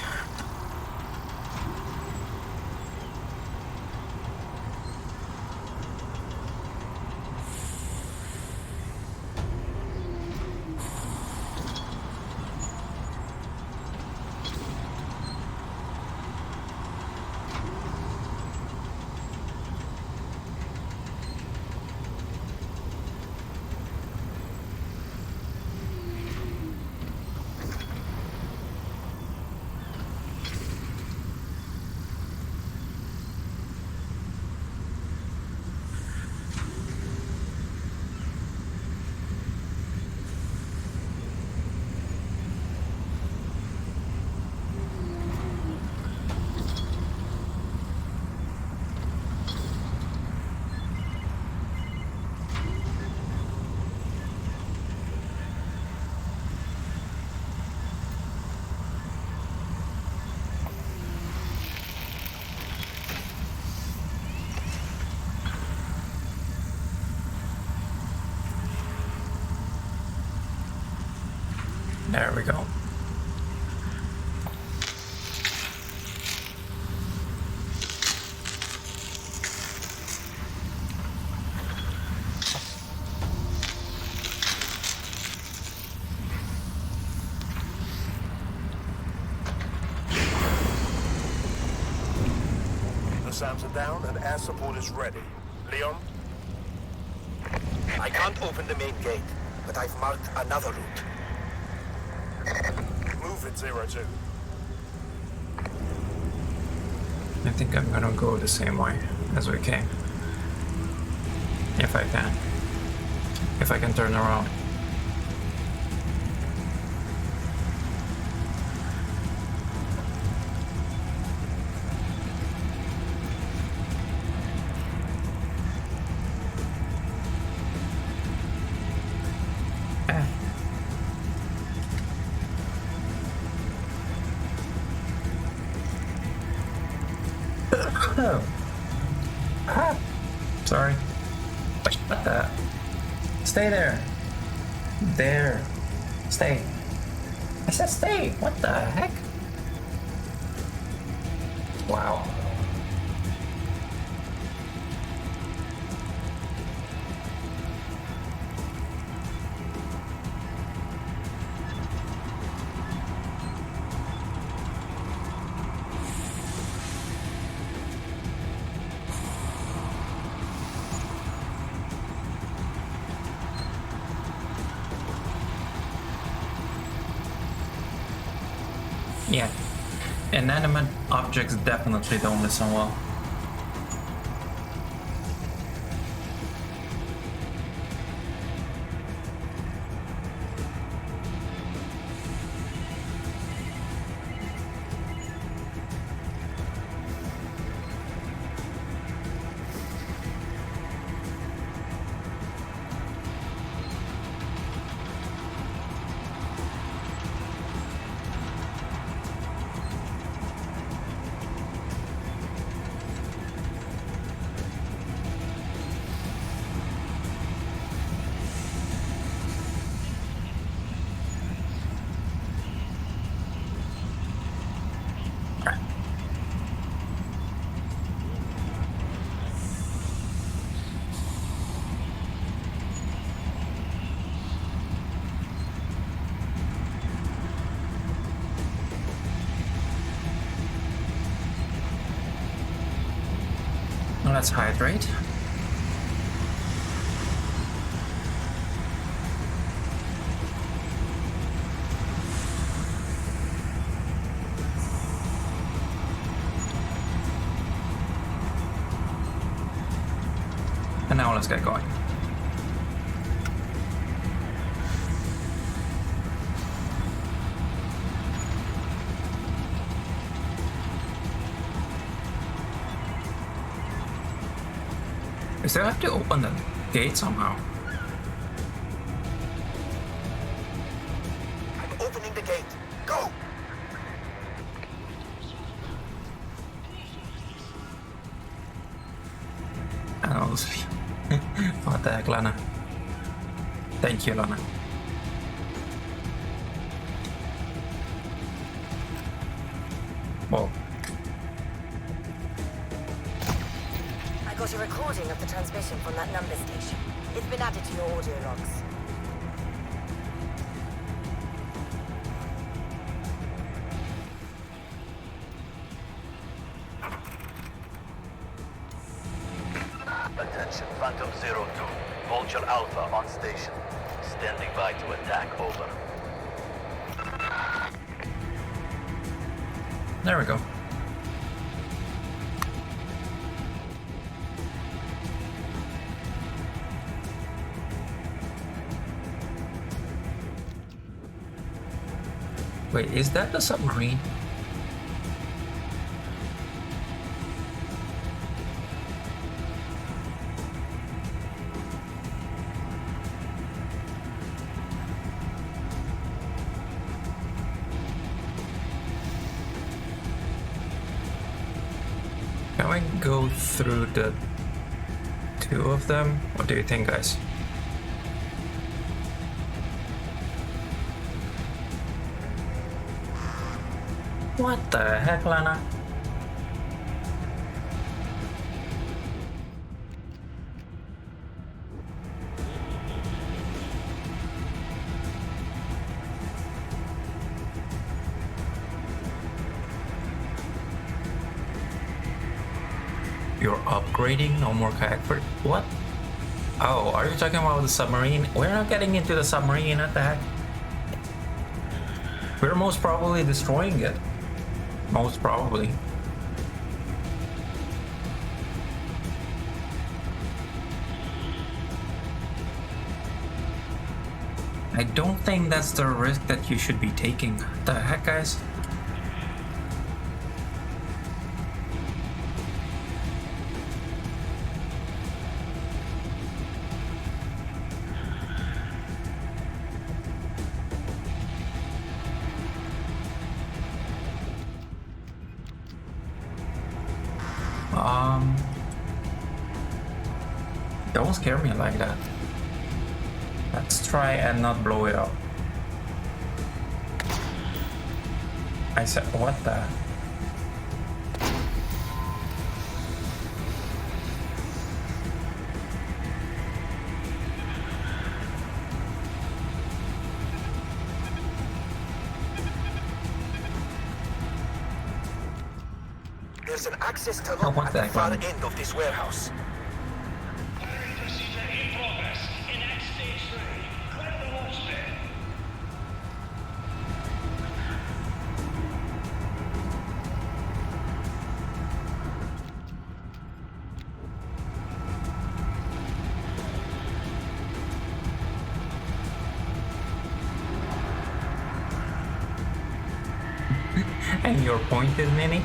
There we go. The SAMs are down and air support is ready. Leon? I can't open the main gate, but I've marked another route. Move it, 02. I think I'm gonna go the same way as we came. If I can. If I can turn around. Sorry. What the? Stay there. There. Stay. I said stay. What the heck? Wow. Yeah, inanimate objects definitely don't listen well. Let's hydrate. And now let's get going. We still have to open the gate somehow. I'm opening the gate. Go! Honestly. What the heck, Lana? Thank you, Lana. Well, I got a recording of the transmission from that number station. It's been added to your audio logs. Attention, Phantom 02. Vulture Alpha on station. Standing by to attack, over. there we go. Wait, is that the submarine? Can we go through the two of them? What do you think, guys? What the heck, Lana? You're upgrading? No more kayak for what? Oh, are you talking about the submarine? We're not getting into the submarine, what the heck? We're most probably destroying it. Most probably. I don't think that's the risk that you should be taking. What the heck, guys? Don't scare me like that. Let's try and not blow it up. I said, what the? There's an access tunnel Oh, what at the the heck, far man? end of this warehouse. Procedure in progress. Enact stage 3. Clear the launch bay. And your point is, Minnie?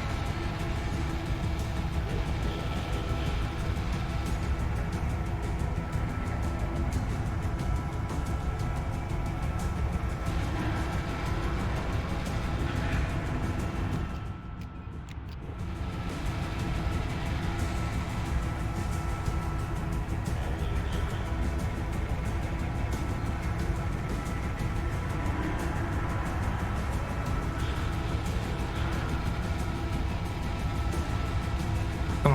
Come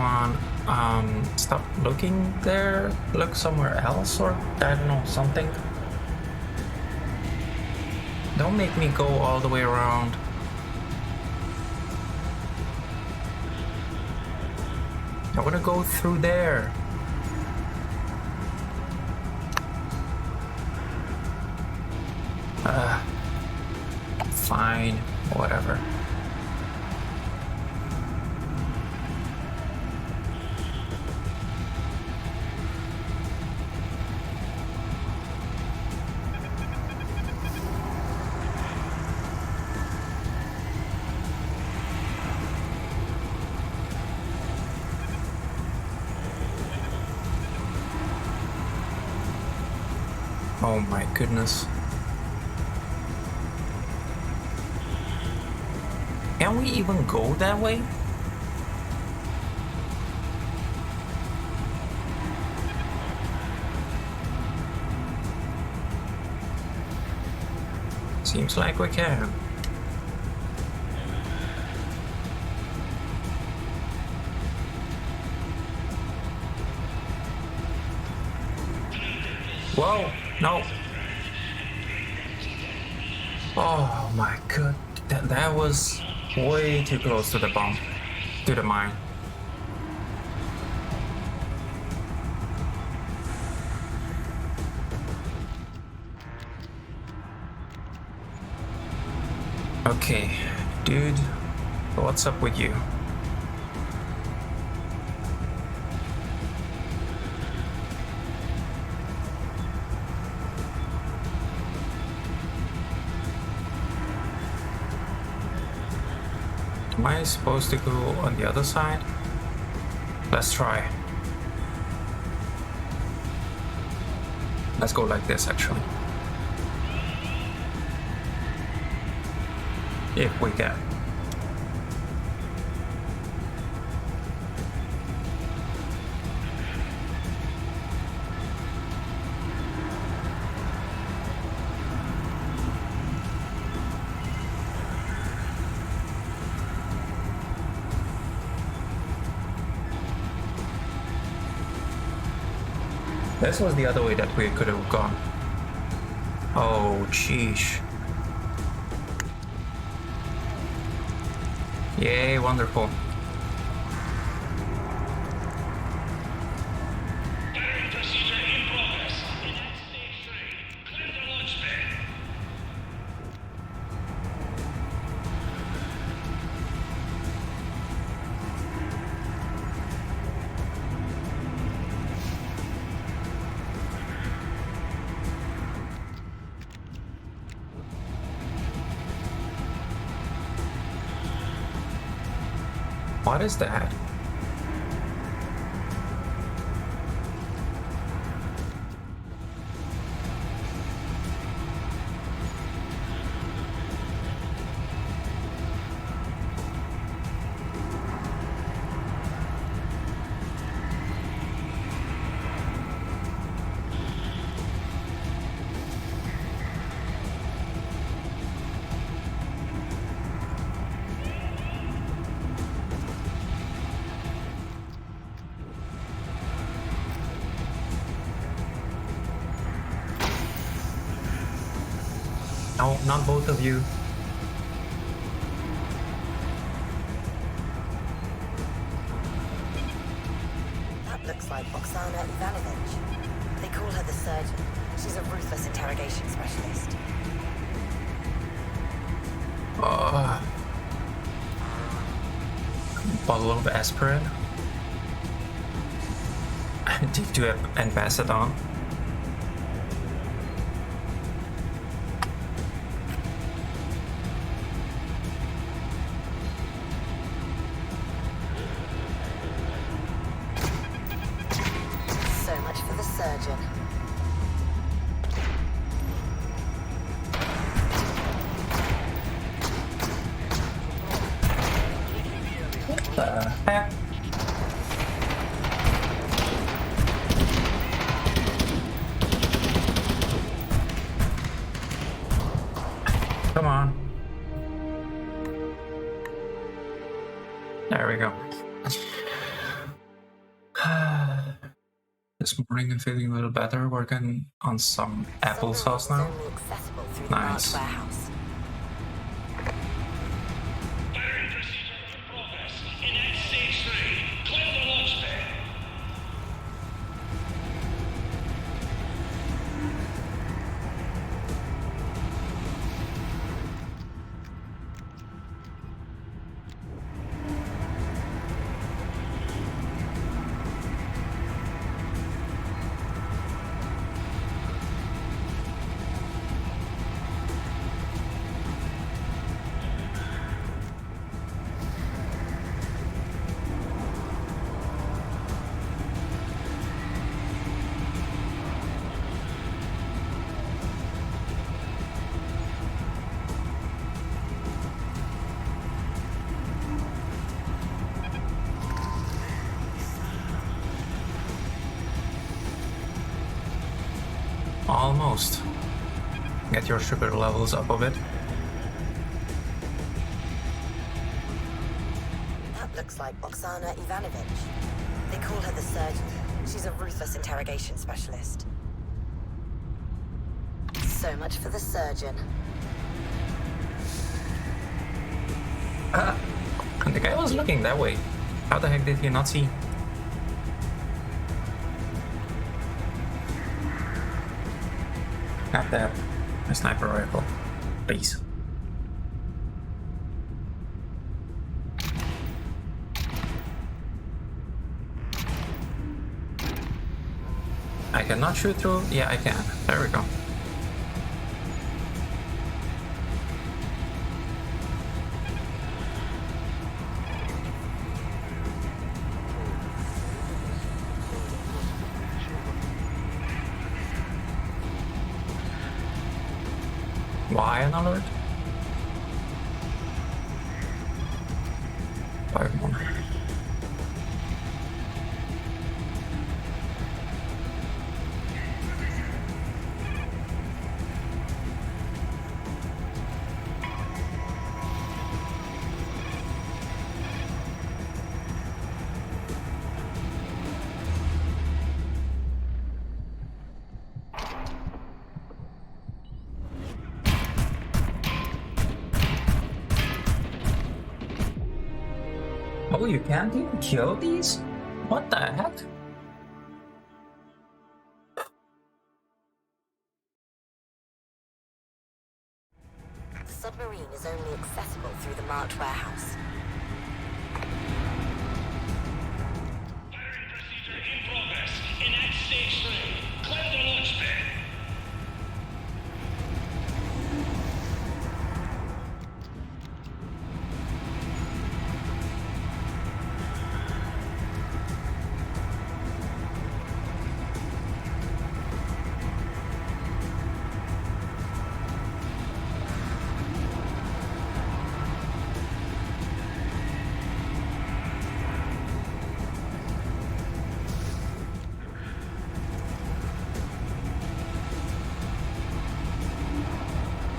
on, stop looking there. Look somewhere else, or I don't know, something. Don't make me go all the way around. I want to go through there. Fine, whatever. Oh my goodness. Can we even go that way? Seems like we can. Whoa, no. Oh my god, that was way too close to the bomb, to the mine. Okay, dude, what's up with you? Am I supposed to go on the other side? Let's try. Let's go like this, actually. If we can. This was the other way that we could have gone. Oh, sheesh. Yay, wonderful. Firing procedure in progress. Enact stage 3. Clear the launch bay. What is that? No, not both of you. That looks like Oksana Ivanovich. They call her the surgeon. She's a ruthless interrogation specialist. Bottle of aspirin. Take to Ambassador. So much for the surgeon. What the heck? Come on. There we go. This morning I'm feeling a little better, working on some applesauce now. Nice. Firing procedure in progress. Enact stage 3. Clear the launch bay. Almost. Get your sugar levels up a bit. That looks like Oksana Ivanovich. They call her the surgeon. She's a ruthless interrogation specialist. So much for the surgeon. And the guy was looking that way. How the heck did he not see? Not that. A sniper rifle. Please. I cannot shoot through? Yeah, I can. There we go. Why an alert? 5 more. Oh, you can't even kill these? What the heck? The submarine is only accessible through the marked warehouse. Firing procedure in progress. Enact stage 3. Clear the launch bay.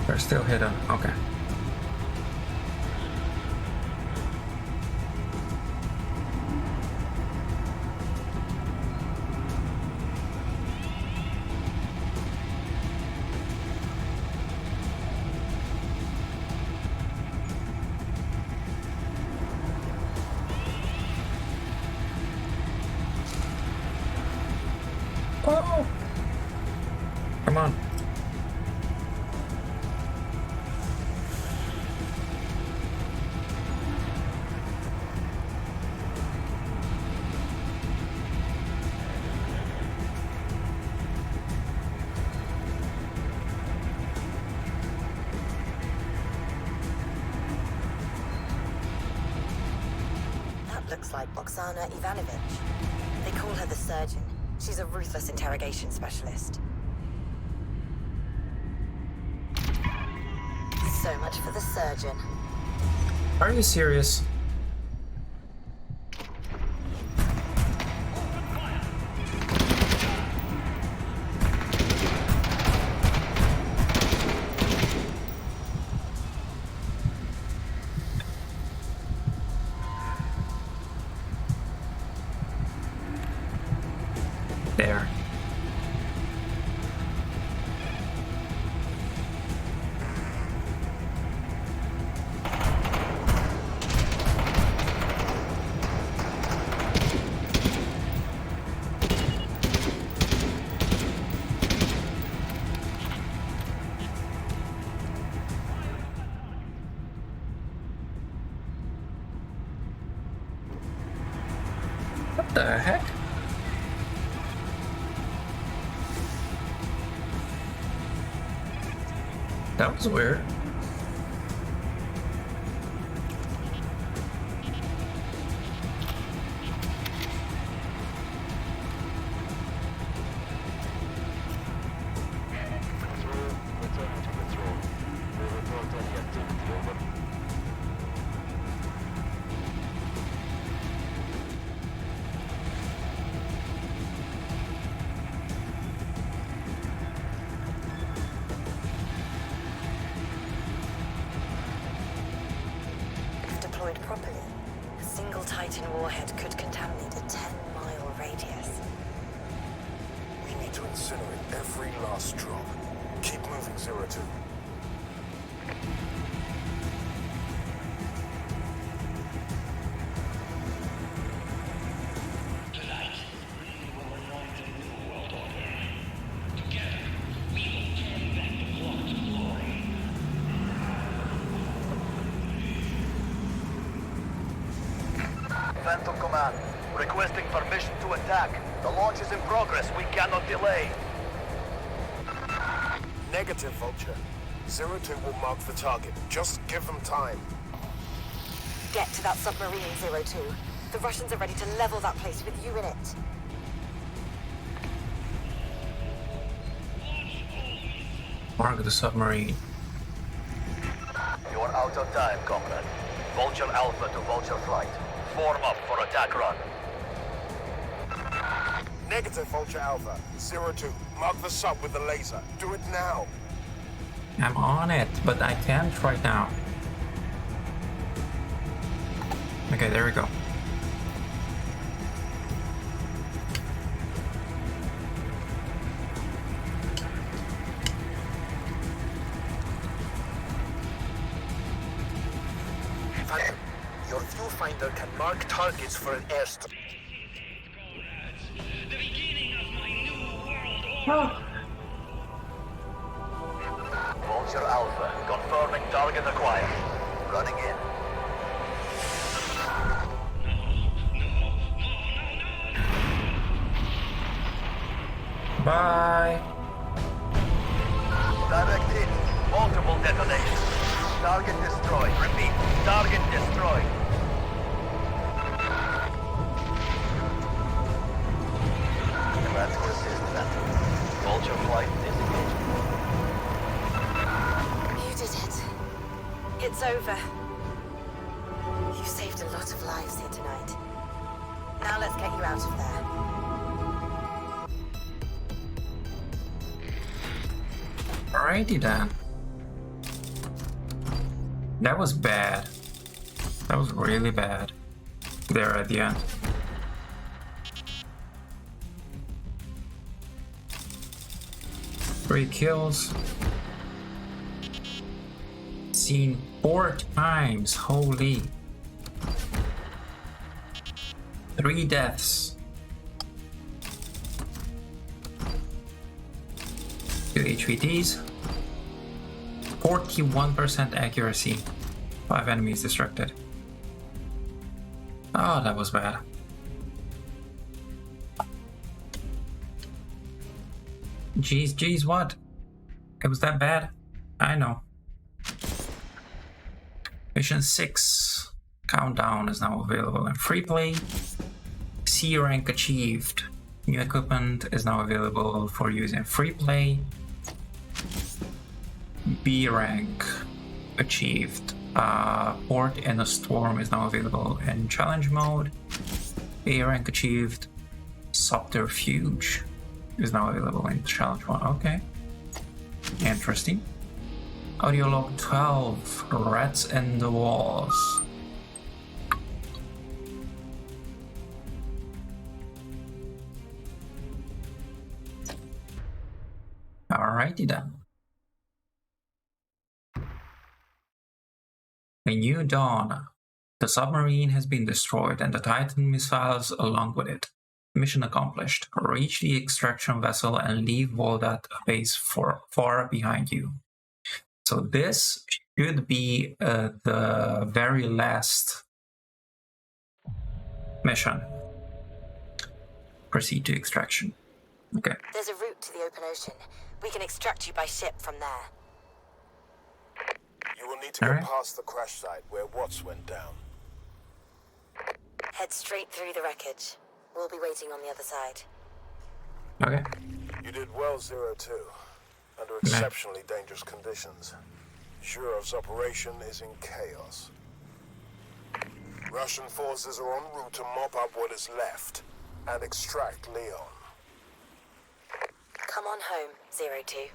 They're still hidden. Okay. Oh! Come on. Looks like Oksana Ivanovich. They call her the surgeon. She's a ruthless interrogation specialist. So much for the surgeon. Are you serious? There. What the heck? That was weird. Properly, a single Titan warhead could contaminate a 10-mile radius. We need to incinerate every last drop. Keep moving, 02. Tonight, we will anoint a new world order. Together, we will turn back the clock to glory. Phantom Command, requesting permission to attack. The launch is in progress. We cannot delay. Negative, Vulture. 02 will mark the target. Just give them time. Get to that submarine, 02. The Russians are ready to level that place with you in it. Mark the submarine. You are out of time, comrade. Vulture Alpha to Vulture Flight. Form up for attack run. Negative, Vulture Alpha. 02. Mark the sub with the laser. Do it now. I'm on it, but I can't right now. Okay, there we go. Phantom, your viewfinder can mark targets for an airstrike. The beginning of my new world order. Vulture Alpha, confirming target acquired. Running in. Bye. Direct hit. Multiple detonations. Target destroyed. Repeat. Target destroyed. Glad to assist, Phantom. Vulture Flight disengaged. You did it. It's over. You saved a lot of lives here tonight. Now let's get you out of there. Alrighty then. That was bad. That was really bad. There at the end. Three kills. Seen 4 times. Holy. 3 deaths. 2 HVTs. 41% accuracy. 5 enemies distracted. Oh, that was bad. Jeez, what? It was that bad? I know. Mission 6 Countdown is now available in free play. C rank achieved. New equipment is now available for use in free play. B rank achieved. Port in a Storm is now available in challenge mode. A rank achieved. Subterfuge is now available in challenge mode. Okay. Interesting. Audio log 12. Rats in the walls. Alrighty then. A new dawn. The submarine has been destroyed and the Titan missiles along with it. Mission accomplished. Reach the extraction vessel and leave Voldat base far behind you. So this should be the very last mission. Proceed to extraction. Okay. There's a route to the open ocean. We can extract you by ship from there. You will need to get past the crash site where Watts went down. Head straight through the wreckage. We'll be waiting on the other side. Okay. You did well, 02. Under exceptionally dangerous conditions. Zhurov's operation is in chaos. Russian forces are en route to mop up what is left and extract Leon. Come on home, 02.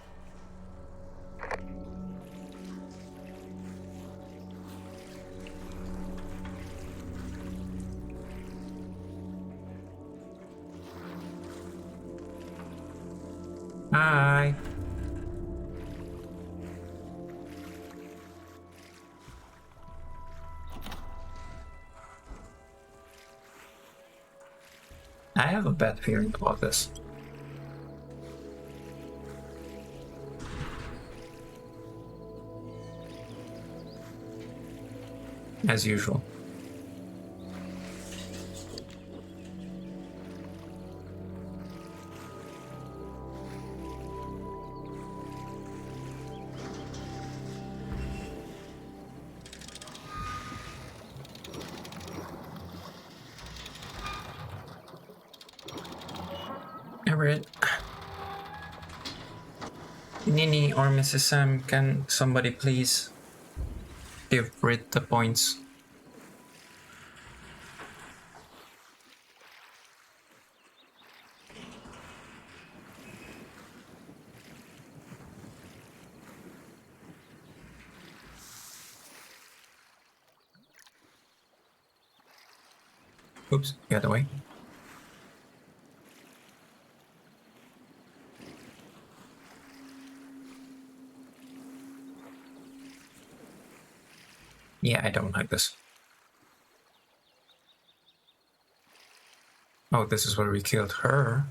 Hi. I have a bad feeling about this. As usual. Everett. Nini or Mrs. Sam, can somebody please give Brit the points? Oops, the other way. Yeah, I don't like this. Oh, this is where we killed her.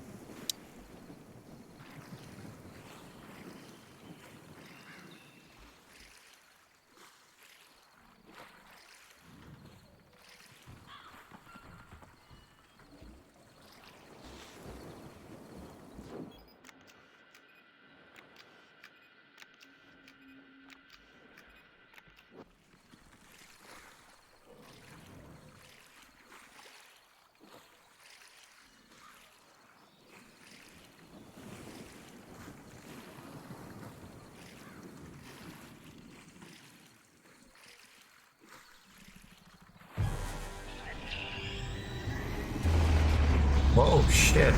Whoa, shit.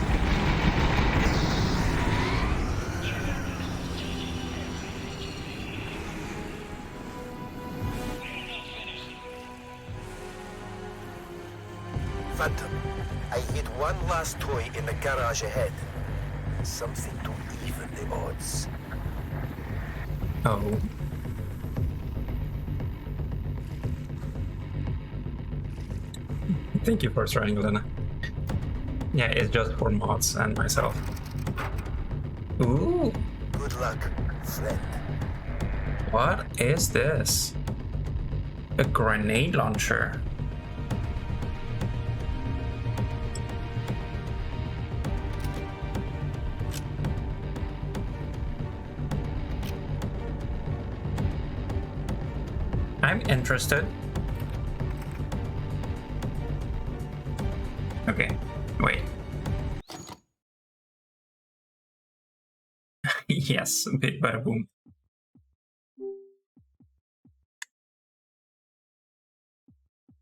Phantom, I hid one last toy in the garage ahead. Something to even the odds. Oh. Thank you for trying, Lena. Yeah, it's just for mods and myself. Ooh. Good luck, friend. What is this? A grenade launcher. I'm interested. Okay, wait. Yes, big bada boom.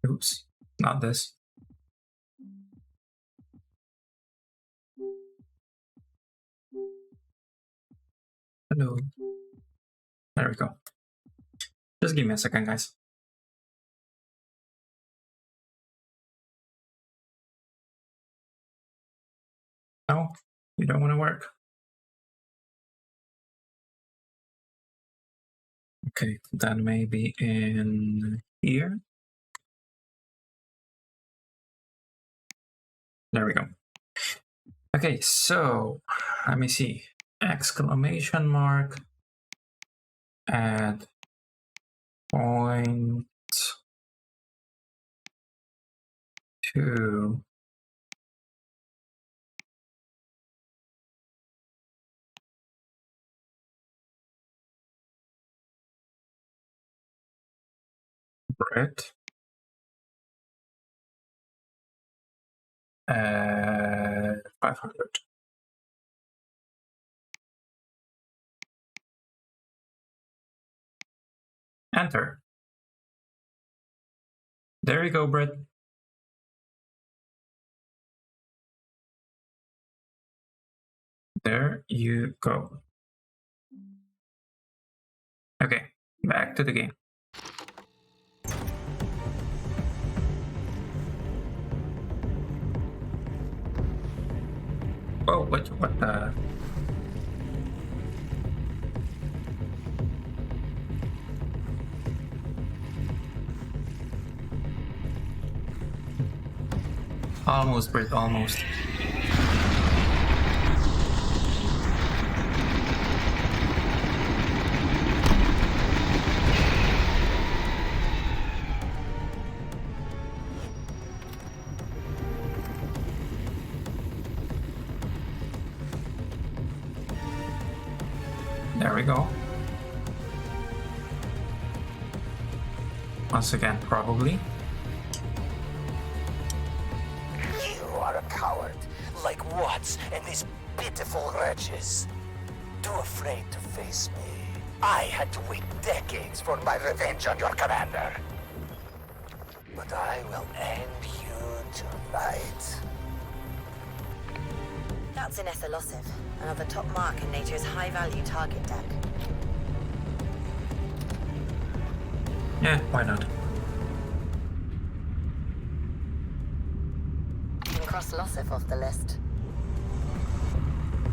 Oops, not this. Hello. There we go. Just give me a second, guys. No, you don't want to work. Okay, then maybe in here. There we go. Okay, so let me see. Exclamation mark. Add point to Brit. 500. Enter. There you go, Brit. There you go. Okay, back to the game. Oh, what the? Almost, Brit, almost. There we go. Once again, probably. You are a coward, like Watts and these pitiful wretches. Too afraid to face me. I had to wait decades for my revenge on your commander. But I will end you tonight. That's an Ethelosive, another top mark in NATO's high-value target deck. Yeah, why not? You can cross Losif off the list.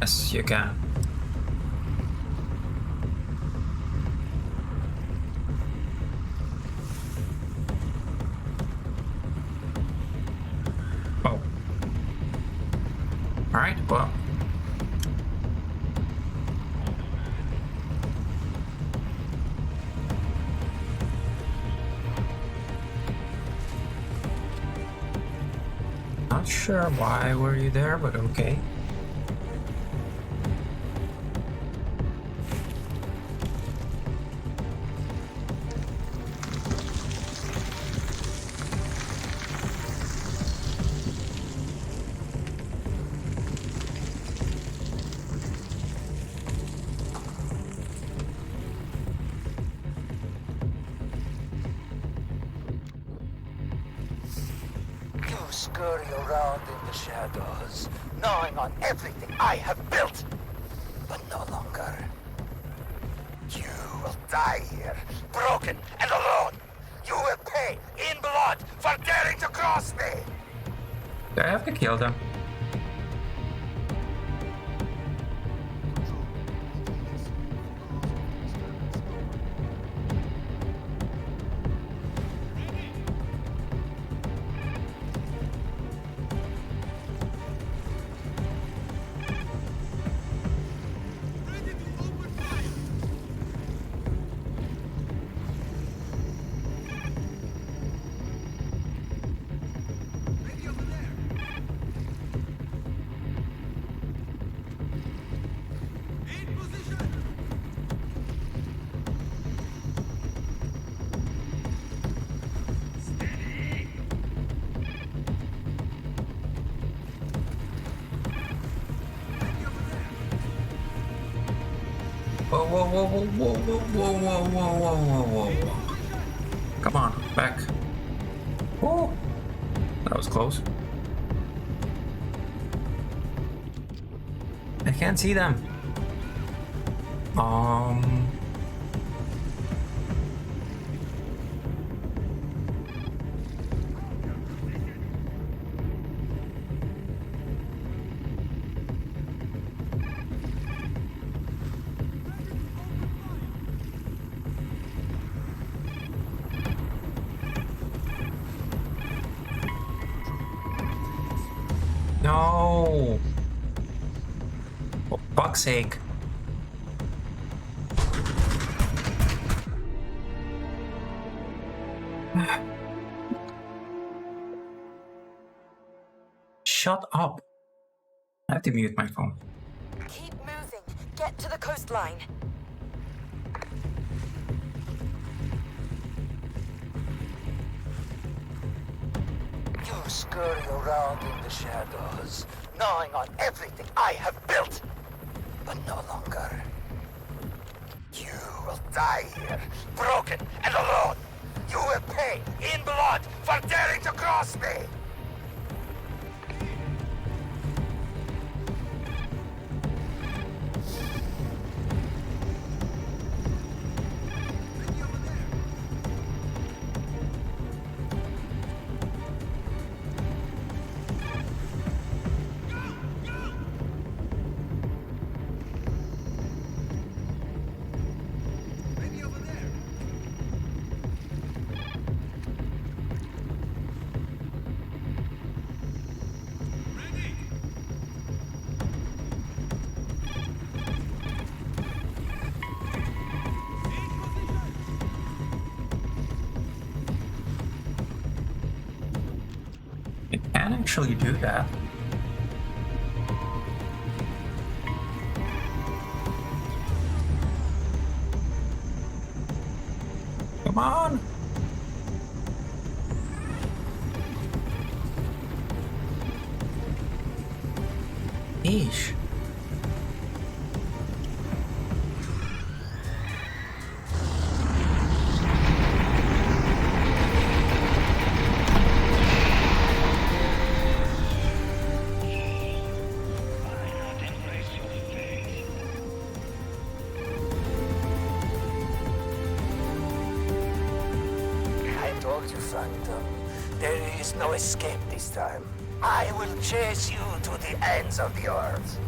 Yes, you can. Oh. Alright, well. Not sure why were you there, but okay. You scurry around in the shadows, gnawing on everything I have built. But no longer. You will die here, broken and alone. You will pay in blood for daring to cross me. Do I have to kill them? Whoa, whoa, whoa, whoa, whoa, whoa, whoa, whoa, whoa, whoa, whoa, whoa. Come on, back. Oh, that was close. I can't see them. No! For fuck's sake. Shut up. I have to mute my phone. Keep moving. Get to the coastline. You scurry around in the shadows, gnawing on everything I have built. But no longer. You will die here, broken and alone. You will pay in blood for daring to cross me. actually do that. Come on! Eesh. I told you, Phantom. There is no escape this time. I will chase you to the ends of the earth.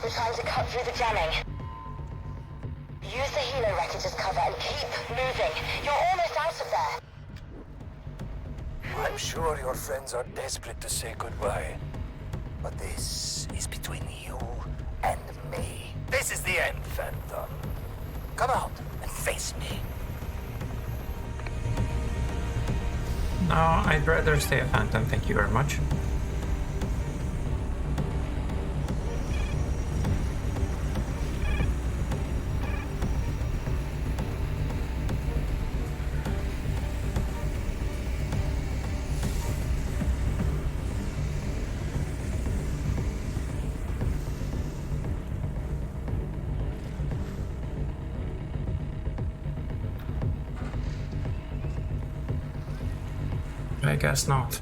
We're trying to cut through the jamming. Use the helo wreckage as cover and keep moving. You're almost out of there. I'm sure your friends are desperate to say goodbye. But this is between you and me. This is the end, Phantom. Come out and face me. No, I'd rather stay a Phantom, thank you very much. I guess not.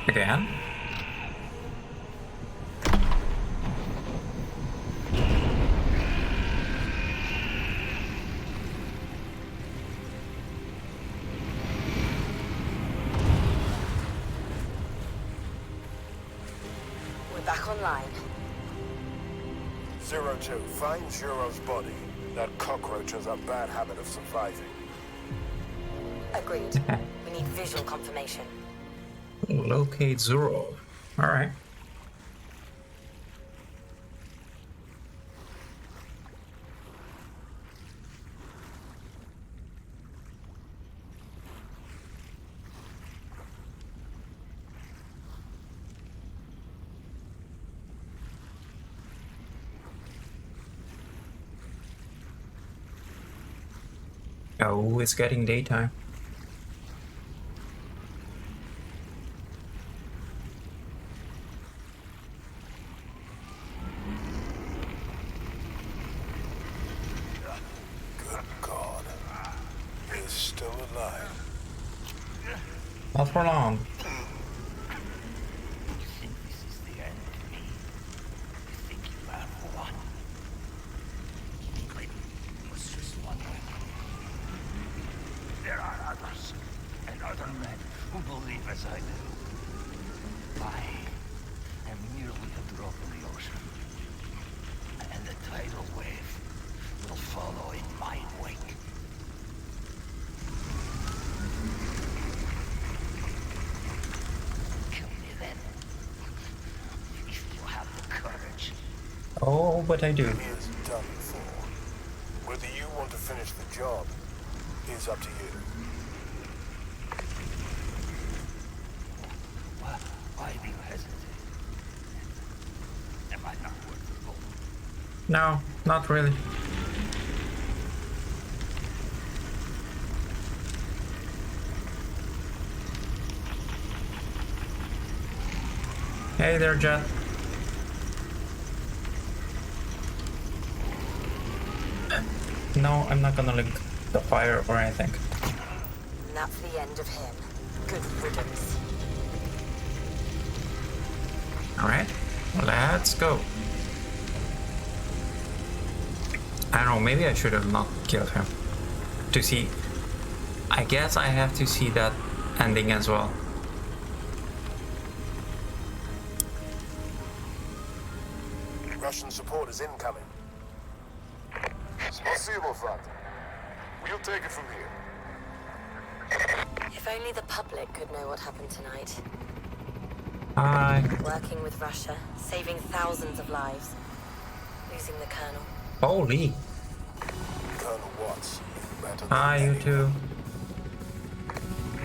Again? Back online. 02, find Zero's body. That cockroach has a bad habit of surviving. Agreed. We need visual confirmation. Locate Zero. Alright. Oh, it's getting daytime. Good God. He's still alive. Not for long. You think this is the end of me? You think you have won? I was just wondering. There are others, and other men who believe as I do. I am merely a drop in the ocean, and the tidal wave will follow in my wake. Kill me then, if you have the courage. Oh, but I do. He is done for. Whether you want to finish the job is up to you. Why do you hesitate? Am I not worth the gold? No, not really. Hey there, Jet. No, I'm not gonna lick the fire or anything. And that's the end of him. Good riddance. Alright, let's go. I don't know, maybe I should have not killed him. To see... I guess I have to see that ending as well. Russian support is incoming. Спасибо, Phantom. We'll take it from here. If only the public could know what happened tonight. Hi. Working with Russia, saving thousands of lives. Losing the Colonel. Holy. Colonel Watts. Hi, you too.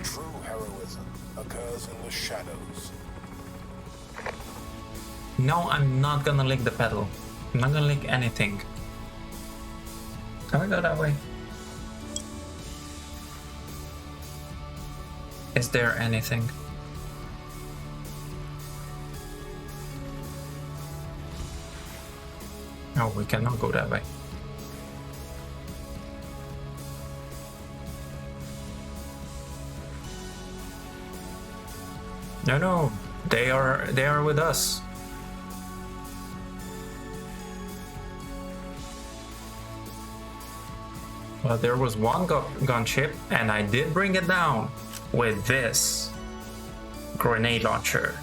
True heroism occurs in the shadows. No, I'm not gonna lick the pedal. I'm not gonna lick anything. Can we go that way? Is there anything? No, we cannot go that way. No, they are with us. Well, there was one gunship, and I did bring it down with this grenade launcher.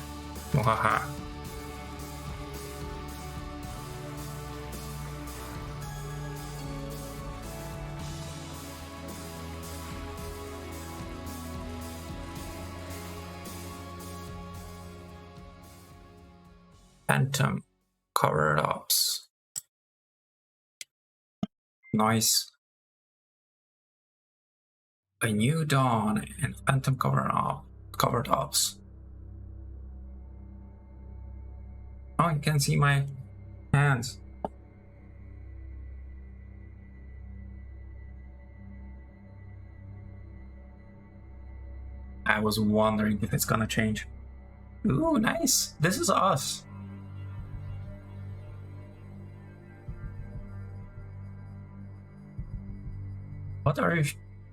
Wahaha. Phantom covered ops. Nice. A new dawn and Phantom covered ops. Oh, you can see my hands. I was wondering if it's gonna change. Ooh, nice. This is us. What are you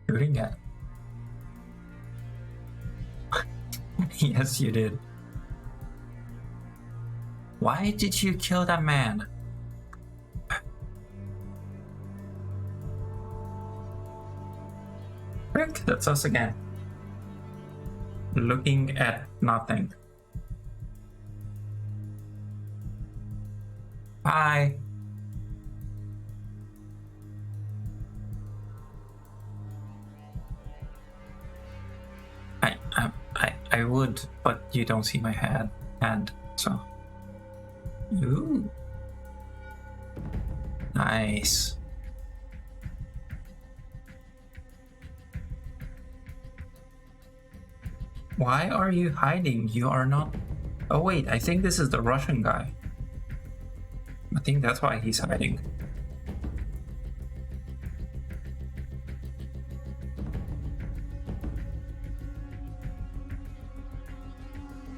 shooting at? Yes, you did. Why did you kill that man? Frick, that's us again. Looking at nothing. Bye. I would, but you don't see my hand, so. Ooh. Nice. Why are you hiding? You are not... Oh wait, I think this is the Russian guy. I think that's why he's hiding.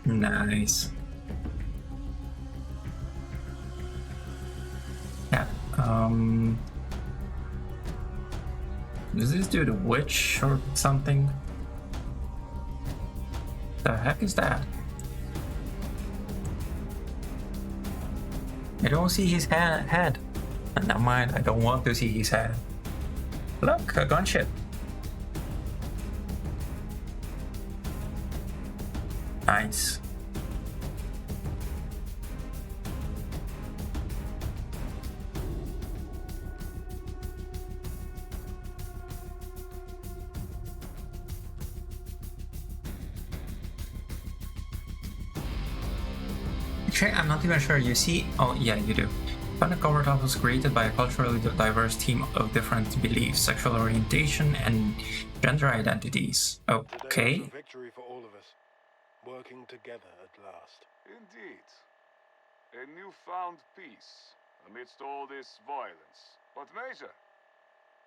Nice. Yeah, does this do the witch or something? The heck is that? I don't see his head. Never mind, I don't want to see his head. Look, a gunship. Nice. Actually, I'm not even sure. You see? Oh, yeah, you do. Phantom Covered Up was created by a culturally diverse team of different beliefs, sexual orientation, and gender identities. Okay. Today is a victory for all of us, working together at last. Indeed. A newfound peace amidst all this violence. But Major,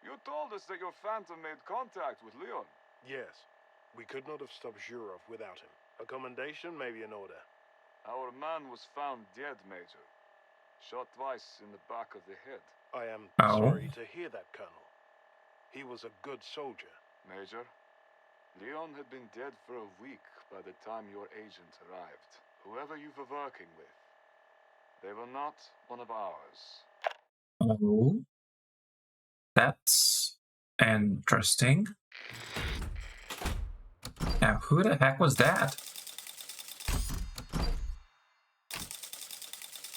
you told us that your Phantom made contact with Leon. Yes. We could not have stopped Zhurov without him. A commendation may be in order. Our man was found dead, Major. Shot twice in the back of the head. I am Oh. sorry to hear that, Colonel. He was a good soldier. Major, Leon had been dead for a week by the time your agent arrived. Whoever you were working with, they were not one of ours. Oh. That's interesting. Now, who the heck was that?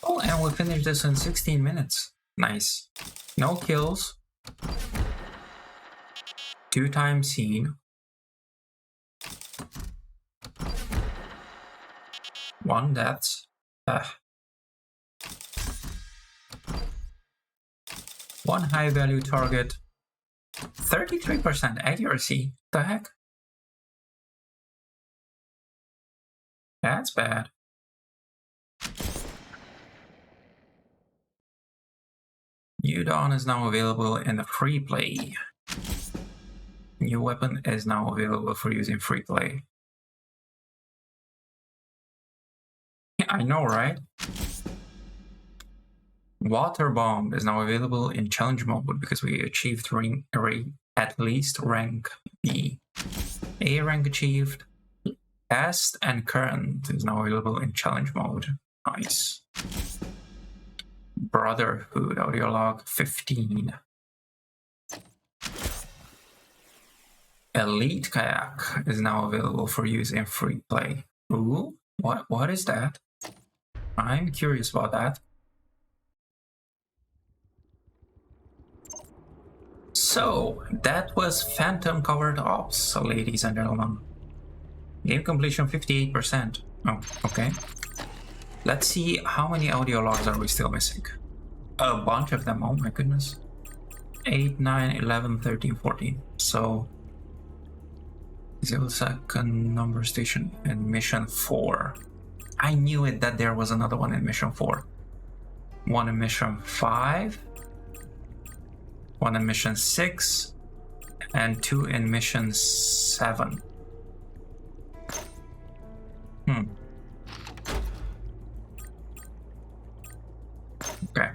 Oh, and we finished this in 16 minutes. Nice. No kills. 2-time scene. 1 death. 1 high value target. 33% accuracy. The heck? That's bad. New Dawn is now available in the free play. New weapon is now available for use in free play. I know, right? Water Bomb is now available in challenge mode because we achieved at least rank B. A rank achieved. Fast and Current is now available in challenge mode. Nice. Brotherhood audio log 15. Elite Kayak is now available for use in free play. Ooh, what is that? I'm curious about that. So, that was Phantom Covered Ops, ladies and gentlemen. Game completion 58%. Oh, okay. Let's see how many audio logs are we still missing. A bunch of them, oh my goodness. 8, 9, 11, 13, 14. So, 0-second number station in mission 4. I knew it that there was another one in mission 4. 1 in mission 5. 1 in mission 6. And 2 in mission 7. Okay.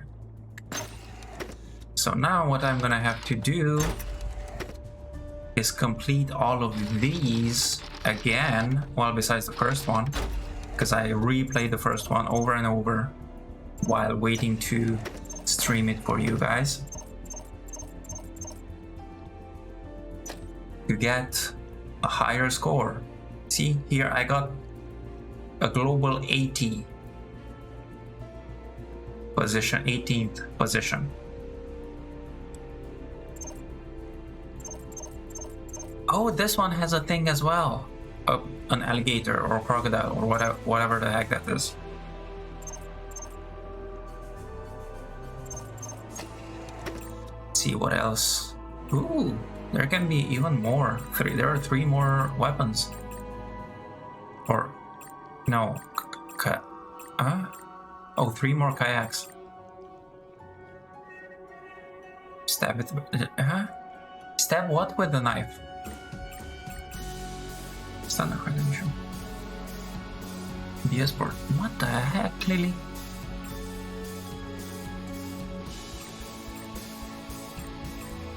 So now what I'm gonna have to do is complete all of these again, well, besides the first one, because I replayed the first one over and over while waiting to stream it for you guys to get a higher score. See, here I got a global 80 position, 18th position. Oh, this one has a thing as well. An alligator or crocodile or whatever the heck that is. Let's see what else. Ooh, there can be even more. There are 3 more weapons. Or, no. Oh, 3 more kayaks. Stab it. Stab what with the knife? Standard credential. BS port. What the heck, Lily?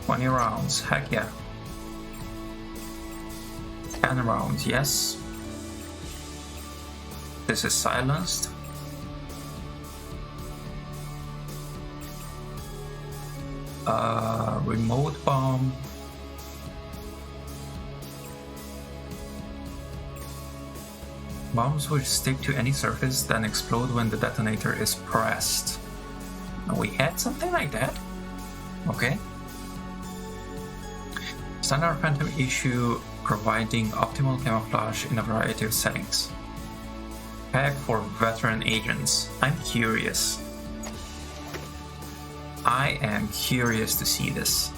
"20 rounds, heck yeah. 10 rounds, yes. This is silenced. Remote bomb. Bombs which stick to any surface, then explode when the detonator is pressed. We had something like that? Okay. Standard Phantom issue providing optimal camouflage in a variety of settings. Pack for veteran agents. I'm curious. I am curious to see this.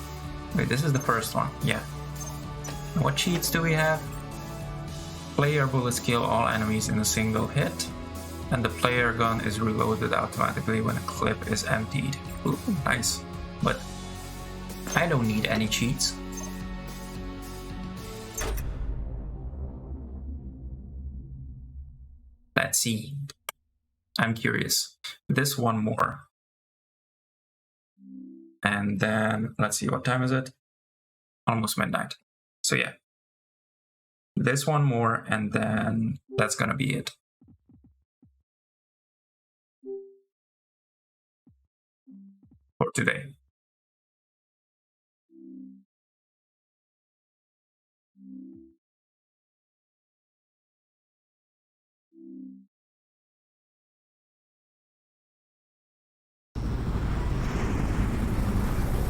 Wait, this is the first one. Yeah. What cheats do we have? Player bullets kill all enemies in a single hit, and the player gun is reloaded automatically when a clip is emptied. Ooh, nice. But I don't need any cheats. Let's see. I'm curious. This one more. And then, let's see, what time is it? Almost midnight. So yeah. This one more, and then that's gonna be it. For today.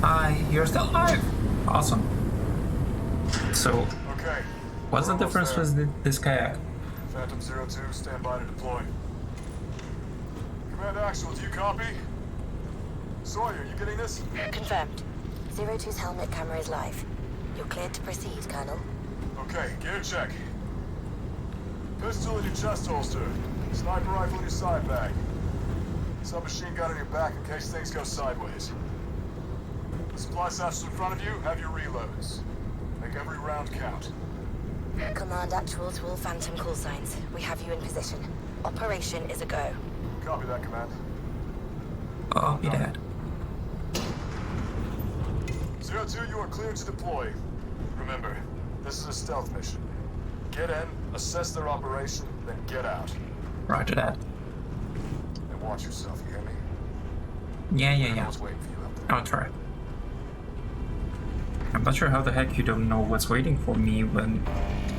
Hi, you're still alive. Awesome. So, Okay. what's the difference with this kayak? Phantom 02, stand by to deploy. Command Actual, do you copy? Sawyer, you getting this? Confirmed. 02's helmet camera is live. You're cleared to proceed, Colonel. Okay, gear check. Pistol in your chest holster. Sniper rifle in your side bag. Submachine gun in your back in case things go sideways. Supply satchels in front of you, have your reloads. Make every round count. Command Actual to all Phantom call signs. We have you in position. Operation is a go. Copy that, Command. I'll be dead. 02, you are cleared to deploy. Remember, this is a stealth mission. Get in, assess their operation, then get out. Roger that. And watch yourself, you hear me? Yeah. What's waiting for you out there? I'll try. I'm not sure how the heck you don't know what's waiting for me when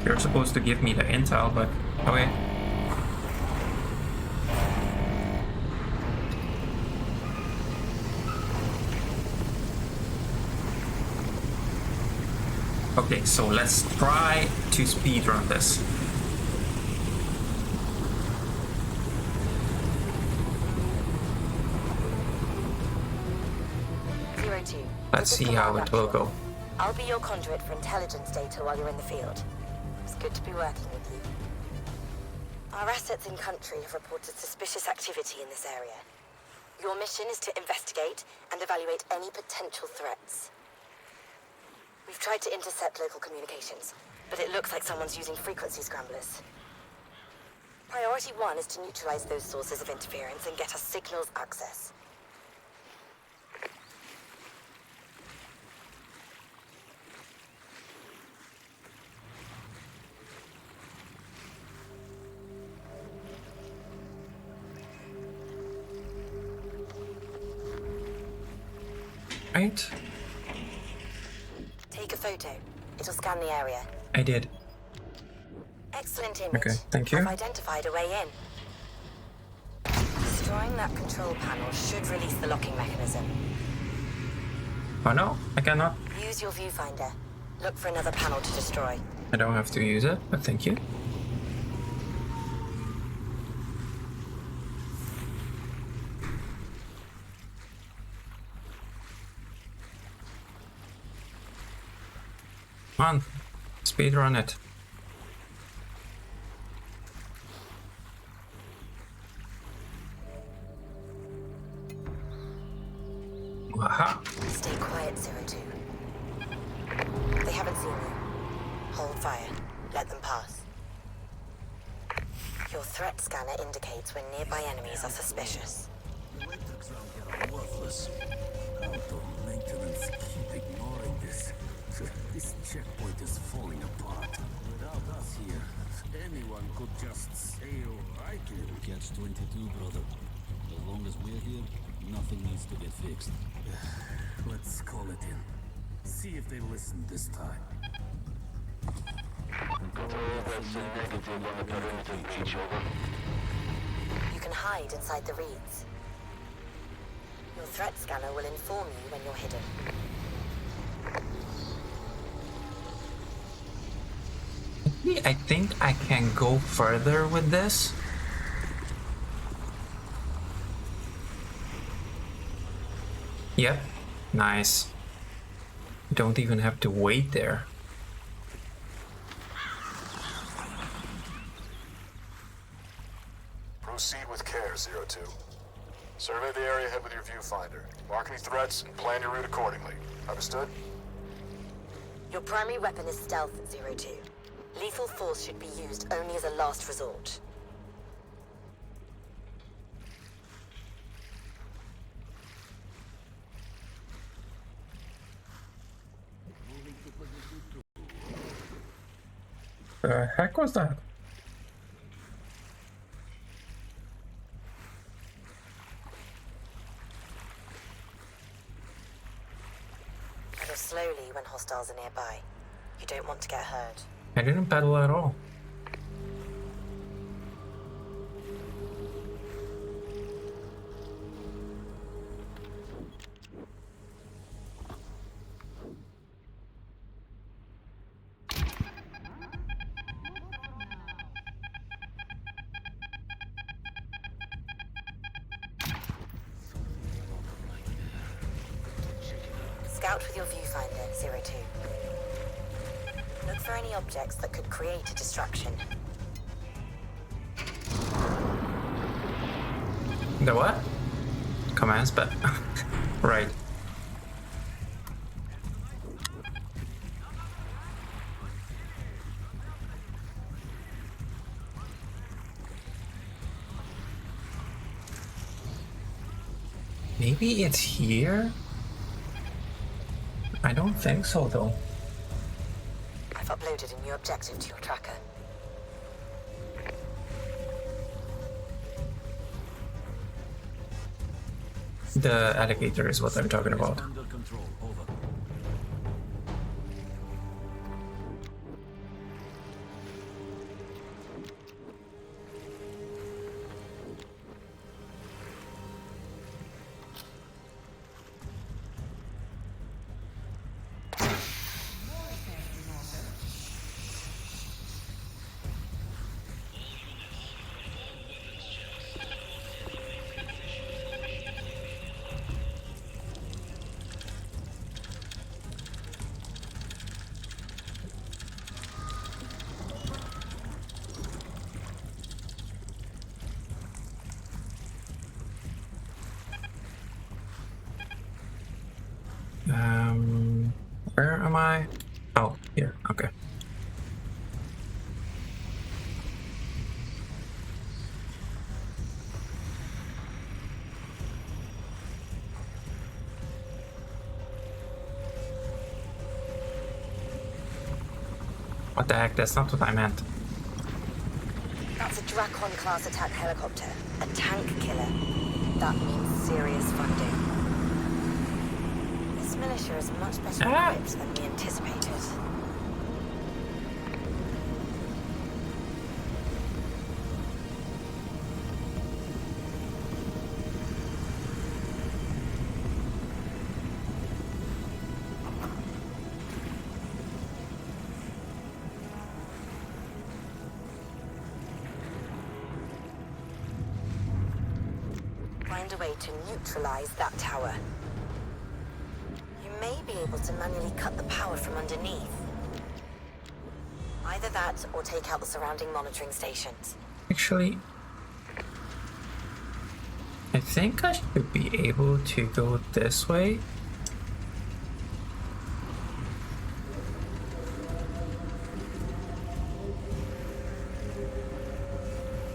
you're supposed to give me the intel, but okay. Okay, so let's try to speedrun this. Let's see how it will go. I'll be your conduit for intelligence data while you're in the field. It's good to be working with you. Our assets in country have reported suspicious activity in this area. Your mission is to investigate and evaluate any potential threats. We've tried to intercept local communications, but it looks like someone's using frequency scramblers. Priority 1 is to neutralize those sources of interference and get us signals access. Right? Take a photo. It'll scan the area. I did. Excellent image. Okay, thank you. I've identified a way in. Destroying that control panel should release the locking mechanism. Oh no, I cannot. Use your viewfinder. Look for another panel to destroy. I don't have to use it, but thank you. Come on, speedrun it. Aha. Stay quiet, 02. They haven't seen you. Hold fire. Let them pass. Your threat scanner indicates when nearby enemies are suspicious. The electrics around here are worthless. Auto maintenance keep ignoring this. This checkpoint is falling apart. Without us here, anyone could just sail right in. Catch-22, brother. As long as we're here, nothing needs to get fixed. Let's call it in. See if they listen this time. You can hide inside the reeds. Your threat scanner will inform you when you're hidden. I think I can go further with this. Yep, nice. Don't even have to wait there. Proceed with care, 02. Survey the area ahead with your viewfinder. Mark any threats and plan your route accordingly. Understood? Your primary weapon is stealth, 02. Lethal force should be used only as a last resort. The heck was that? Pedal slowly when hostiles are nearby. You don't want to get hurt. I didn't pedal at all. Scout with your viewfinder, 02. Look for any objects that could create a distraction. The what? Commands, but right. Maybe it's here? I don't think so, though. I've uploaded a new objective to your tracker. The alligator is what I'm talking about. Under control. Over. Where am I? Oh, here. Okay. What the heck? That's not what I meant. That's a Drakon-class attack helicopter. A tank killer. That means serious funding. This militia is much better equipped than we anticipated. Find a way to neutralize that tower. You may be able to manually cut the power from underneath. Either that, or take out the surrounding monitoring stations. Actually, I think I should be able to go this way.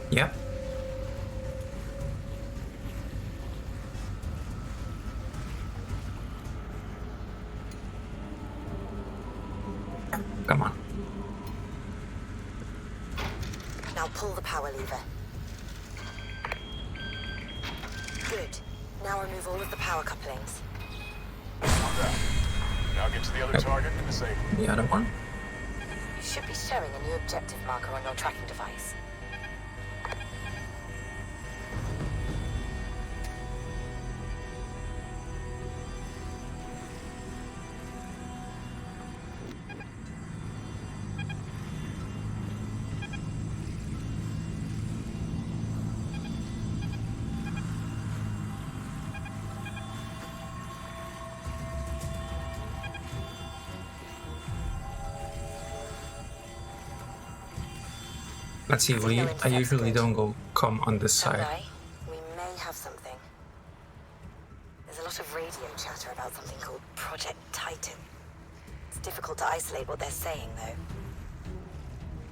Yep. Come on. Now pull the power lever. Good. Now remove all of the power couplings. Now get to the other target and disable it. The other one? You should be showing a new objective marker on your tracking device. Let's see, I usually don't come on this side. We may have something. There's a lot of radio chatter about something called Project Titan. It's difficult to isolate what they're saying, though.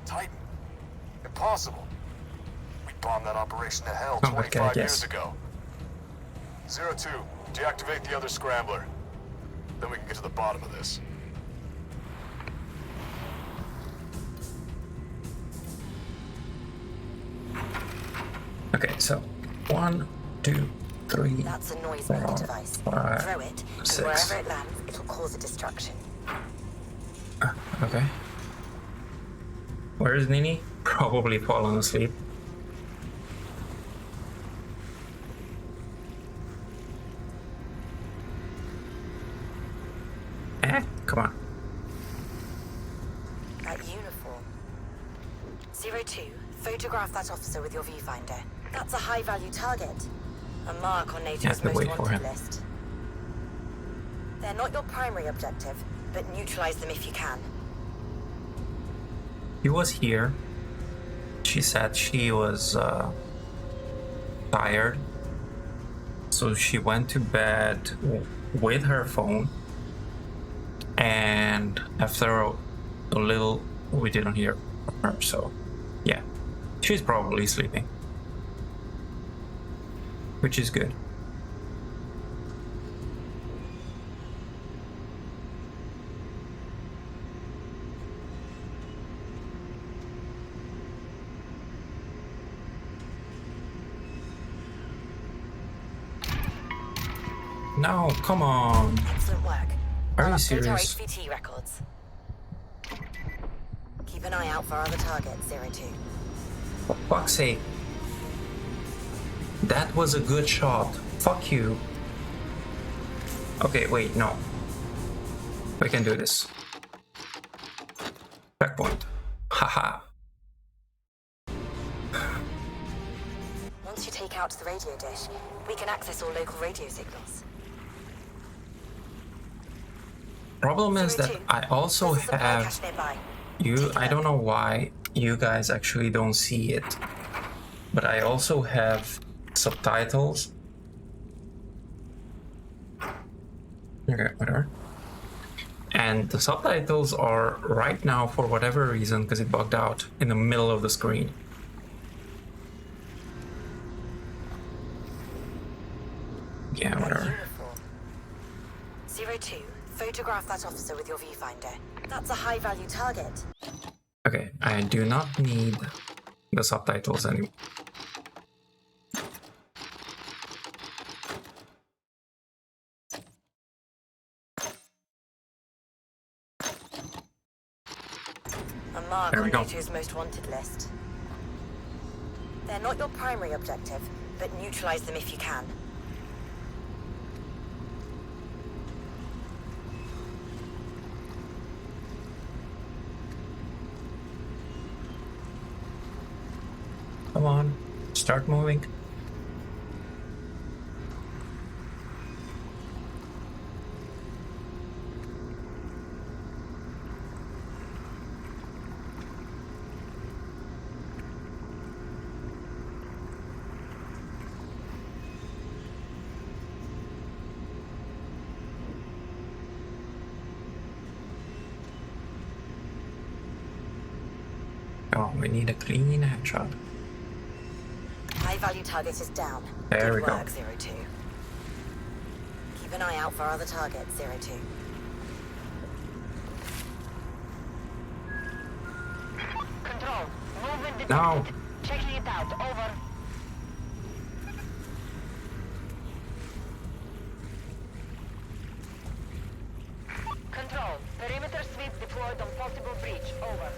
Titan? Impossible. We bombed that operation to hell Oh, 25 okay, years ago. 02, deactivate the other scrambler. Then we can get to the bottom of this. Okay, so 1, 2, 3. That's a noise 4, maker device. 5, Throw it, and 6. wherever it lands, it'll cause a destruction. Okay. Where is Nini? Probably fallen asleep. Come on. That uniform. 02, photograph that officer with your viewfinder. That's a high-value target. A mark on NATO's most wanted list. They're not your primary objective, but neutralize them if you can. He was here. She said she was tired. So she went to bed with her phone. And after a little, we didn't hear from her. So, yeah. She's probably sleeping. Which is good. No, come on. Excellent work. Are you Our serious? HVT records. Keep an eye out for other targets, 02. For fuck's sake. That was a good shot. Fuck you. Okay, wait, no. We can do this. Checkpoint. Haha. Once you take out the radio dish, we can access all local radio signals. Problem is that I also have you. I don't know why you guys actually don't see it, but I also have subtitles. Okay, whatever. And the subtitles are right now, for whatever reason, because it bugged out, in the middle of the screen. Yeah, whatever. 02, photograph that officer with your viewfinder. That's a high-value target. Okay, I do not need the subtitles anymore. A mark There we on go. NATO's most wanted list. They're not your primary objective, but neutralize them if you can. Come on, start moving. Oh, we need a clean headshot. High-value target is down. There we Good go. work, 02. Keep an eye out for other targets, 02. Control. Movement detected. No. Checking it out. Over. Control. Perimeter sweep deployed on possible breach. Over.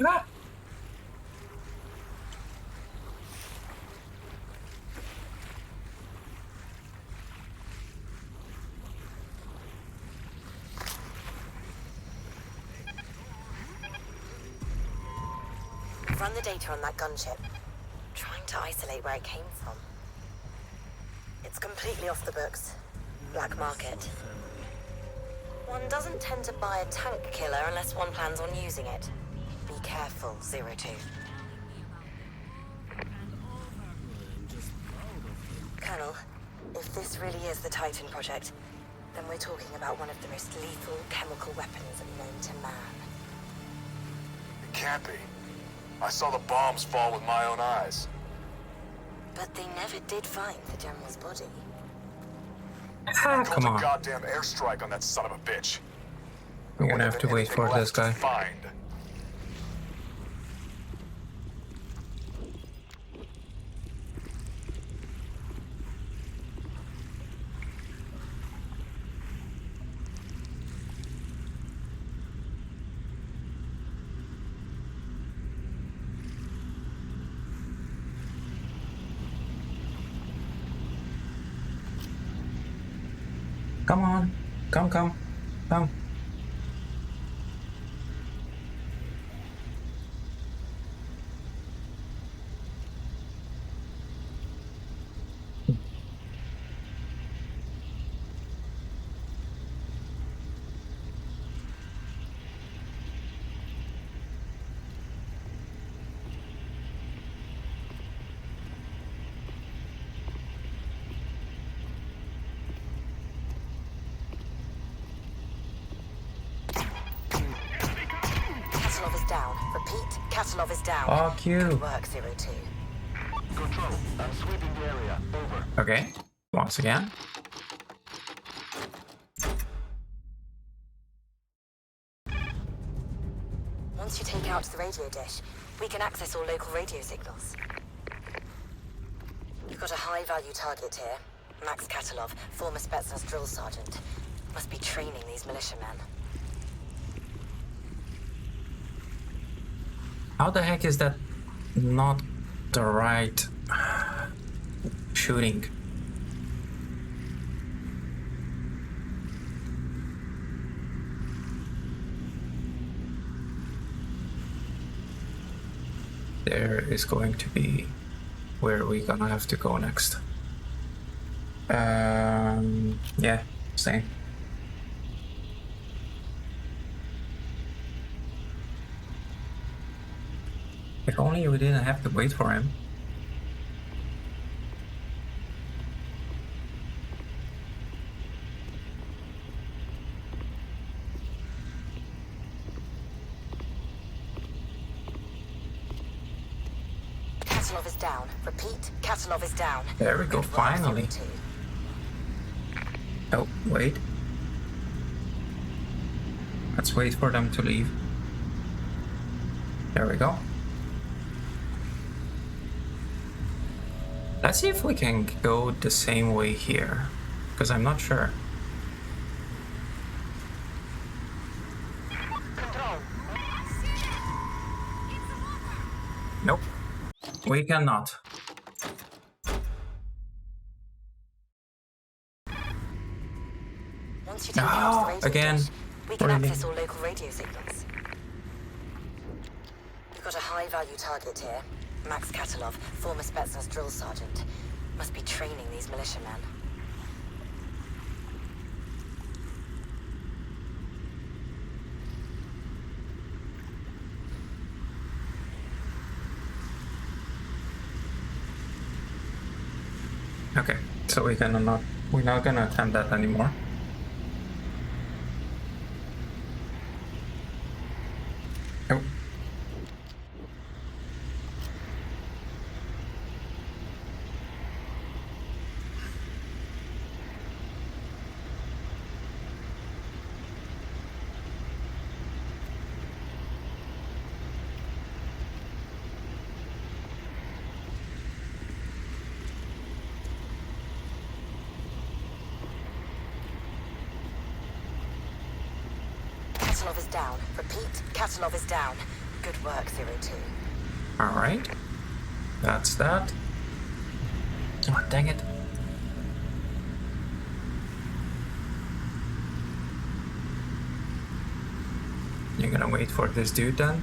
Ah. Run the data on that gunship. Trying to isolate where it came from. It's completely off the books. Black market. One doesn't tend to buy a tank killer unless one plans on using it. Be careful, 02. Colonel, If this really is the Titan project, then we're talking about one of the most lethal chemical weapons known to man. It can't be. I saw the bombs fall with my own eyes. But they never did find the General's body. Ah, come on. A goddamn airstrike on that son of a bitch. We're gonna have to wait for this guy. Find. Come on. Come. Katalov is down. Repeat, Katalov is down. Fuck you. Good work, 02. Control, I'm sweeping the area. Over. Okay, once again. Once you take out the radio dish, we can access all local radio signals. You've got a high-value target here. Max Katalov, former Spetsnaz drill sergeant. Must be training these militiamen. How the heck is that not the right shooting? There is going to be where we're gonna have to go next. Yeah, same. If only we didn't have to wait for him. Katalov is down. Repeat, Katalov is down. There we go, finally. Oh, wait. Let's wait for them to leave. There we go. Let's see if we can go the same way here, because I'm not sure. Nope, we cannot. Once you take out the radio again. dish, we can Really? access all local radio signals. You've got a high-value target here. Max Katalov, former Spetsnaz drill sergeant. Must be training these militiamen. Okay, so we're not gonna attempt that anymore. Oh. Katalov is down. Repeat, Katalov is down. Good work, 02. Alright. That's that. Oh, dang it. You're gonna wait for this dude then?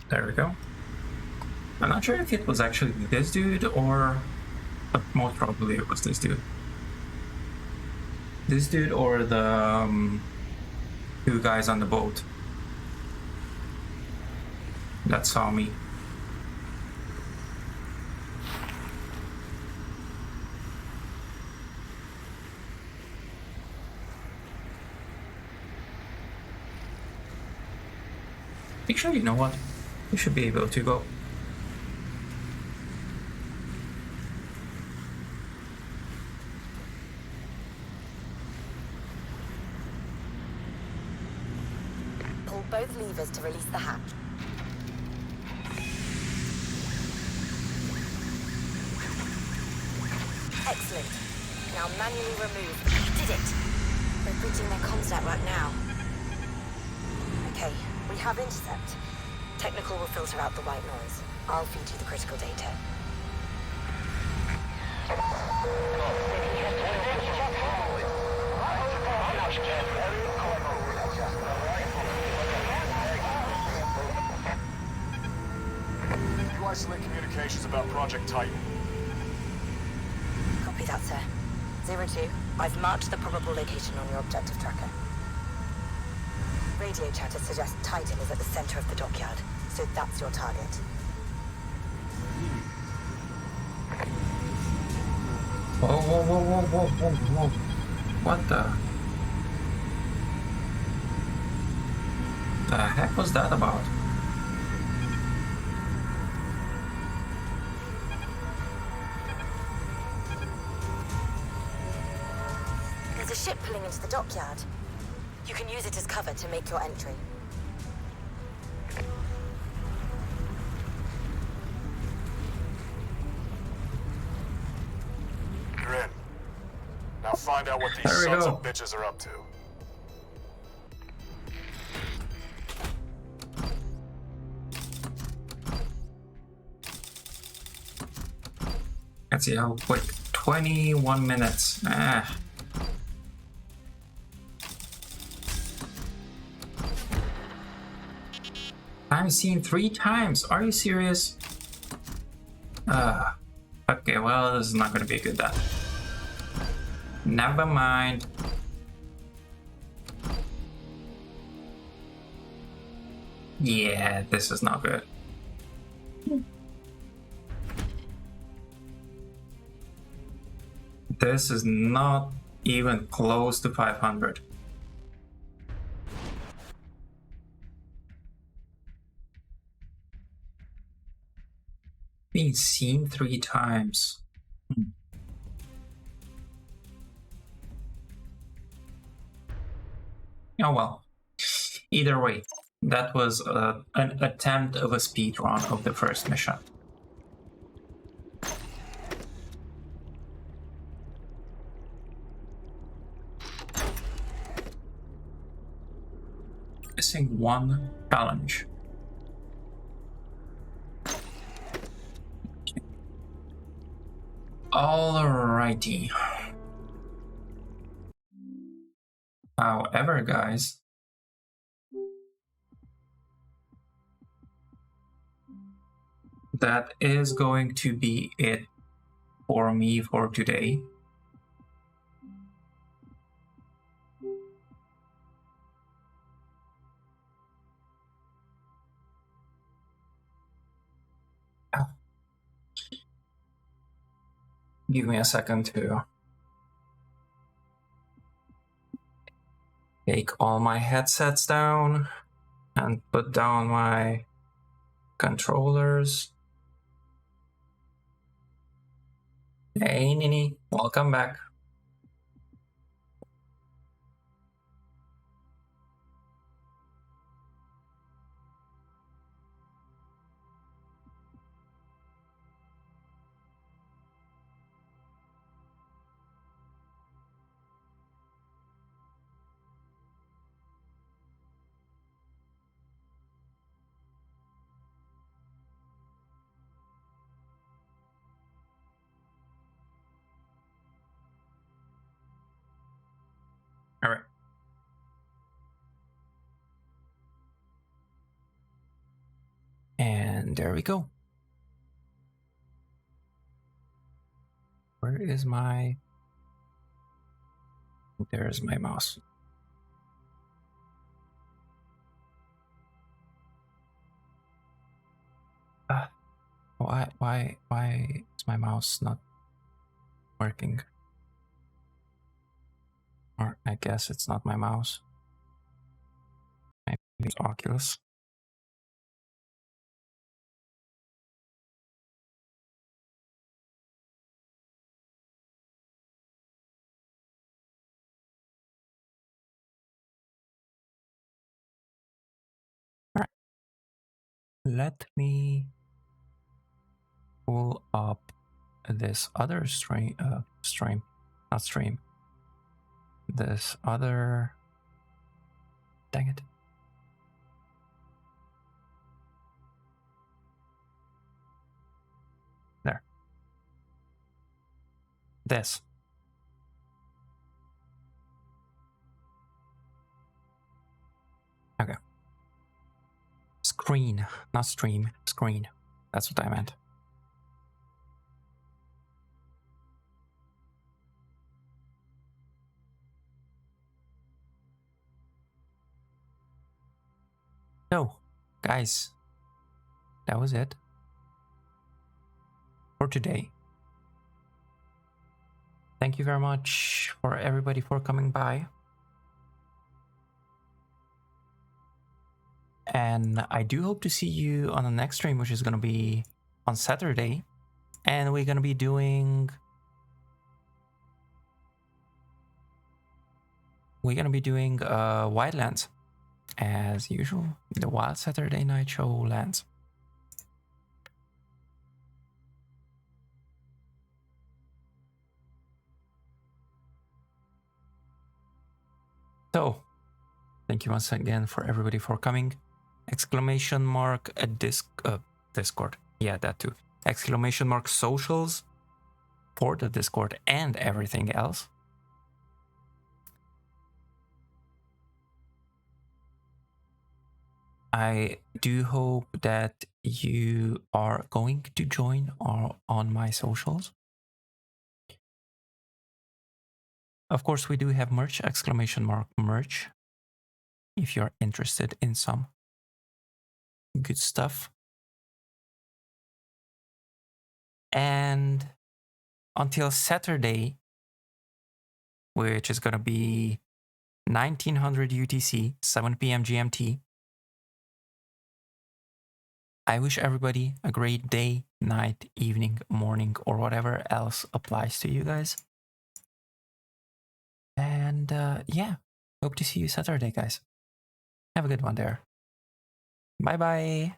There we go. I'm not sure if it was actually this dude or... but most probably it was this dude. This dude or the two guys on the boat. that saw me. Actually, you know what? We should be able to go. Pull both levers to release the hatch. Excellent. Now manually remove. You did it! We're bridging their comms network now. Okay, we have intercept. Technical will filter out the white noise. I'll feed you the critical data. You isolate communications about Project Titan. Copy that, sir. 02, I've marked the probable location on your objective tracker. Radio chatter suggests Titan is at the center of the dockyard, so that's your target. Whoa, whoa, whoa, whoa, whoa, whoa, whoa. What the heck was that about? There's a ship pulling into the dockyard. You can use it as cover to make your entry. You're in. Now find out what these sons of bitches are up to. Let's see how quick. 21 minutes. I'm seen 3 times. Are you serious? Okay, well, this is not gonna be good then. Never mind. Yeah, this is not good. This is not even close to 500. Being seen 3 times. Oh well. Either way, that was an attempt of a speed run of the first mission. Missing 1 challenge. Alrighty. However, guys, that is going to be it for me for today. Give me a second to take all my headsets down and put down my controllers. Hey Nini, welcome back. All right. And there we go. Where is my... There's my mouse. Why is my mouse not working? Or I guess it's not my mouse. Maybe it's Oculus. All right. Let me pull up this other stream. This other. Dang it. There. This. Okay. Screen, not stream. Screen. That's what I meant. So, guys, that was it for today. Thank you very much for everybody for coming by. And I do hope to see you on the next stream, which is going to be on Saturday. And we're going to be doing... Wildlands. As usual, the Wild Saturday Night Show lands. So, thank you once again for everybody for coming. Exclamation mark Discord. Yeah, that too. Exclamation mark socials for the Discord and everything else. I do hope that you are going to join on my socials. Of course, we do have merch, exclamation mark merch, if you're interested in some good stuff. And until Saturday, which is going to be 1900 UTC, 7 p.m. GMT, I wish everybody a great day, night, evening, morning, or whatever else applies to you guys. And yeah, hope to see you Saturday, guys. Have a good one there. Bye-bye.